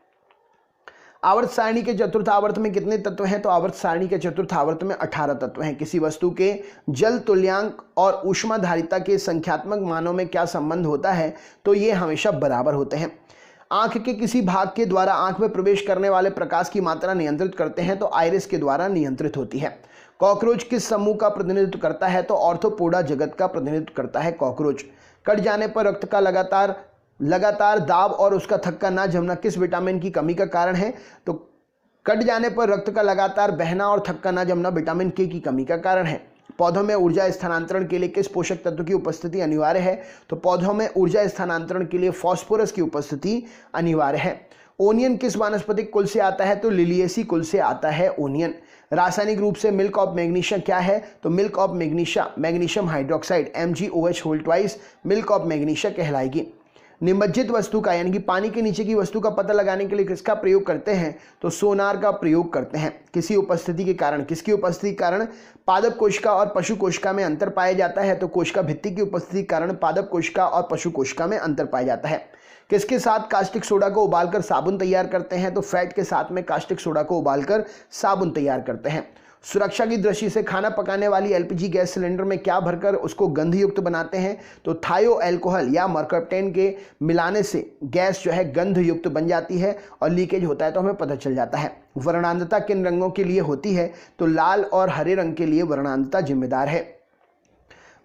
आवर्त सारणी के चतुर्थ आवर्त में कितने तत्व हैं? तो आवर्त सारणी के चतुर्थ आवर्त में 18 तत्व हैं। किसी वस्तु के जल तुल्यांक और ऊष्माधारिता के संख्यात्मक मानों में क्या संबंध होता है? तो ये हमेशा बराबर होते हैं। आंख के किसी भाग के द्वारा आंख में प्रवेश करने वाले प्रकाश की मात्रा नियंत्रित करते हैं? तो आइरिस के द्वारा नियंत्रित होती है। कॉकरोच किस समूह का प्रतिनिधित्व करता है? तो ऑर्थोपोडा जगत का प्रतिनिधित्व करता है कॉकरोच। कट जाने पर रक्त का लगातार दाब और उसका थक्का ना जमना किस विटामिन की कमी का कारण है? तो कट जाने पर रक्त का लगातार बहना और थक्का ना जमना विटामिन के की कमी का कारण है। पौधों में ऊर्जा स्थानांतरण के लिए किस पोषक तत्व की उपस्थिति अनिवार्य है? तो पौधों में ऊर्जा स्थानांतरण के लिए फास्फोरस की उपस्थिति अनिवार्य है। ओनियन किस वानस्पतिक कुल से आता है? तो लिलिएसी कुल से आता है ओनियन। रासायनिक रूप से मिल्क ऑफ मैग्नीशिया क्या है? तो milk of magnesia magnesium hydroxide MgOH milk of magnesia कहलाएगी। निमज्जित वस्तु का यानी कि पानी के नीचे की वस्तु का पता लगाने के लिए किसका प्रयोग करते हैं? तो सोनार का प्रयोग करते हैं। किसकी उपस्थिति के कारण पादप कोशिका और पशु कोशिका में अंतर पाया जाता है? तो कोशिका भित्ति की उपस्थिति के कारण पादप कोशिका और पशु कोशिका में अंतर पाया जाता है। किसके साथ कास्टिक सोडा को उबालकर साबुन तैयार करते हैं? तो फैट के साथ में कास्टिक सोडा को उबालकर साबुन तैयार करते हैं। सुरक्षा की दृष्टि से खाना पकाने वाली एलपीजी गैस सिलेंडर में क्या भरकर उसको गंधयुक्त बनाते हैं? तो थायो अल्कोहल या मर्कप्टेन के मिलाने से गैस जो है गंधयुक्त बन जाती है और लीकेज होता है तो हमें पता चल जाता है। वर्णांधता किन रंगों के लिए होती है? तो लाल और हरे रंग के लिए वर्णांधता जिम्मेदार है।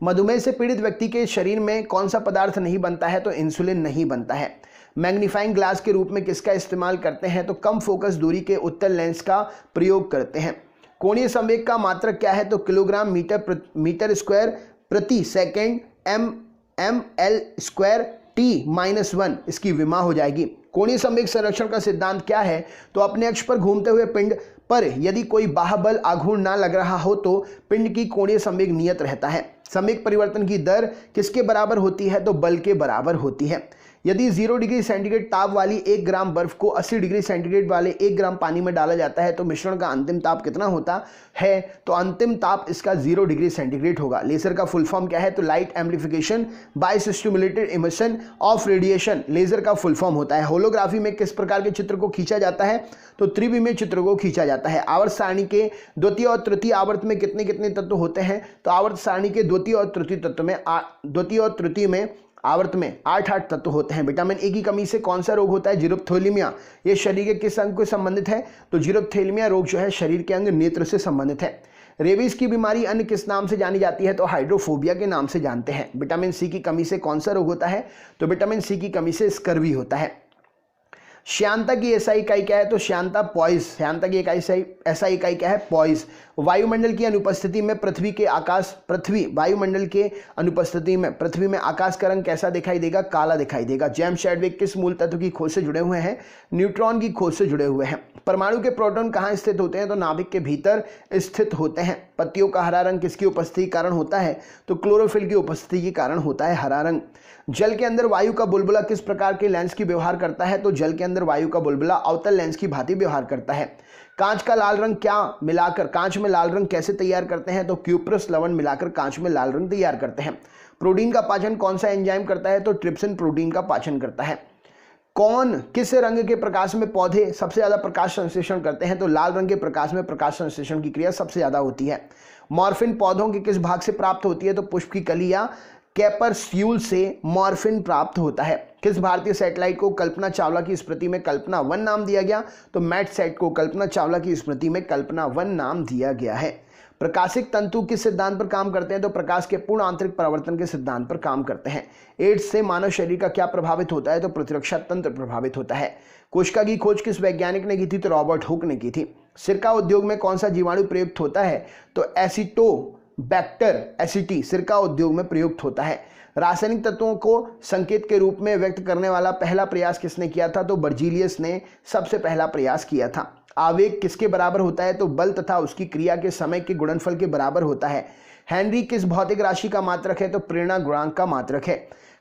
मधुमेह से पीड़ित व्यक्ति के शरीर में कौन सा पदार्थ नहीं बनता है? तो इंसुलिन नहीं बनता है। मैग्नीफाइंग ग्लास के रूप में किसका इस्तेमाल करते हैं? तो कम फोकस दूरी के उत्तल लेंस का प्रयोग करते हैं। कोणीय संवेग का मात्रक क्या है? तो किलोग्राम मीटर स्क्वायर प्रति सेकेंड ml स्क्वायर t-1 इसकी विमा हो जाएगी। कोणीय संवेग संरक्षण का सिद्धांत क्या है? तो अपने अक्ष पर घूमते हुए पिंड पर यदि कोई बाह्य आघूर्ण ना लग रहा हो तो पिंड की कोणीय संवेग नियत रहता है। संवेग परिवर्तन की दर किसके बराबर होती है? तो बल के बराबर होती है। यदि 0 डिग्री सेंटीग्रेड ताप वाली 1 ग्राम बर्फ को 80 डिग्री सेंटीग्रेड वाले 1 ग्राम पानी में डाला जाता है तो मिश्रण का अंतिम ताप कितना होता है? तो अंतिम ताप इसका 0 डिग्री सेंटीग्रेड होगा। लेजर का फुल फॉर्म क्या है? तो light amplification by stimulated emission of radiation laser का फुल फॉर्म होता है। होलोग्राफी में किस प्रकार के चित्र को खींचा जाता है? तो त्रिविमीय चित्र को खींचा जाता है। आवर्त सारणी के द्वितीय और तृतीय आवर्त में कितने कितने तत्व होते हैं? तो आवर्त सारणी के द्वितीय और तृतीय में आवर्त में 8 तत्व होते हैं। विटामिन ए की कमी से कौन सा रोग होता है? जीरोप्थेलिमिया। ये शरीर के किस अंग को संबंधित है? तो जीरोप्थेलिमिया रोग जो है शरीर के अंग नेत्र से संबंधित है। रेबीज की बीमारी अन्य किस नाम से जानी जाती है? तो हाइड्रोफोबिया के नाम से जानते हैं। विटामिन सी की कमी से कौन सा रोग होता है? तो विटामिन सी की कमी से स्कर्वी होता है। श्यानता की एसआई इकाई क्या है? तो श्यानता पॉइज। श्यानता की एसआई इकाई क्या है? पॉइज। वायुमंडल की अनुपस्थिति में वायुमंडल के अनुपस्थिति में पृथ्वी में आकाश का रंग कैसा दिखाई देगा? काला दिखाई देगा। जेम्स चैडविक किस मूल तत्व की खोज से जुड़े हुए हैं? न्यूट्रॉन की खोज से जुड़े हुए हैं। परमाणु के प्रोटॉन कहाँ स्थित होते हैं? तो नाभिक के भीतर स्थित होते हैं। पत्तियों का हरा रंग किसकी उपस्थिति के कारण होता है? तो क्लोरोफिल की उपस्थिति के कारण होता है हरा रंग। जल के अंदर वायु का बुलबुला किस प्रकार के लेंस की व्यवहार करता है? तो जल के अंदर वायु का बुलबुला अवतल लेंस की भांति व्यवहार करता है। कांच में लाल रंग कैसे तैयार करते हैं? तो क्यूप्रस लवण मिलाकर कांच में लाल रंग तैयार करते हैं। प्रोटीन का पाचन कौन सा एंजाइम करता है? तो ट्रिप्सिन प्रोटीन का पाचन करता है। किस रंग के प्रकाश में पौधे सबसे ज्यादा प्रकाश संश्लेषण करते हैं? तो लाल रंग के प्रकाश में प्रकाश संश्लेषण की क्रिया सबसे ज्यादा होती है। मॉर्फिन पौधों के किस भाग से प्राप्त होती है? तो पुष्प की कली या कैपरस्यूल से मॉर्फिन प्राप्त होता है। किस भारतीय सैटेलाइट को कल्पना चावला की स्मृति में कल्पना 1 नाम दिया गया? तो मैटसैट को कल्पना चावला की स्मृति में कल्पना 1 नाम दिया गया है। प्रकाशिक तंतु किस सिद्धांत पर काम करते हैं? तो प्रकाश के पूर्ण आंतरिक परावर्तन के सिद्धांत पर काम करते हैं। एड्स से मानव शरीर का क्या प्रभावित होता है? तो प्रतिरक्षा तंत्र प्रभावित होता है। कोशिका की खोज किस वैज्ञानिक ने की थी? तो रॉबर्ट हुक ने की थी। सिरका उद्योग में कौन सा जीवाणु प्रयुक्त होता है? तो एसिटोबैक्टर एसिटी सिरका उद्योग में प्रयुक्त होता है। रासायनिक तत्वों को संकेत के रूप में व्यक्त करने वाला पहला प्रयास किसने किया था? तो बर्जीलियस ने सबसे पहला प्रयास किया था। आवेग किसके बराबर होता है? तो बल तथा उसकी क्रिया के समय के गुणनफल के बराबर होता है। हेनरी किस भौतिक राशि का मात्रक है? तो प्रेरणा गुणांक का मात्रक है।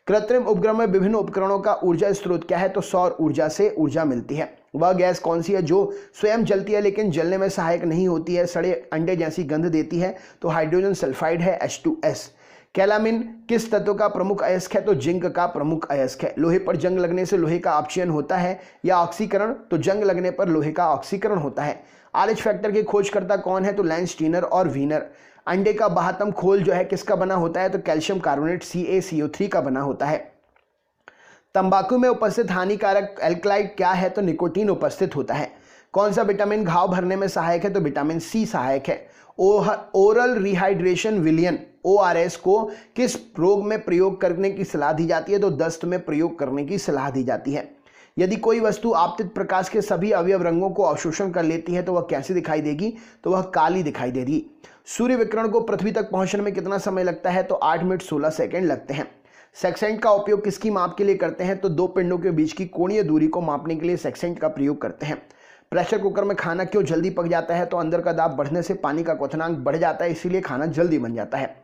कृत्रिम उपग्रह में विभिन्न उपकरणों का ऊर्जा स्रोत क्या है? तो सौर ऊर्जा से ऊर्जा मिलती है। वह गैस कौन सी है जो स्वयं जलती है लेकिन जलने में सहायक नहीं होती है, सड़े अंडे जैसी गंध देती है? तो हाइड्रोजन सल्फाइड है, H2S। कैलामिन किस तत्व का प्रमुख अयस्क है? तो जिंक का प्रमुख अयस्क है। लोहे पर जंग लगने से लोहे का अपक्षयन होता है या ऑक्सीकरण? तो जंग लगने पर लोहे का ऑक्सीकरण होता है। RH फैक्टर के खोजकर्ता कौन है? तो लैंस स्टीनर और वीनर। अंडे का बाह्यतम खोल जो है किसका बना होता है? तो कैल्शियम कार्बोनेट CaCO3 का बना होता है। तंबाकू में उपस्थित हानिकारक एल्कलाइड क्या है? तो निकोटीन उपस्थित होता है। कौन सा विटामिन घाव भरने में सहायक है? तो विटामिन C सहायक है। ओरल रिहाइड्रेशन विलियन ORS को किस रोग में प्रयोग करने की सलाह दी जाती है? तो दस्त में प्रयोग करने की सलाह दी जाती है। यदि कोई वस्तु आपतित प्रकाश के सभी अवयव रंगों को अवशोषण कर लेती है तो वह कैसी दिखाई देगी? तो वह काली दिखाई देगी। सूर्य विकिरण को पृथ्वी तक पहुंचने में कितना समय लगता है? तो 8 मिनट 16 सेकंड लगते हैं। सेक्सेंट का उपयोग किसकी माप के लिए करते हैं? तो दो पिंडों के बीच की कोणीय दूरी को मापने के लिए सेक्सेंट का प्रयोग करते हैं। प्रेशर कुकर में खाना क्यों जल्दी पक जाता है? तो अंदर का दाब बढ़ने से पानी का क्वथनांक बढ़ जाता है, इसीलिए खाना जल्दी बन जाता है।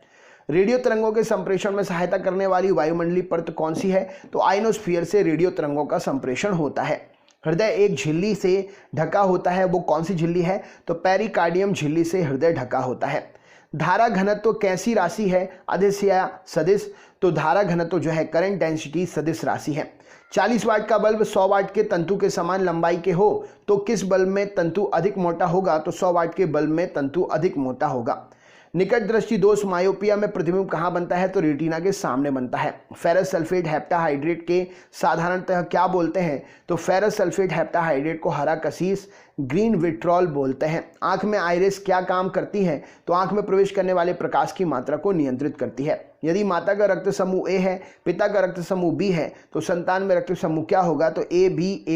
रेडियो तरंगों के संप्रेषण में सहायता करने वाली वायुमंडलीय परत कौन सी है? तो आइनोस्फीयर से रेडियो तरंगों का संप्रेषण होता है। हृदय एक झिल्ली से ढका होता है, वो कौन सी झिल्ली है? तो पेरिकार्डियम झिल्ली से हृदय ढका होता है। धारा घनत्व कैसी राशि है? अदिश या सदिश? तो धारा घनत्व जो है करंट डेंसिटी सदिश राशि है। 40 वाट का बल्ब 100 वाट के तंतु के समान लंबाई के हो तो किस बल्ब में तंतु अधिक मोटा होगा? तो 100 वाट के बल्ब में तंतु अधिक मोटा होगा। निकट दृष्टि दोष मायोपिया में प्रतिबिंब कहाँ बनता है? तो रेटिना के सामने बनता है। फेरस सल्फेट हेप्टाहाइड्रेट के साधारणतः क्या बोलते हैं? तो फेरस सल्फेट हेप्टाहाइड्रेट को हरा कसीस ग्रीन विट्रॉल बोलते हैं। आंख में आइरिस क्या काम करती है? तो आंख में प्रवेश करने वाले प्रकाश की मात्रा को नियंत्रित करती है। यदि माता का रक्त समूह ए है, पिता का रक्त समूह बी है, तो संतान में रक्त समूह क्या होगा? तो ए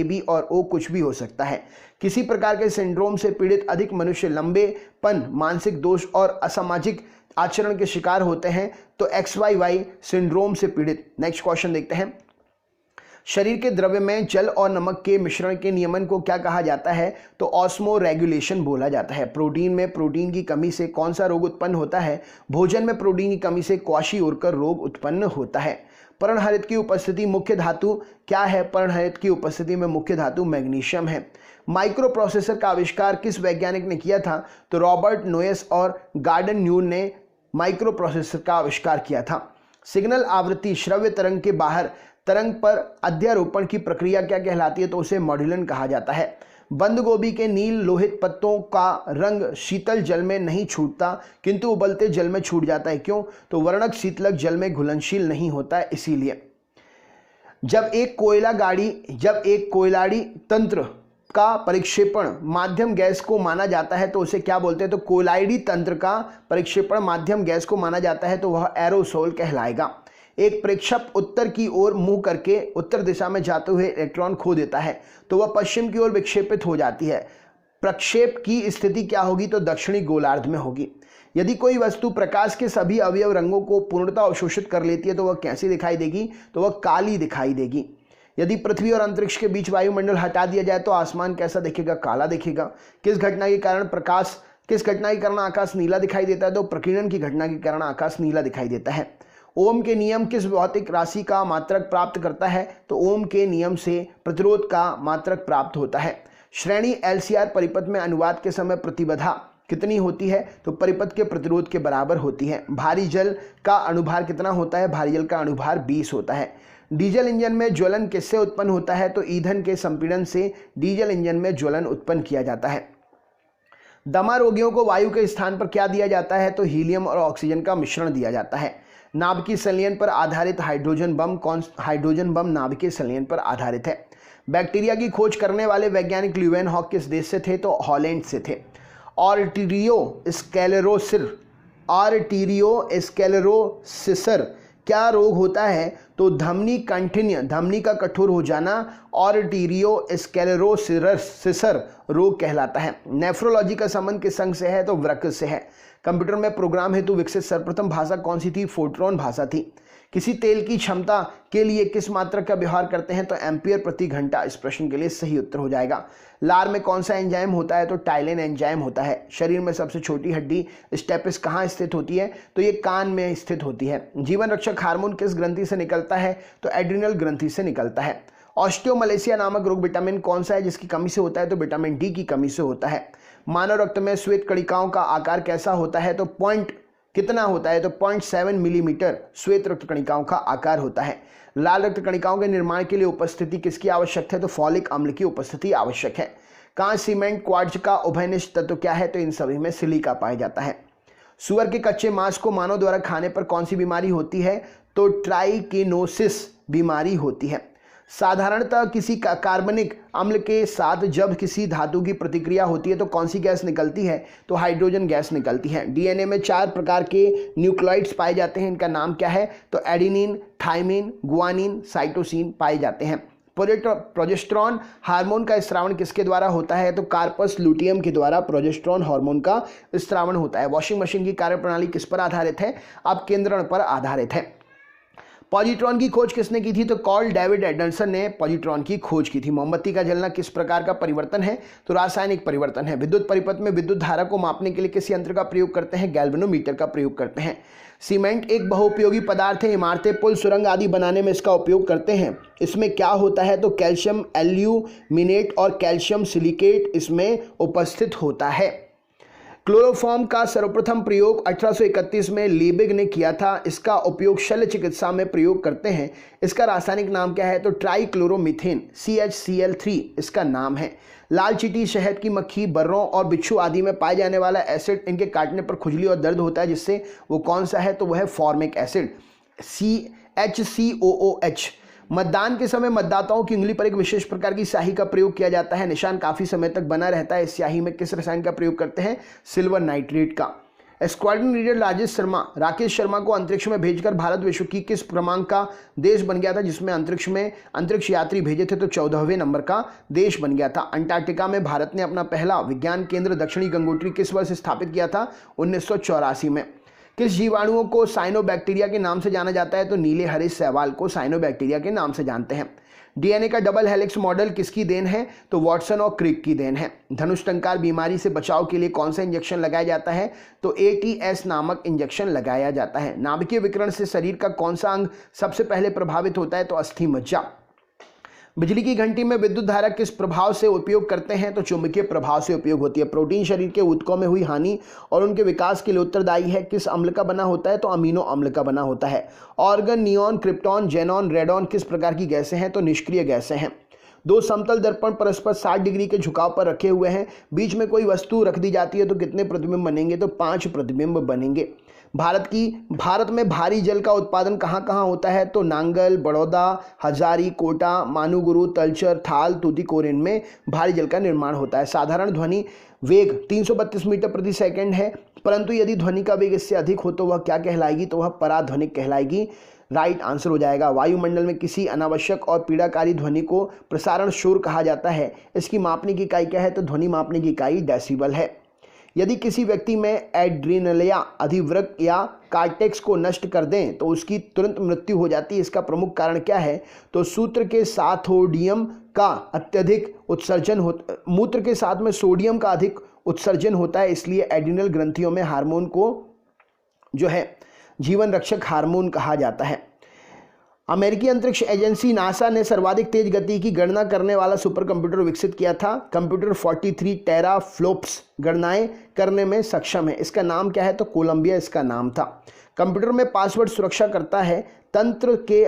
बी और ओ कुछ भी हो सकता है। किसी प्रकार के सिंड्रोम से पीड़ित अधिक मनुष्य लंबेपन, मानसिक दोष और असामाजिक आचरण के शिकार होते हैं? तो XYY सिंड्रोम से पीड़ित। नेक्स्ट क्वेश्चन देखते हैं। शरीर के द्रव्य में जल और नमक के मिश्रण के नियमन को क्या कहा जाता है? तो ऑस्मो रेगुलेशन बोला जाता है। प्रोटीन में प्रोटीन की कमी से कौन सा रोग उत्पन्न होता है? भोजन में प्रोटीन की कमी से क्वाशियोरकर रोग उत्पन्न होता है। पर्णहरित की उपस्थिति मुख्य धातु क्या है? पर्णहरित की उपस्थिति में मुख्य धातु मैग्नीशियम है। माइक्रो प्रोसेसर का आविष्कार किस वैज्ञानिक ने किया था? तो रॉबर्ट नोयस और गार्डन न्यून ने माइक्रो प्रोसेसर का आविष्कार किया था। सिग्नल आवृत्ति श्रव्य तरंग के बाहर तरंग पर अध्यारोपण की प्रक्रिया क्या कहलाती है? तो उसे मॉड्यूलन कहा जाता है। बंद गोभी के नील लोहित पत्तों का रंग शीतल जल में नहीं छूटता किंतु उबलते जल में छूट जाता है। क्यों? तो वर्णक शीतलक जल में घुलनशील नहीं होता है, इसीलिए। जब एक कोयलाड़ी तंत्र का परिक्षेपण माध्यम गैस को माना जाता है तो उसे क्या बोलते हैं? तो कोयलाड़ी तंत्र का परिक्षेपण माध्यम गैस को माना जाता है तो वह एरोसोल कहलाएगा। एक प्रेक्षक उत्तर की ओर मुंह करके उत्तर दिशा में जाते हुए इलेक्ट्रॉन खो देता है तो वह पश्चिम की ओर विक्षेपित हो जाती है। प्रक्षेप की स्थिति क्या होगी? तो दक्षिणी गोलार्ध में होगी। यदि कोई वस्तु प्रकाश के सभी अवयव रंगों को पूर्णतः अवशोषित कर लेती है तो वह कैसी दिखाई देगी? तो वह काली दिखाई देगी। यदि पृथ्वी और अंतरिक्ष के बीच वायुमंडल हटा दिया जाए तो आसमान कैसा दिखेगा? काला दिखेगा। किस घटना के कारण आकाश नीला दिखाई देता है? तो प्रकीर्णन की घटना के कारण आकाश नीला दिखाई देता है। ओम के नियम किस भौतिक राशि का मात्रक प्राप्त करता है? तो ओम के नियम से प्रतिरोध का मात्रक प्राप्त होता है। श्रेणी LCR परिपथ में अनुवाद के समय प्रतिबाधा कितनी होती है? तो परिपथ के प्रतिरोध के बराबर होती है। भारी जल का अणुभार कितना होता है? भारी जल का अणुभार 20 होता है। डीजल इंजन में ज्वलन किससे उत्पन्न होता है? तो ईंधन के संपीड़न से डीजल इंजन में ज्वलन उत्पन्न किया जाता है। दमा रोगियों को वायु के स्थान पर क्या दिया जाता है? तो हीलियम और ऑक्सीजन का मिश्रण दिया जाता है। नाभिकीय संलयन पर आधारित हाइड्रोजन बम नाभिकीय संलयन पर आधारित है। बैक्टीरिया की खोज करने वाले वैज्ञानिक ल्यूवेनहॉक किस देश से थे? तो हॉलैंड से थे। आर्टीरियोस्क्लेरोसिस क्या रोग होता है? तो धमनी कंठिन्य, धमनी का कठोर हो जाना आर्टीरियोस्क्लेरोसिस रोग कहलाता है। नेफ्रोलॉजी का संबंध किस अंग से है? तो वृक्क से है। कंप्यूटर में प्रोग्राम हेतु विकसित सर्वप्रथम भाषा कौन सी थी? फोर्ट्रॉन भाषा थी। किसी तेल की क्षमता के लिए किस मात्रक का व्यवहार करते हैं? तो एम्पियर प्रति घंटा। इस प्रश्न के लिए सही उत्तर हो जाएगा। लार में कौन सा एंजाइम होता है? तो टाइलिन एंजाइम होता है। शरीर में सबसे छोटी हड्डी स्टेपिस कहाँ स्थित होती है? तो ये कान में स्थित होती है। जीवन रक्षक हार्मोन किस ग्रंथि से निकलता है? तो एड्रिनल ग्रंथि से निकलता है। ऑस्टियोमलेशिया नामक रोग विटामिन कौन सा है जिसकी कमी से होता है? तो विटामिन डी की कमी से होता है। मानव रक्त में श्वेत कणिकाओं का आकार कैसा होता है? तो पॉइंट कितना होता है? तो 0.7 मिलीमीटर श्वेत रक्त कणिकाओं का आकार होता है। लाल रक्त कणिकाओं के निर्माण के लिए उपस्थिति किसकी आवश्यक है? तो फॉलिक अम्ल की उपस्थिति आवश्यक है। कांच, सीमेंट, क्वार्ट्ज का उभयनिष्ठ तत्व क्या है? तो इन सभी में सिलिका पाया जाता है। सुअर के कच्चे मांस को मानव द्वारा खाने पर कौन सी बीमारी होती है? तो ट्राइकिनोसिस बीमारी होती है। साधारणतः किसी कार्बनिक अम्ल के साथ जब किसी धातु की प्रतिक्रिया होती है तो कौन सी गैस निकलती है? तो हाइड्रोजन गैस निकलती है। डीएनए में 4 प्रकार के न्यूक्लियोइड्स पाए जाते हैं, इनका नाम क्या है? तो एडेनिन, थाइमिन, गुआनिन, साइटोसिन पाए जाते हैं। प्रोजेस्टेरॉन हार्मोन का स्रावण किसके द्वारा होता है? तो कार्पस लुटियम के द्वारा प्रोजेस्टेरॉन हार्मोन का स्रावण होता है। वॉशिंग मशीन की कार्यप्रणाली किस पर आधारित है? अब केंद्रण पर आधारित है। पॉजिट्रॉन की खोज किसने की थी? तो कार्ल डेविड एंडरसन ने पॉजिट्रॉन की खोज की थी। मोमबत्ती का जलना किस प्रकार का परिवर्तन है? तो रासायनिक परिवर्तन है। विद्युत परिपथ में विद्युत धारा को मापने के लिए किस यंत्र का प्रयोग करते हैं? गैल्वेनोमीटर का प्रयोग करते हैं। सीमेंट एक बहुउपयोगी पदार्थ है। इमारतें, पुल, सुरंग आदि बनाने में इसका उपयोग करते हैं। इसमें क्या होता है? तो कैल्शियम एल्यूमिनेट और कैल्शियम सिलिकेट इसमें उपस्थित होता है। क्लोरोफॉर्म का सर्वप्रथम प्रयोग 1831 में लीबिग ने किया था। इसका उपयोग शल्य चिकित्सा में प्रयोग करते हैं। इसका रासायनिक नाम क्या है? तो ट्राइक्लोरोमीथेन CHCl3 इसका नाम है। लाल चींटी, शहद की मक्खी, बर्रों और बिच्छू आदि में पाए जाने वाला एसिड, इनके काटने पर खुजली और दर्द होता है, जिससे वो कौन सा है? तो वह है फॉर्मिक एसिड HCOOH। मतदान के समय मतदाताओं की उंगली पर एक विशेष प्रकार की स्याही का प्रयोग किया जाता है। निशान काफी समय तक बना रहता है। इस स्याही में किस रसायन का प्रयोग करते हैं? सिल्वर नाइट्रेट का। स्क्वाड्रन लीडर राकेश शर्मा को अंतरिक्ष में भेजकर भारत विश्व की किस क्रमांक का देश बन गया था, जिसमें अंतरिक्ष यात्री भेजे थे? तो 14वें नंबर का देश बन गया था। अंटार्कटिका में भारत ने अपना पहला विज्ञान केंद्र दक्षिणी गंगोत्री किस वर्ष स्थापित किया था? 1984 में। किस जीवाणुओं को साइनोबैक्टीरिया के नाम से जाना जाता है? तो नीले हरे शैवाल को साइनोबैक्टीरिया के नाम से जानते हैं। डीएनए का डबल हेलिक्स मॉडल किसकी देन है? तो वॉटसन और क्रिक की देन है। धनुष टंकार बीमारी से बचाव के लिए कौन सा इंजेक्शन लगाया जाता है? तो ATS नामक इंजेक्शन लगाया जाता है। नाभिकीय विकिरण से शरीर का कौन सा अंग सबसे पहले प्रभावित होता है? तो अस्थि मज्जा। बिजली की घंटी में विद्युत धारा किस प्रभाव से उपयोग करते हैं? तो चुंबकीय प्रभाव से उपयोग होती है। प्रोटीन शरीर के ऊतकों में हुई हानि और उनके विकास के लिए उत्तरदायी है। किस अम्ल का बना होता है? तो अमीनो अम्ल का बना होता है। Organ, neon, krypton, xenon, radon किस प्रकार की गैसें हैं? तो निष्क्रिय गैसें हैं। दो समतल दर्पण परस्पर 60 डिग्री के झुकाव पर रखे हुए हैं। बीच में कोई वस्तु रख दी जाती है तो कितने प्रतिबिंब बनेंगे? तो 5 प्रतिबिंब बनेंगे। भारत में भारी जल का उत्पादन कहाँ कहाँ होता है? तो नांगल, बड़ौदा, हजारी, कोटा, मानूगुरु, तलचर, थाल, तूतीकोरिन में भारी जल का निर्माण होता है। साधारण ध्वनि वेग 332 मीटर प्रति सेकंड है, परंतु यदि ध्वनि का वेग इससे अधिक हो तो वह क्या कहलाएगी? तो वह पराध्वनिक कहलाएगी। राइट आंसर हो जाएगा। वायुमंडल में किसी अनावश्यक और पीड़ाकारी ध्वनि को प्रसारण शोर कहा जाता है। इसकी मापने की इकाई क्या है? तो ध्वनि मापने की इकाई डेसिबल है। यदि किसी व्यक्ति में एड्रीनलिया, अधिवृक्क या कार्टेक्स को नष्ट कर दें तो उसकी तुरंत मृत्यु हो जाती है। इसका प्रमुख कारण क्या है? तो मूत्र के साथ में सोडियम का अधिक उत्सर्जन होता है, इसलिए एड्रिनल ग्रंथियों में हार्मोन को जो है जीवन रक्षक हार्मोन कहा जाता है। अमेरिकी अंतरिक्ष एजेंसी नासा ने सर्वाधिक तेज गति की गणना करने वाला सुपर कंप्यूटर विकसित किया था। कंप्यूटर 43 टेराफ्लोप्स गणनाएं करने में सक्षम है। इसका नाम क्या है? तो कोलंबिया इसका नाम था। कंप्यूटर में पासवर्ड सुरक्षा करता है। तंत्र के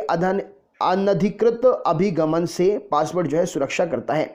अनधिकृत अभिगमन से पासवर्ड जो है सुरक्षा करता है।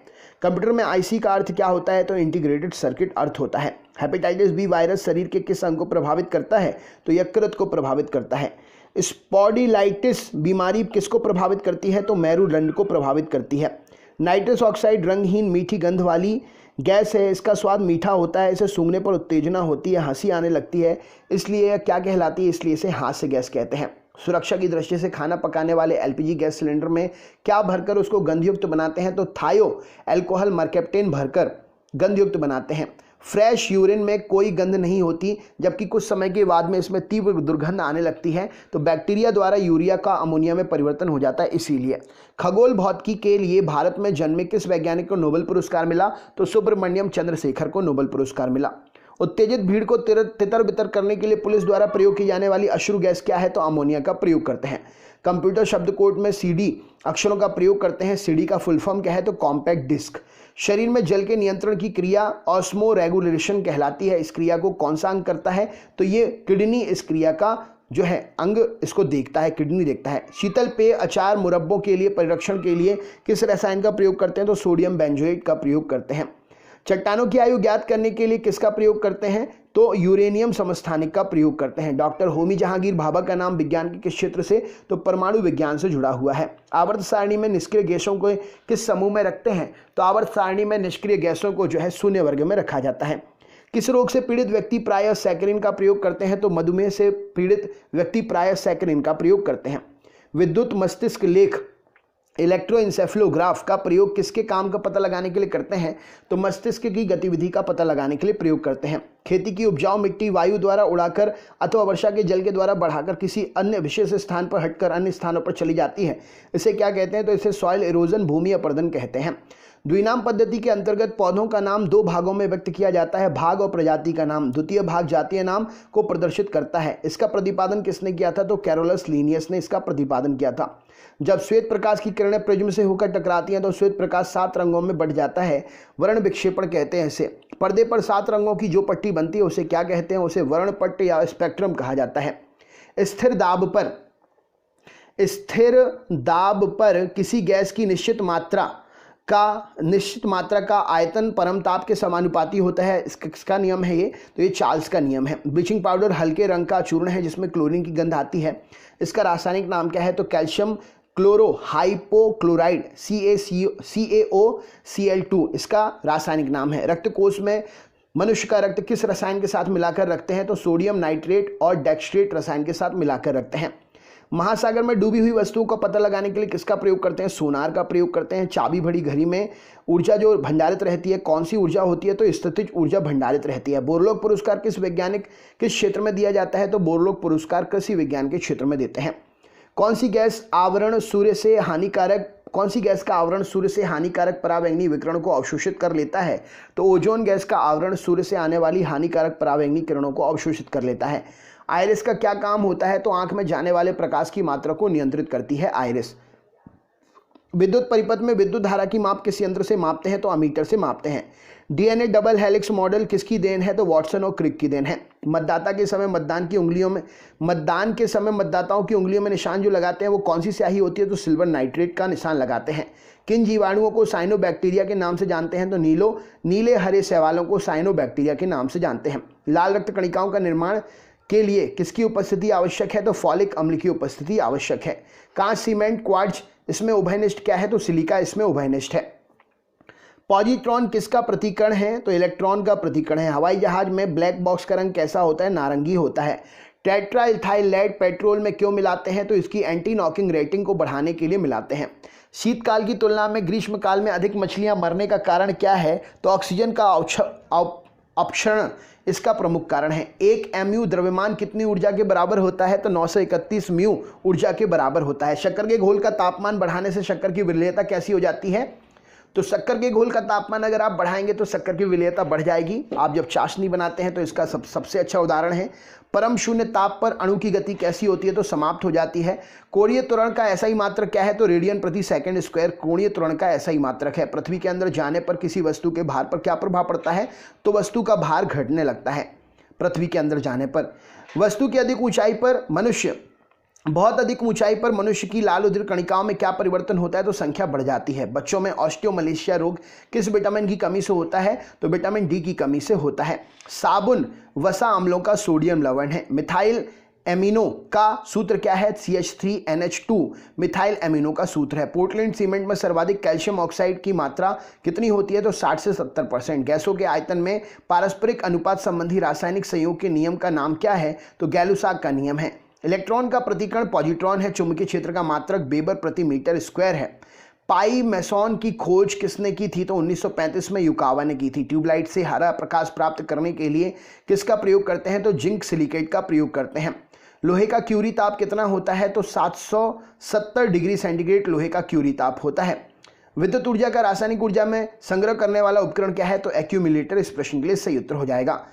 कंप्यूटर में IC का अर्थ क्या होता है? तो इंटीग्रेटेड सर्किट अर्थ होता है। हेपेटाइटिस B वायरस शरीर के किस अंग को प्रभावित करता है? तो यकृत को प्रभावित करता है। स्पॉडिलाइटिस बीमारी किसको प्रभावित करती है? तो मेरुदंड को प्रभावित करती है। नाइट्रस ऑक्साइड रंगहीन मीठी गंध वाली गैस है। इसका स्वाद मीठा होता है। इसे सूंघने पर उत्तेजना होती है, हंसी आने लगती है, इसलिए यह क्या कहलाती है? इसलिए इसे हास्य गैस कहते हैं। सुरक्षा की दृष्टि से खाना पकाने वाले LPG गैस सिलेंडर में क्या भरकर उसको गंधयुक्त बनाते हैं? तो थायो एल्कोहल मर्केप्टेन भरकर गंधयुक्त बनाते हैं। फ्रेश यूरिन में कोई गंध नहीं होती, जबकि कुछ समय के बाद में इसमें तीव्र दुर्गंध आने लगती है। तो बैक्टीरिया द्वारा यूरिया का अमोनिया में परिवर्तन हो जाता है, इसीलिए। खगोल भौतिकी के लिए भारत में जन्मे किस वैज्ञानिक को नोबेल पुरस्कार मिला? तो सुब्रमण्यम चंद्रशेखर को नोबेल पुरस्कार मिला। उत्तेजित भीड़ को तितर बितर करने के लिए पुलिस द्वारा प्रयोग की जाने वाली अश्रु गैस क्या है? तो अमोनिया का प्रयोग करते हैं। कंप्यूटर शब्दकोश में CD अक्षरों का प्रयोग करते हैं। CD का फुल फॉर्म क्या है? तो कॉम्पैक्ट डिस्क। शरीर में जल के नियंत्रण की क्रिया ऑस्मो रेगुलेशन कहलाती है। इस क्रिया को कौन सा अंग करता है? तो ये किडनी इस क्रिया का जो है अंग इसको देखता है, किडनी देखता है। शीतल पेय, अचार, मुरब्बों के लिए परिरक्षण के लिए किस रसायन का प्रयोग करते हैं? तो सोडियम बेंजोएट का प्रयोग करते हैं। चट्टानों की आयु ज्ञात करने के लिए किसका प्रयोग करते हैं? तो यूरेनियम समस्थानिक का प्रयोग करते हैं। डॉक्टर होमी जहांगीर भाभा का नाम विज्ञान के किस क्षेत्र से? तो परमाणु विज्ञान से जुड़ा हुआ है। आवर्त सारणी में निष्क्रिय गैसों को किस समूह में रखते हैं? तो आवर्त सारणी में निष्क्रिय गैसों को जो है शून्य वर्ग में रखा जाता है। किस रोग से पीड़ित व्यक्ति प्रायः सैकरिन का प्रयोग करते हैं? तो मधुमेह से पीड़ित व्यक्ति प्रायः सैकरिन का प्रयोग करते हैं। विद्युत मस्तिष्क लेख इलेक्ट्रोइंसेफेलोग्राफ का प्रयोग किसके काम का पता लगाने के लिए करते हैं? तो मस्तिष्क की गतिविधि का पता लगाने के लिए प्रयोग करते हैं। खेती की उपजाऊ मिट्टी वायु द्वारा उड़ाकर अथवा वर्षा के जल के द्वारा बढ़ाकर किसी अन्य विशेष स्थान पर हटकर अन्य स्थानों पर चली जाती है, इसे क्या कहते हैं? तो इसे सॉइल इरोजन, भूमि अपरदन कहते हैं। द्विनाम पद्धति के अंतर्गत पौधों का नाम दो भागों में व्यक्त किया जाता है, भाग और प्रजाति का नाम। द्वितीय भाग जातीय नाम को प्रदर्शित करता है। इसका प्रतिपादन किसने किया था? तो कैरोलस लीनियस ने इसका प्रतिपादन किया था। जब श्वेत प्रकाश की किरणें प्रिज्म से होकर टकराती हैं तो श्वेत प्रकाश 7 रंगों में बढ़ जाता है, वर्ण विक्षेपण कहते हैं इसे। पर्दे पर 7 रंगों की जो पट्टी बनती है उसे क्या कहते हैं? उसे वर्णपट या स्पेक्ट्रम कहा जाता है। स्थिर दाब पर किसी गैस की निश्चित मात्रा का आयतन परमताप के समानुपाती होता है। इसका नियम है ये, तो ये चार्ल्स का नियम है। ब्लीचिंग पाउडर हल्के रंग का चूर्ण है जिसमें क्लोरीन की गंध आती है। इसका रासायनिक नाम क्या है? तो कैल्शियम क्लोरोहाइपोक्लोराइड CaOCl2 इसका रासायनिक नाम है। रक्त कोष में मनुष्य का रक्त किस रसायन के साथ मिलाकर रखते हैं? तो सोडियम नाइट्रेट और डेक्सट्रेट रसायन के साथ मिलाकर रखते हैं। महासागर में डूबी हुई वस्तुओं का पता लगाने के लिए किसका प्रयोग करते हैं? सोनार का प्रयोग करते हैं। चाबी भरी घड़ी में ऊर्जा जो भंडारित रहती है, कौन सी ऊर्जा होती है? तो स्थितिज ऊर्जा भंडारित रहती है। बोरलॉग पुरस्कार किस क्षेत्र में दिया जाता है? तो बोरलॉग पुरस्कार कृषि विज्ञान के क्षेत्र में देते हैं। कौन सी गैस का आवरण सूर्य से हानिकारक पराबैंगनी विकिरण को अवशोषित कर लेता है? तो ओजोन गैस का आवरण सूर्य से आने वाली हानिकारक पराबैंगनी किरणों को अवशोषित कर लेता है। आइरिस का क्या काम होता है? तो आंख में जाने वाले प्रकाश की मात्रा को नियंत्रित करती है आइरिस। विद्युत परिपथ में विद्युत धारा की माप किस यंत्र से मापते हैं? तो अमीटर से मापते हैं। डीएनए डबल हेलिक्स मॉडल किसकी देन है? तो वॉटसन और क्रिक की देन है। मतदान के समय मतदाताओं की उंगलियों में निशान जो लगाते हैं वो कौन सी स्याही होती है? तो सिल्वर नाइट्रेट का निशान लगाते हैं। किन जीवाणुओं को साइनोबैक्टीरिया के नाम से जानते हैं? तो नीले हरे शैवालों को साइनोबैक्टीरिया के नाम से जानते हैं। लाल रक्त कणिकाओं का निर्माण के लिए किसकी उपस्थिति आवश्यक है? तो फॉलिक अम्ल की उपस्थिति आवश्यक है। कांच, सीमेंट, क्वार्ट्ज इसमें उभयनिष्ठ क्या है? तो सिलिका इसमें उभयनिष्ठ है। पॉजिट्रॉन किसका प्रतिकरण है? तो इलेक्ट्रॉन का प्रतिकरण है। हवाई जहाज में ब्लैक बॉक्स का रंग कैसा होता है? नारंगी होता है। टेट्रा इथाइल लेड पेट्रोल में क्यों मिलाते हैं? तो इसकी एंटी नॉकिंग रेटिंग को बढ़ाने के लिए मिलाते हैं। शीतकाल की तुलना में ग्रीष्मकाल में अधिक मछलियां मरने का कारण क्या है? तो ऑक्सीजन का अपक्षरण इसका प्रमुख कारण है। 1 mu द्रव्यमान कितनी ऊर्जा के बराबर होता है? तो 931 म्यू ऊर्जा के बराबर होता है। शक्कर के घोल का तापमान बढ़ाने से शक्कर की विरलेयता कैसी हो जाती है? तो शक्कर के घोल का तापमान अगर आप बढ़ाएंगे तो शक्कर की विरलेयता बढ़ जाएगी। आप जब चाशनी बनाते हैं तो इसका सबसे अच्छा उदाहरण है। परम शून्य ताप पर अणु की गति कैसी होती है? तो समाप्त हो जाती है। कोणीय त्वरण का SI मात्रक क्या है? तो रेडियन प्रति सेकंड स्क्वायर कोणीय त्वरण का SI मात्रक है। पृथ्वी के अंदर जाने पर किसी वस्तु के भार पर क्या प्रभाव पड़ता है? तो वस्तु का भार घटने लगता है। पृथ्वी के अंदर जाने पर वस्तु की बहुत अधिक ऊंचाई पर मनुष्य की लाल उधिर कणिकाओं में क्या परिवर्तन होता है? तो संख्या बढ़ जाती है। बच्चों में ऑस्टियोमलेशिया रोग किस विटामिन की कमी से होता है? तो विटामिन डी की कमी से होता है। साबुन वसा अम्लों का सोडियम लवण है। मिथाइल एमिनो का सूत्र क्या है? CH3NH2 मिथाइल एमिनो का सूत्र है। पोर्टलैंड सीमेंट में सर्वाधिक कैल्शियम ऑक्साइड की मात्रा कितनी होती है? तो 60 से 70%। गैसों के आयतन में पारस्परिक अनुपात संबंधी रासायनिक संयोग के नियम का नाम क्या है? तो गैलुसाक का नियम है। इलेक्ट्रॉन का प्रतिकरण पॉजिट्रॉन है। चुंबकीय क्षेत्र का मात्रक वेबर प्रति मीटर स्क्वायर है। पाई मैसॉन की खोज किसने की थी? तो 1935 में युकावा ने की थी। ट्यूबलाइट से हरा प्रकाश प्राप्त करने के लिए किसका प्रयोग करते हैं? तो जिंक सिलिकेट का प्रयोग करते हैं। लोहे का क्यूरी ताप कितना होता है? तो 770 डिग्री सेंटीग्रेड लोहे का क्यूरी ताप होता है। विद्युत ऊर्जा का रासायनिक ऊर्जा में संग्रह करने वाला उपकरण क्या है? तो एक्यूमुलेटर। इस प्रश्न के लिए सही उत्तर हो जाएगा।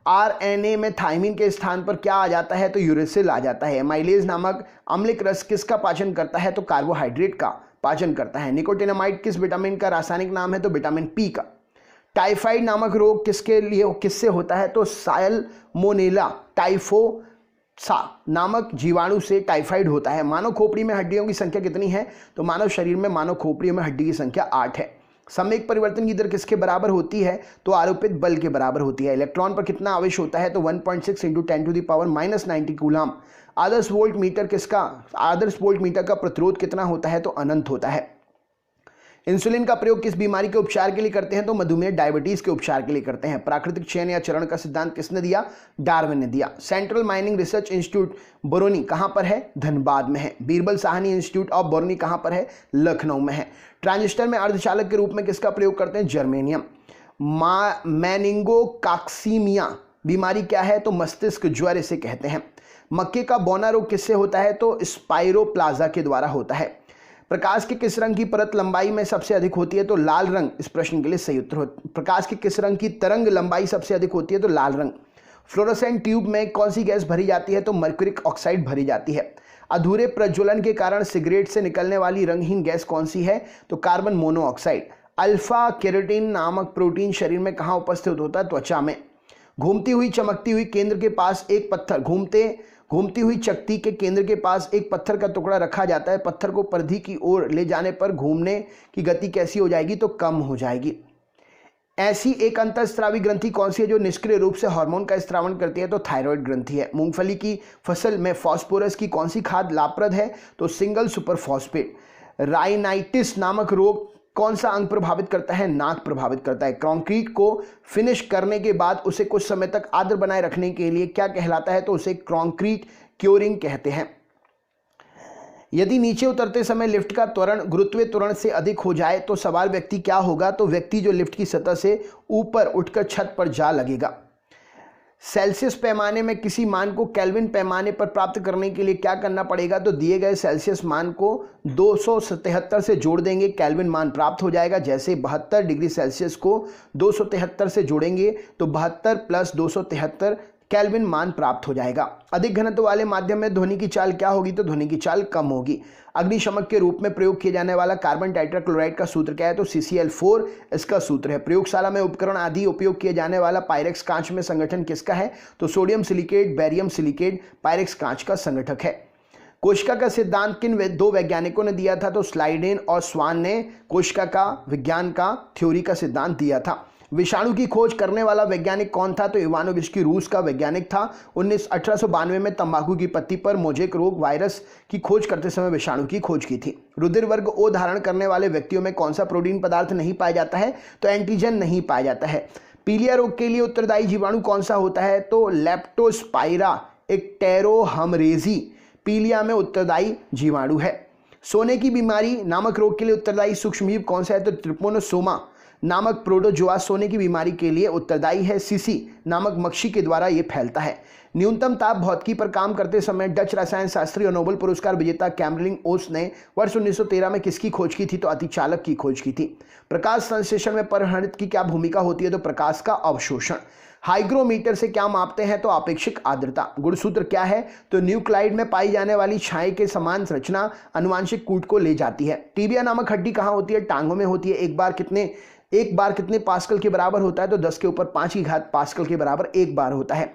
RNA में थाइमिन के स्थान पर क्या आ जाता है? तो यूरेसिल आ जाता है। एमाइलेज नामक अम्लिक रस किसका पाचन करता है? तो कार्बोहाइड्रेट का पाचन करता है। निकोटिनामाइड किस विटामिन का रासायनिक नाम है? तो विटामिन P का। टाइफाइड नामक रोग किससे होता है? तो साल्मोनेला टाइफोसा नामक जीवाणु से टाइफाइड होता है। मानव खोपड़ी में हड्डियों की संख्या कितनी है? तो मानव शरीर में मानव खोपड़ी में हड्डी की संख्या 8 है। संवेग परिवर्तन की दर किसके बराबर होती है? तो आरोपित बल के बराबर होती है। इलेक्ट्रॉन पर कितना आवेश होता है? तो 1.6 × 10⁻⁻90 कूलम। आदर्श वोल्ट मीटर का प्रतिरोध कितना होता है? तो अनंत होता है। इंसुलिन का प्रयोग किस बीमारी के उपचार के लिए करते हैं? तो मधुमेह डायबिटीज के उपचार के लिए करते हैं। प्राकृतिक चयन या चरण का सिद्धांत किसने दिया? डार्विन ने दिया। सेंट्रल माइनिंग रिसर्च इंस्टीट्यूट बोरोनी कहां पर है? धनबाद में है। बीरबल साहनी इंस्टीट्यूट ऑफ बोरोनी कहां पर है? लखनऊ में है। ट्रांजिस्टर में अर्धचालक के रूप में किसका प्रयोग करते हैं? जर्मेनियम। मेनिंगोकाक्सीमिया बीमारी क्या है? तो मस्तिष्क ज्वर इसे कहते हैं। मक्के का बौना रोग किससे होता है? तो स्पाइरोप्लाज्मा के द्वारा होता है। प्रकाश के किस रंग की परत लंबाई में सबसे अधिक होती है? तो लाल रंग। इस प्रश्न के लिए सही उत्तर हो। प्रकाश के किस रंग की तरंग लंबाई सबसे अधिक होती है? तो लाल रंग। फ्लोरोसेंट ट्यूब में कौन सी गैस भरी जाती है? तो मर्क्यूरिक ऑक्साइड भरी जाती है। अधूरे प्रज्वलन के कारण सिगरेट से निकलने वाली रंगहीन गैस कौन सी है? तो कार्बन मोनोऑक्साइड। अल्फा केराटिन नामक प्रोटीन शरीर में कहाँ उपस्थित होता है? त्वचा में। घूमती हुई चमकती हुई केंद्र के पास एक पत्थर, घूमती हुई चकती के केंद्र के पास एक पत्थर का टुकड़ा रखा जाता है। पत्थर को परिधि की ओर ले जाने पर घूमने की गति कैसी हो जाएगी? तो कम हो जाएगी। ऐसी एक अंतःस्रावी ग्रंथि कौन सी है जो निष्क्रिय रूप से हार्मोन का स्त्रावन करती है? तो थायराइड ग्रंथि है। मूंगफली की फसल में फास्फोरस की कौन सी खाद लाभप्रद है? तो सिंगल सुपर फॉस्फेट। राइनाइटिस नामक रोग कौन सा अंग प्रभावित करता है? नाक प्रभावित करता है। कंक्रीट को फिनिश करने के बाद उसे कुछ समय तक आर्द्र बनाए रखने के लिए क्या कहलाता है? तो उसे कंक्रीट क्योरिंग कहते हैं। यदि नीचे उतरते समय लिफ्ट का त्वरण गुरुत्वीय त्वरण से अधिक हो जाए तो सवाल व्यक्ति क्या होगा? तो व्यक्ति जो लिफ्ट की सतह से ऊपर उठकर छत पर जा लगेगा। सेल्सियस पैमाने में किसी मान को केल्विन पैमाने पर प्राप्त करने के लिए क्या करना पड़ेगा? तो दिए गए सेल्सियस मान को 277 से जोड़ देंगे, केल्विन मान प्राप्त हो जाएगा। जैसे 72 डिग्री सेल्सियस को 273 से जोड़ेंगे तो 72 प्लस 273 केल्विन मान प्राप्त हो जाएगा। अधिक घनत्व वाले माध्यम में ध्वनि की चाल क्या होगी? तो ध्वनि की चाल कम होगी। अग्निशमक के रूप में प्रयोग किए जाने वाला कार्बन टेट्राक्लोराइड का सूत्र क्या है? तो CCl4 इसका सूत्र है। प्रयोगशाला में उपकरण आदि उपयोग किए जाने वाला पायरेक्स कांच में संगठन किसका है? तो sodium silicate, barium silicate Pyrex कांच का संगठक है। कोशिका का सिद्धांत किन दो वैज्ञानिकों ने दिया था? तो स्लाइडेन और स्वान ने कोशिका का विज्ञान का थ्योरी का सिद्धांत दिया था। विषाणु की खोज करने वाला वैज्ञानिक कौन था? तो इवानोविस्की रूस का वैज्ञानिक था। 1892 में तंबाकू की पत्ती पर मोजेक रोग वायरस की खोज करते समय विषाणु की खोज की थी। रुधिर वर्ग ओ धारण करने वाले व्यक्तियों में कौन सा प्रोटीन पदार्थ नहीं पाया जाता है? तो एंटीजन नहीं पाया जाता है। पीलिया रोग के लिए उत्तरदायी जीवाणु कौन सा होता है? तो लेप्टोस्पाइरा एक्टेरोहमरेजी पीलिया में उत्तरदायी जीवाणु है। सोने की बीमारी नामक रोग के लिए उत्तरदायी सूक्ष्मजीव कौन सा है? तो ट्रिपोनोसोमा नामक प्रोटोजोआ सोने की बीमारी के लिए उत्तरदायी है। सीसी नामक मक्खी के द्वारा यह फैलता है। न्यूनतम ताप भौतिकी पर काम करते समय डच रसायन शास्त्री और नोबेल पुरस्कार विजेता कैमरिंग ओस ने वर्ष 1913 में किसकी खोज की थी? तो अतिचालक की खोज की थी। प्रकाश संश्लेषण में परहणित की क्या भूमिका होती है? तो प्रकाश का अवशोषण। हाइग्रोमीटर से क्या मापते हैं? तो आपेक्षिक आर्द्रता। गुणसूत्र क्या है? तो न्यूक्लाइड में पाई जाने वाली छाई के समान संरचना अनुवांशिक कूट को ले जाती है। टीबिया नामक हड्डी कहाँ होती है? टांगों में होती है। एक बार कितने पास्कल के बराबर होता है? तो 10 के ऊपर 5 की घात पास्कल के बराबर एक बार होता है।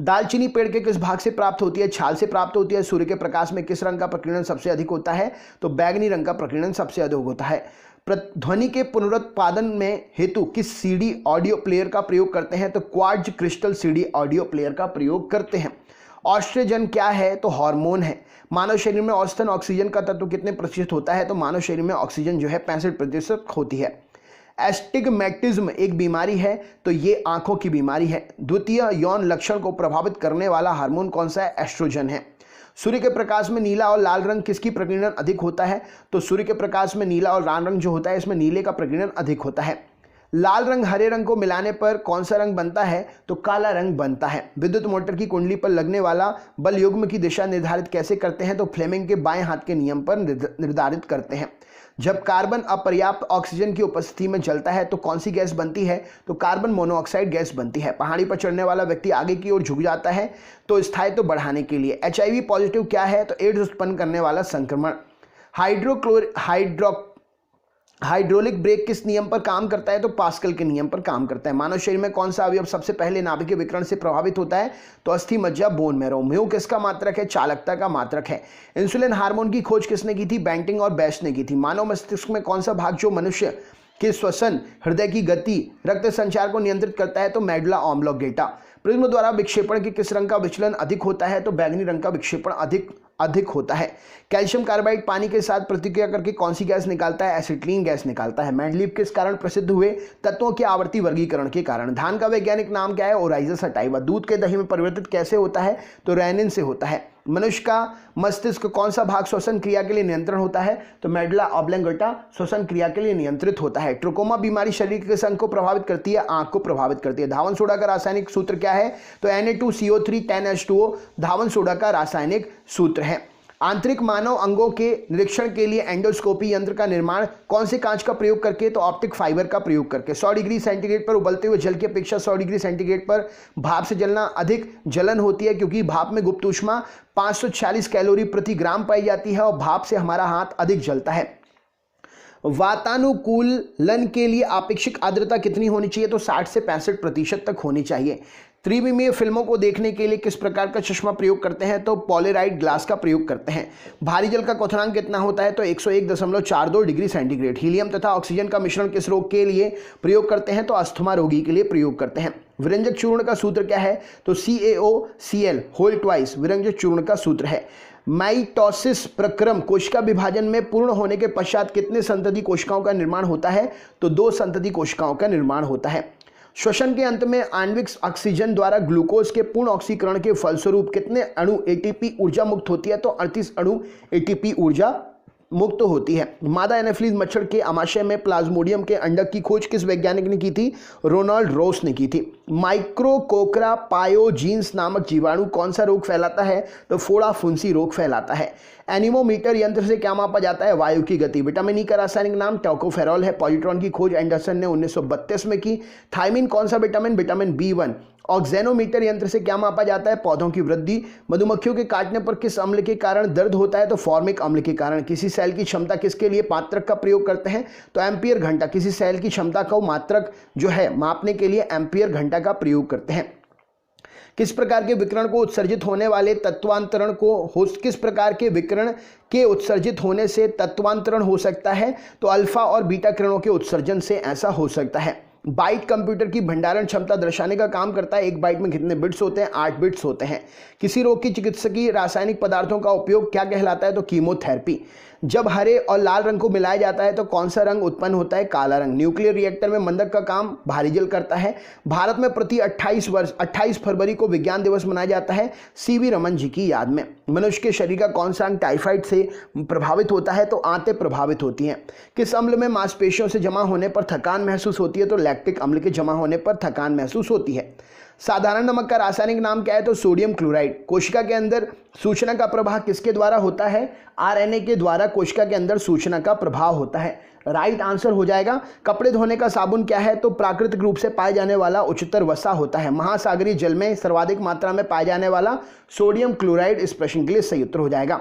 दालचीनी पेड़ के किस भाग से प्राप्त होती है? छाल से प्राप्त होती है। सूर्य के प्रकाश में किस रंग का प्रकीर्णन सबसे अधिक होता है? तो बैगनी रंग का प्रकीर्णन सबसे अधिक होता है। ध्वनि के पुनरुत्पादन में हेतु किस सीडी ऑडियो प्लेयर का प्रयोग करते हैं? तो quartz crystal CD audio player का प्रयोग करते हैं। ऑस्ट्रोजन क्या है? तो हार्मोन है। मानव शरीर में औसतन ऑक्सीजन का तत्व कितने प्रतिशत होता है? तो मानव शरीर में ऑक्सीजन जो है 65% होती है। एस्टिग्मेटिज्म एक बीमारी है, तो ये आंखों की बीमारी है। द्वितीय यौन लक्षण को प्रभावित करने वाला हार्मोन कौन सा है? एस्ट्रोजन है। सूर्य के प्रकाश में नीला और लाल रंग किसकी प्रकीर्णन अधिक होता है? तो सूर्य के प्रकाश में नीला और लाल रंग जो होता है इसमें नीले का प्रकीर्णन अधिक होता है। लाल रंग हरे रंग को मिलाने पर कौन सा रंग बनता है? तो काला रंग बनता है। विद्युत मोटर की कुंडली पर लगने वाला बल युग्म की दिशा निर्धारित कैसे करते हैं? तो फ्लेमिंग के बाएं हाथ के नियम पर निर्धारित करते हैं। जब कार्बन अपर्याप्त ऑक्सीजन की उपस्थिति में जलता है तो कौन सी गैस बनती है? तो कार्बन मोनोऑक्साइड गैस बनती है। पहाड़ी पर चढ़ने वाला व्यक्ति आगे की ओर झुक जाता है तो स्थायित्व बढ़ाने के लिए। HIV पॉजिटिव क्या है? तो एड्स उत्पन्न करने वाला संक्रमण। हाइड्रोलिक ब्रेक किस नियम पर काम करता है? तो पास्कल के नियम पर काम करता है। मानव शरीर में कौन सा अवयव सबसे पहले नाभिकीय विकिरण से प्रभावित होता है? तो अस्थि मज्जा बोन मैरो। म्यू किसका मात्रक है? चालकता का मात्रक है। इंसुलिन हार्मोन की खोज किसने की थी? बेंटिंग और बेस्ट ने की थी। मानव मस्तिष्क में कौन सा भाग जो मनुष्य के श्वसन, हृदय की गति, रक्त संचार को नियंत्रित करता है? तो मेडुला ऑब्लोंगेटा। प्रिज्म द्वारा विक्षेपण के किस रंग का विचलन अधिक होता है? तो बैंगनी रंग का विक्षेपण अधिक होता है। कैल्शियम कार्बाइड पानी के साथ प्रतिक्रिया करके कौन सी गैस निकालता है? एसिटिलीन गैस निकालता है। मेंडलीव किस कारण प्रसिद्ध हुए? तत्वों के आवर्ती वर्गीकरण के कारण। धान का वैज्ञानिक नाम क्या है? Oryza sativa. दूध के दही में परिवर्तित कैसे होता है? तो रेनिन से होता है। मनुष्य का मस्तिष्क कौन सा भाग श्वसन क्रिया के लिए नियंत्रण होता है? तो मेडुला ऑब्लोंगेटा श्वसन क्रिया के लिए नियंत्रित होता है। ट्रोकोमा बीमारी शरीर के किस अंग को प्रभावित करती है? आंख को प्रभावित करती है। धावन सोडा का रासायनिक सूत्र क्या है? तो Na2CO3 10H2O धावन सोडा का रासायनिक सूत्र है। आंतरिक मानव अंगों के निरीक्षण के लिए एंडोस्कोपी यंत्र का निर्माण कौन से कांच का प्रयोग करके? तो ऑप्टिक फाइबर का प्रयोग करके। 100 डिग्री सेंटीग्रेड पर उबलते हुए जल की अपेक्षा 100 डिग्री सेंटीग्रेड पर भाप से जलना अधिक जलन होती है, क्योंकि भाप में गुप्त ऊष्मा 540 कैलोरी प्रति ग्राम पाई जाती है और भाप से हमारा हाथ अधिक जलता है। वातानुकूलन के लिए आपेक्षिक आर्द्रता कितनी होनी चाहिए? तो 60 से 65% तक होनी चाहिए। त्रिविमीय फिल्मों को देखने के लिए किस प्रकार का चश्मा प्रयोग करते हैं? तो पॉलराइड ग्लास का प्रयोग करते हैं। भारी जल का क्वथनांक कितना होता है? तो 101.42 डिग्री सेंटीग्रेड। हीलियम तथा ऑक्सीजन का मिश्रण किस रोग के लिए प्रयोग करते हैं? तो अस्थमा रोगी के लिए प्रयोग करते हैं। विरंजक चूर्ण का सूत्र क्या है? तो CaOCl होल ट्वाइस विरंजक चूर्ण का सूत्र है। माइटोसिस प्रक्रम कोशिका विभाजन में पूर्ण होने के पश्चात कितने संतति कोशिकाओं का निर्माण होता है? तो 2 संतति कोशिकाओं का निर्माण होता है। श्वसन के अंत में आणविक ऑक्सीजन द्वारा ग्लूकोज के पूर्ण ऑक्सीकरण के फलस्वरूप कितने अणु ATP ऊर्जा मुक्त होती है? तो 38 अणु ATP ऊर्जा मुक्त होती है। मादा एनाफिलीज मच्छर के आमाशय में प्लाज्मोडियम के अंडक की खोज किस वैज्ञानिक ने की थी? रोनाल्ड रोस ने की थी। माइक्रोकोकरा पायोजीन्स नामक जीवाणु कौन सा रोग फैलाता है? तो फोड़ा फुंसी रोग फैलाता है। एनीमोमीटर यंत्र से क्या मापा जाता है? वायु की गति। विटामिन ई का रासायनिक नाम टोकोफेरॉल है। पॉजिट्रॉन की खोज एंडरसन ने 1932 में की। थायमिन कौन सा विटामिन? Vitamin B1। ऑक्जेनोमीटर यंत्र से क्या मापा जाता है? पौधों की वृद्धि। मधुमक्खियों के काटने पर किस अम्ल के कारण दर्द होता है? तो फॉर्मिक अम्ल के कारण। किसी सेल की क्षमता किसके लिए मात्रक का प्रयोग करते हैं? तो एम्पियर घंटा। किसी सेल की क्षमता को मात्रक जो है मापने के लिए एम्पियर घंटा का प्रयोग करते हैं। किस प्रकार के विकिरण को उत्सर्जित होने वाले तत्वांतरण को किस प्रकार के विकिरण के उत्सर्जित होने से तत्वांतरण हो सकता है? तो अल्फा और बीटा किरणों के उत्सर्जन से ऐसा हो सकता है। बाइट कंप्यूटर की भंडारण क्षमता दर्शाने का काम करता है। एक बाइट में कितने बिट्स होते हैं? 8 बिट्स होते हैं। किसी रोग की चिकित्सकीय रासायनिक पदार्थों का उपयोग क्या कहलाता है? तो कीमोथेरेपी। जब हरे और लाल रंग को मिलाया जाता है तो कौन सा रंग उत्पन्न होता है? काला रंग। न्यूक्लियर रिएक्टर में मंदक का काम भारी जल करता है। भारत में प्रति 28 फरवरी को विज्ञान दिवस मनाया जाता है CV रमन जी की याद में। मनुष्य के शरीर का कौन सा अंग टाइफाइड से प्रभावित होता है? तो आंतें प्रभावित होती हैं। किस अम्ल में मांसपेशियों से जमा होने पर थकान महसूस होती है? तो लैक्टिक अम्ल के जमा होने पर थकान महसूस होती है। साधारण नमक का रासायनिक नाम क्या है? तो सोडियम क्लोराइड। कोशिका के अंदर सूचना का प्रवाह किसके द्वारा होता है? RNA के द्वारा कोशिका के अंदर सूचना का प्रभाव होता है। राइट आंसर हो जाएगा। कपड़े धोने का साबुन क्या है? तो प्राकृतिक रूप से पाए जाने वाला उच्चतर वसा होता है। महासागरीय जल में सर्वाधिक मात्रा में पाए जाने वाला सोडियम क्लोराइड इस प्रश्न के लिए सही उत्तर हो जाएगा।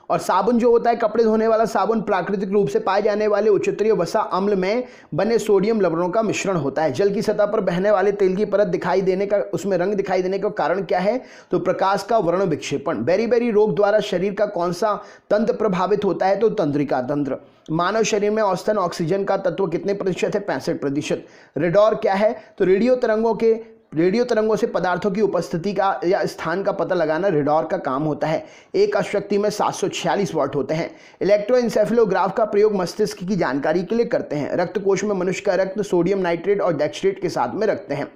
और साबुन जो होता है कपड़े धोने वाला साबुन प्राकृतिक रूप से पाए जाने वाले उच्चतरीय वसा अम्ल में बने सोडियम लवणों का मिश्रण होता है। जल की सतह पर बहने वाले तेल की परत दिखाई देने का उसमें रंग दिखाई देने का कारण क्या है? तो प्रकाश का वर्ण विक्षेपण। बेरी रोग द्वारा शरीर का कौन सा तंत्र प्रभावित होता है? तो तंत्रिका तंत्र। मानव शरीर में औसतन ऑक्सीजन का तत्व कितने प्रतिशत है? 65%। रेडॉर क्या है? तो रेडियो तरंगों से पदार्थों की उपस्थिति का या स्थान का पता लगाना रेडॉर का काम होता है। एक अश्वशक्ति में 746 वाट होते हैं। इलेक्ट्रोएन्सेफेलोग्राफ का प्रयोग मस्तिष्क की जानकारी के लिए करते हैं। रक्त कोश में मनुष्य का रक्त सोडियम नाइट्रेट और डेक्सट्रेट के साथ में रखते हैं।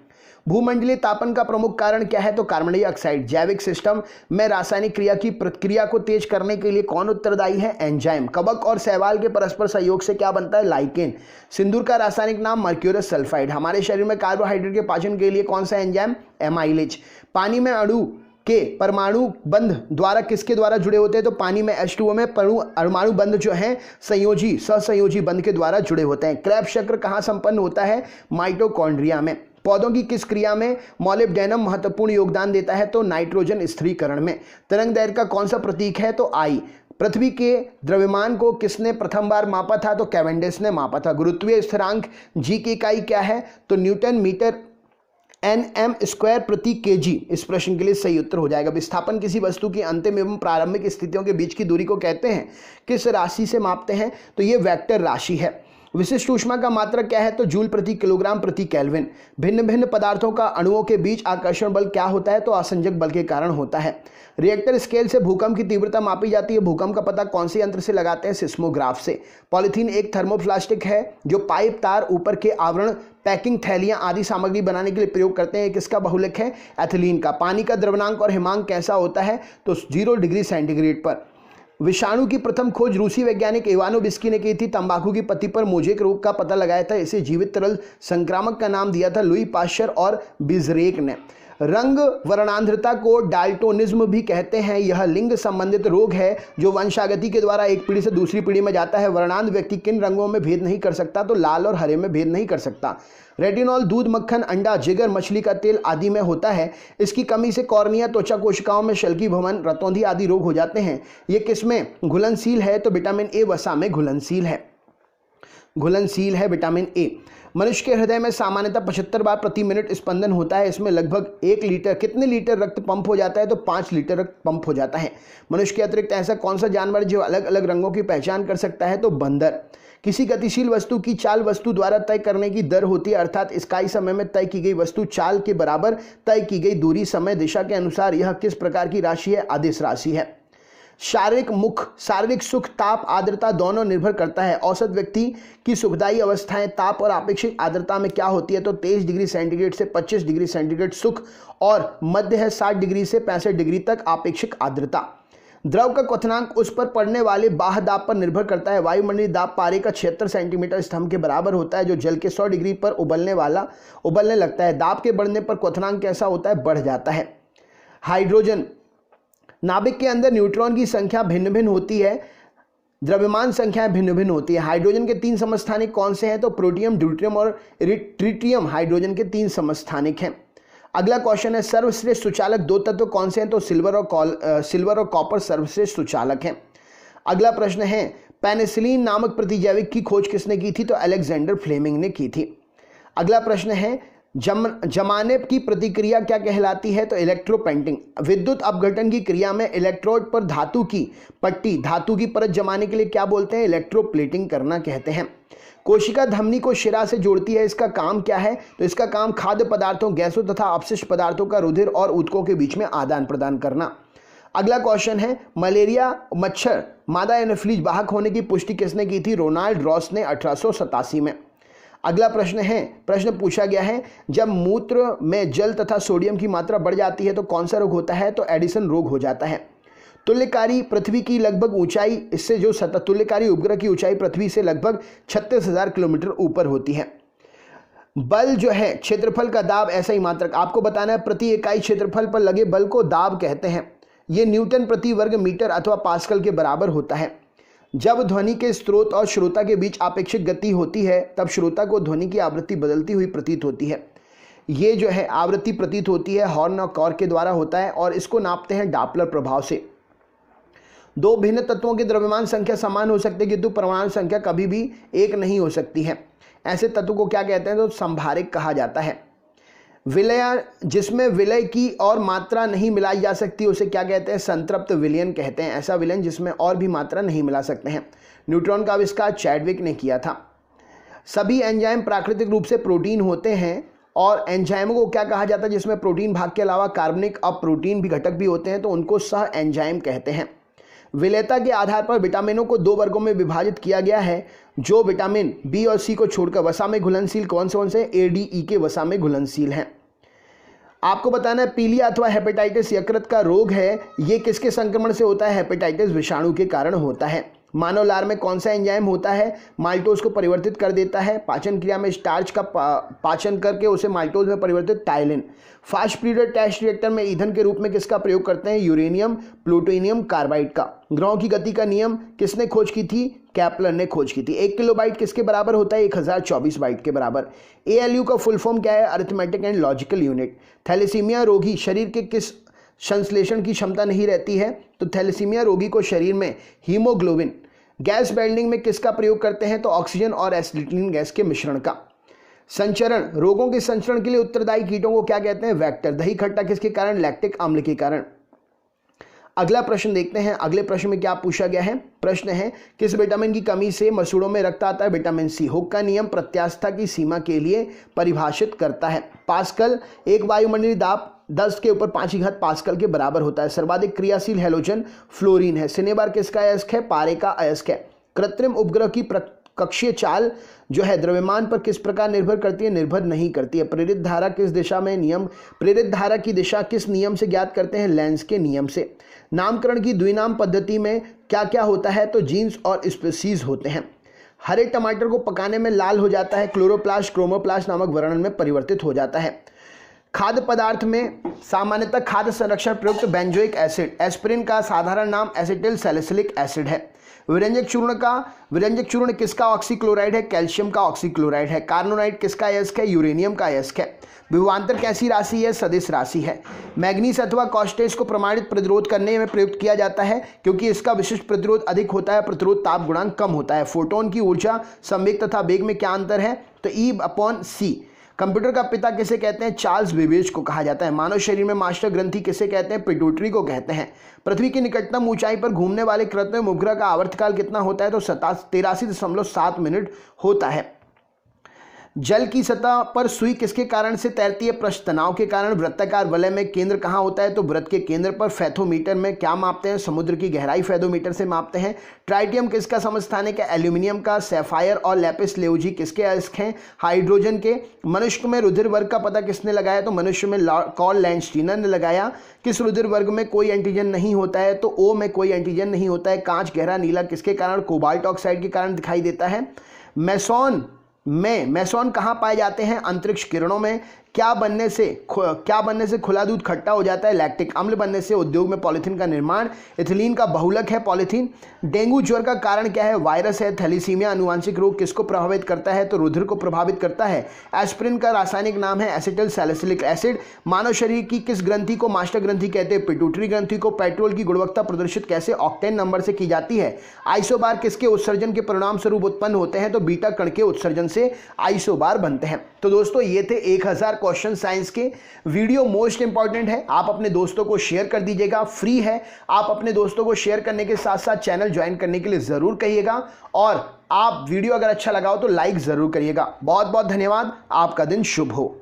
भूमंडलीय तापन का प्रमुख कारण क्या है? तो कार्बन डाइऑक्साइड। जैविक सिस्टम में रासायनिक क्रिया की प्रक्रिया को तेज करने के लिए कौन उत्तरदायी है? एंजाइम। कवक और शैवाल के परस्पर सहयोग से क्या बनता है? लाइकेन। सिंदूर का रासायनिक नाम मर्क्यूरस सल्फाइड। हमारे शरीर में कार्बोहाइड्रेट के पाचन के लिए कौन सा एंजाइम? एमाइलेज। पानी में अणु के परमाणु बंध द्वारा किसके द्वारा जुड़े होते हैं? तो पानी में H2O में परमाणु बंध जो है सहसंयोजी बंध के द्वारा जुड़े होते हैं। क्रेब्स चक्र कहाँ संपन्न होता है? माइटोकॉन्ड्रिया में। पौधों की किस क्रिया में मॉलिब्डेनम महत्वपूर्ण योगदान देता है? तो नाइट्रोजन स्थिरीकरण में। तरंग दैर्घ्य का कौन सा प्रतीक है? तो I। पृथ्वी के द्रव्यमान को किसने प्रथम बार मापा था? तो कैवेंडिश ने मापा था। गुरुत्वीय स्थिरांक G की इकाई क्या है? तो न्यूटन मीटर nm² प्रति kg इस प्रश्न के लिए सही उत्तर हो जाएगा। विस्थापन किसी वस्तु की अंतिम एवं प्रारंभिक स्थितियों के बीच की दूरी को कहते हैं। किस राशि से मापते हैं? तो ये वेक्टर राशि है। विशिष्ट ऊष्मा का मात्रक क्या है? तो जूल प्रति किलोग्राम प्रति केल्विन। भिन्न भिन्न पदार्थों का अणुओं के बीच आकर्षण बल क्या होता है? तो आसंजक बल के कारण होता है। रिएक्टर स्केल से भूकंप की तीव्रता मापी जाती है। भूकंप का पता कौन से यंत्र से लगाते हैं? सिस्मोग्राफ से। पॉलीथीन एक थर्मोप्लास्टिक है जो पाइप, तार, ऊपर के आवरण, पैकिंग थैलियां आदि सामग्री बनाने के लिए प्रयोग करते हैं। किसका बहुलक है? एथिलीन का। पानी का द्रवणांक और हिमांक कैसा होता है? तो 0 डिग्री सेंटीग्रेड पर। विषाणु की प्रथम खोज रूसी वैज्ञानिक इवानोविस्की ने की थी। तंबाकू की पत्ती पर मोजेक रोग का पता लगाया था। इसे जीवित तरल संक्रामक का नाम दिया था लुई पाश्चर और बिजरेक ने। रंग वर्णांधता को डाल्टोनिज्म भी कहते हैं। यह लिंग संबंधित रोग है जो वंशागति के द्वारा एक पीढ़ी से दूसरी पीढ़ी में जाता है। वर्णांध व्यक्ति किन रंगों में भेद नहीं कर सकता? तो लाल और हरे में भेद नहीं कर सकता। रेटिनॉल दूध, मक्खन, अंडा, जिगर, मछली का तेल आदि में होता है। इसकी कमी से कॉर्निया, त्वचा कोशिकाओं में शल्की भवन, रतौंधी आदि रोग हो जाते हैं। ये किसमें घुलनशील है? तो विटामिन ए वसा में घुलनशील है। घुलनशील है विटामिन ए। मनुष्य के हृदय में सामान्यतः 75 बार प्रति मिनट स्पंदन होता है। इसमें लगभग 1 लीटर, कितने लीटर रक्त पंप हो जाता है? तो 5 लीटर रक्त पंप हो जाता है। मनुष्य के अतिरिक्त ऐसा कौन सा जानवर जो अलग अलग रंगों की पहचान कर सकता है? तो बंदर। किसी गतिशील वस्तु की चाल वस्तु द्वारा तय करने की दर होती है, अर्थात इकाई समय में तय की गई वस्तु चाल के बराबर तय की गई दूरी समय दिशा के अनुसार यह किस प्रकार की राशि है? अदिश राशि है। शारीरिक सुख, ताप, आर्द्रता दोनों निर्भर करता है। औसत व्यक्ति की सुखदायी अवस्थाएं ताप और अपेक्षित आर्द्रता में क्या होती है? तो 23 डिग्री सेंटीग्रेड से 25 डिग्री सेंटीग्रेड सुख और मध्य है 60 डिग्री से 65 डिग्री तक अपेक्षित आर्द्रता। द्रव का क्वथनांक उस पर पड़ने वाले बाह्य दाब पर निर्भर करता है। वायुमंडलीय दाब पारे का 76 सेंटीमीटर स्तंभ के बराबर होता है, जो जल के 100 डिग्री पर उबलने लगता है। दाब के बढ़ने पर क्वथनांक कैसा होता है? बढ़ जाता है। हाइड्रोजन, नाभिक के अंदर न्यूट्रॉन की संख्या भिन्न भिन्न होती है, द्रव्यमान संख्याएं भिन्न भिन्न होती है। हाइड्रोजन के 3 समस्थानिक कौन से हैं? तो प्रोटियम, ड्यूटेरियम और ट्रिटियम हाइड्रोजन के 3 समस्थानिक हैं। अगला क्वेश्चन है, सर्वश्रेष्ठ सुचालक 2 तत्व कौन से हैं? तो सिल्वर और कॉपर सर्वश्रेष्ठ सुचालक हैं। अगला प्रश्न है, पेनिसिलिन नामक प्रतिजैविक की खोज किसने की थी? तो अलेक्जेंडर फ्लेमिंग ने की थी। अगला प्रश्न है, जमाने की प्रतिक्रिया क्या कहलाती है? तो इलेक्ट्रोपेंटिंग। विद्युत अपघटन की क्रिया में इलेक्ट्रोड पर धातु की परत जमाने के लिए क्या बोलते हैं? इलेक्ट्रोप्लेटिंग करना कहते हैं। कोशिका धमनी को शिरा से जोड़ती है, इसका काम क्या है? तो इसका काम खाद्य पदार्थों, गैसों तथा अपशिष्ट पदार्थों का रुधिर और ऊतकों के बीच में आदान प्रदान करना। अगला क्वेश्चन है, मलेरिया मच्छर मादा एनोफिलीज वाहक होने की पुष्टि किसने की थी? रोनाल्ड रॉस ने 1887 में। अगला प्रश्न पूछा गया है, जब मूत्र में जल तथा सोडियम की मात्रा बढ़ जाती है तो कौन सा रोग होता है? तो एडिसन रोग हो जाता है। तुल्यकारी पृथ्वी की लगभग ऊंचाई, इससे जो तुल्यकारी उपग्रह की ऊंचाई पृथ्वी से लगभग 36,000 किलोमीटर ऊपर होती है। बल जो है क्षेत्रफल का दाब, ऐसा ही मात्रक। आपको बताना है प्रति इकाई क्षेत्रफल पर लगे बल को दाब कहते हैं। यह न्यूटन प्रति वर्ग मीटर अथवा पास्कल के बराबर होता है। जब ध्वनि के स्रोत और श्रोता के बीच आपेक्षिक गति होती है तब श्रोता को ध्वनि की आवृत्ति बदलती हुई प्रतीत होती है। ये जो है आवृत्ति प्रतीत होती है हॉर्न और कॉर्क के द्वारा होता है और इसको नापते हैं डॉपलर प्रभाव से। 2 भिन्न तत्वों की द्रव्यमान संख्या समान हो सकती है किंतु परमाणु संख्या कभी भी एक नहीं हो सकती है। ऐसे तत्व को क्या कहते हैं? तो संभारिक कहा जाता है। विलय, जिसमें विलय की और मात्रा नहीं मिलाई जा सकती उसे क्या कहते हैं? संतृप्त विलयन कहते हैं। ऐसा विलयन जिसमें और भी मात्रा नहीं मिला सकते हैं। न्यूट्रॉन का आविष्कार चैडविक ने किया था। सभी एंजाइम प्राकृतिक रूप से प्रोटीन होते हैं और एंजाइमों को क्या कहा जाता है? जिसमें प्रोटीन भाग के अलावा कार्बनिक अप्रोटीन भी घटक भी होते हैं तो उनको सह एंजाइम कहते हैं। विलेयता के आधार पर विटामिनों को 2 वर्गों में विभाजित किया गया है, जो विटामिन बी और सी को छोड़कर वसा में घुलनशील कौन से? ए, डी, ई के वसा में घुलनशील हैं। आपको बताना है पीलिया अथवा हेपेटाइटिस यकृत का रोग है, ये किसके संक्रमण से होता है? हेपेटाइटिस विषाणु के कारण होता है। मानव लार में कौन सा एंजाइम होता है? माल्टोज को परिवर्तित कर देता है। पाचन क्रिया में स्टार्च का पाचन करके उसे माल्टोज में परिवर्तित ptyalin. Fast breeder test reactor में ईंधन के रूप में किसका प्रयोग करते हैं? यूरेनियम प्लूटोनियम कार्बाइड का। ग्रहों की गति का नियम किसने खोज की थी? कैप्लर ने खोज की थी। 1 किलोबाइट किसके बराबर होता है? 1024 बाइट के बराबर। ALU का फुल फॉर्म क्या है? Arithmetic and logical unit. Thalassaemia रोगी शरीर के किस संश्लेषण की क्षमता नहीं रहती है? तो थैलेसीमिया रोगी को शरीर में हीमोग्लोबिन। गैस वेल्डिंग में किसका प्रयोग करते हैं? तो ऑक्सीजन और एसिटिलीन गैस के मिश्रण का। संचरण, रोगों के संचरण के लिए उत्तरदायी कीटों को क्या कहते हैं? वेक्टर। दही खट्टा किसके कारण? लैक्टिक अम्ल के कारण। अगला प्रश्न देखते हैं। अगले प्रश्न में क्या पूछा गया है? प्रश्न है, किस विटामिन की कमी से मसूड़ों में रक्त आता है? Vitamin C. हुक का नियम प्रत्यास्थता की सीमा के लिए परिभाषित करता है। पास्कल, एक वायुमंडलीय दाब 10 के ऊपर 5 पास्कल के बराबर होता है। सर्वाधिक क्रियाशील हैलोजन फ्लोरीन है। सिनेबार किसका अयस्क है? पारे का अयस्क है। कृत्रिम उपग्रह की कक्षीय चाल जो है द्रव्यमान पर किस प्रकार निर्भर करती है? निर्भर नहीं करती है। प्रेरित धारा की दिशा किस नियम से ज्ञात करते हैं? लेंस के नियम से। नामकरण की द्विनाम पद्धति में क्या क्या होता है? तो जीन्स और स्पीसीज होते हैं। हरे टमाटर को पकाने में लाल हो जाता है, क्लोरोप्लास्ट क्रोमोप्लास्ट नामक वर्णन में परिवर्तित हो जाता है। खाद्य पदार्थ में सामान्यतः खाद्य संरक्षण प्रयुक्त बेंजोइक एसिड, एस्पिरिन का साधारण नाम एसिटिल सैलिसिलिक एसिड है। विरंजक चूर्ण किसका ऑक्सीक्लोराइड है? कैल्शियम का ऑक्सीक्लोराइड है। कार्नोनाइट किसका अयस्क है? यूरेनियम का अयस्क है। विभवांतर कैसी राशि है? सदिश राशि है। मैग्नीज अथवा कॉस्टेज को प्रमाणित प्रतिरोध करने में प्रयुक्त किया जाता है क्योंकि इसका विशिष्ट प्रतिरोध अधिक होता है, प्रतिरोध ताप गुणांक कम होता है। फोटोन की ऊर्जा, संवेग तथा वेग में क्या अंतर है? तो E/C। कंप्यूटर का पिता किसे कहते हैं? चार्ल्स बेबेज को कहा जाता है। मानव शरीर में मास्टर ग्रंथि किसे कहते हैं? पिट्यूटरी को कहते हैं। पृथ्वी की निकटतम ऊंचाई पर घूमने वाले कृत्रिम उपग्रह का आवर्तकाल कितना होता है? तो 83.7 मिनट होता है। जल की सतह पर सुई किसके कारण से तैरती है? पृष्ठ तनाव के कारण। वृत्ताकार वलय में केंद्र कहाँ होता है? तो वृत्त के केंद्र पर। फैथोमीटर में क्या मापते हैं? समुद्र की गहराई फैथोमीटर से मापते हैं। ट्राइटियम किसका समस्थानिक है? एल्यूमिनियम का। सैफायर और लैपिस लेउजी किसके अयस्क हैं? हाइड्रोजन के। मनुष्य में रुधिर वर्ग का पता किसने लगाया? तो मनुष्य में कार्ल लैंडस्टीनर ने लगाया। किस रुधिर वर्ग में कोई एंटीजन नहीं होता है? तो O में कोई एंटीजन नहीं होता है। कांच गहरा नीला किसके कारण? कोबाल्ट ऑक्साइड के कारण दिखाई देता है। मेसोन कहाँ पाए जाते हैं? अंतरिक्ष किरणों में। क्या बनने से खुला दूध खट्टा हो जाता है? लैक्टिक अम्ल बनने से। उद्योग में पॉलीथीन का निर्माण। इथिलीन का बहुलक है पॉलीथीन। डेंगू ज्वर का कारण क्या है? वायरस है। थैलीसीमिया अनुवांशिक रोग किसको प्रभावित करता है? तो रुधिर को प्रभावित करता है। एस्पिरिन का रासायनिक नाम है एसिटिल सैलिसिलिक एसिड। मानव शरीर की किस ग्रंथि को मास्टर ग्रंथि कहते हैं? पिट्यूटरी ग्रंथि को। पेट्रोल की गुणवत्ता प्रदर्शित कैसे? ऑक्टेन नंबर से की जाती है। आइसोबार किसके उत्सर्जन के परिणाम स्वरूप उत्पन्न होते हैं? तो बीटा कण के उत्सर्जन से आइसोबार बनते हैं। तो दोस्तों ये थे 1000 क्वेश्चन साइंस के। वीडियो मोस्ट इंपॉर्टेंट है, आप अपने दोस्तों को शेयर कर दीजिएगा, फ्री है। आप अपने दोस्तों को शेयर करने के साथ साथ चैनल ज्वाइन करने के लिए जरूर कहिएगा और आप वीडियो अगर अच्छा लगा हो तो लाइक जरूर करिएगा। बहुत बहुत धन्यवाद। आपका दिन शुभ हो।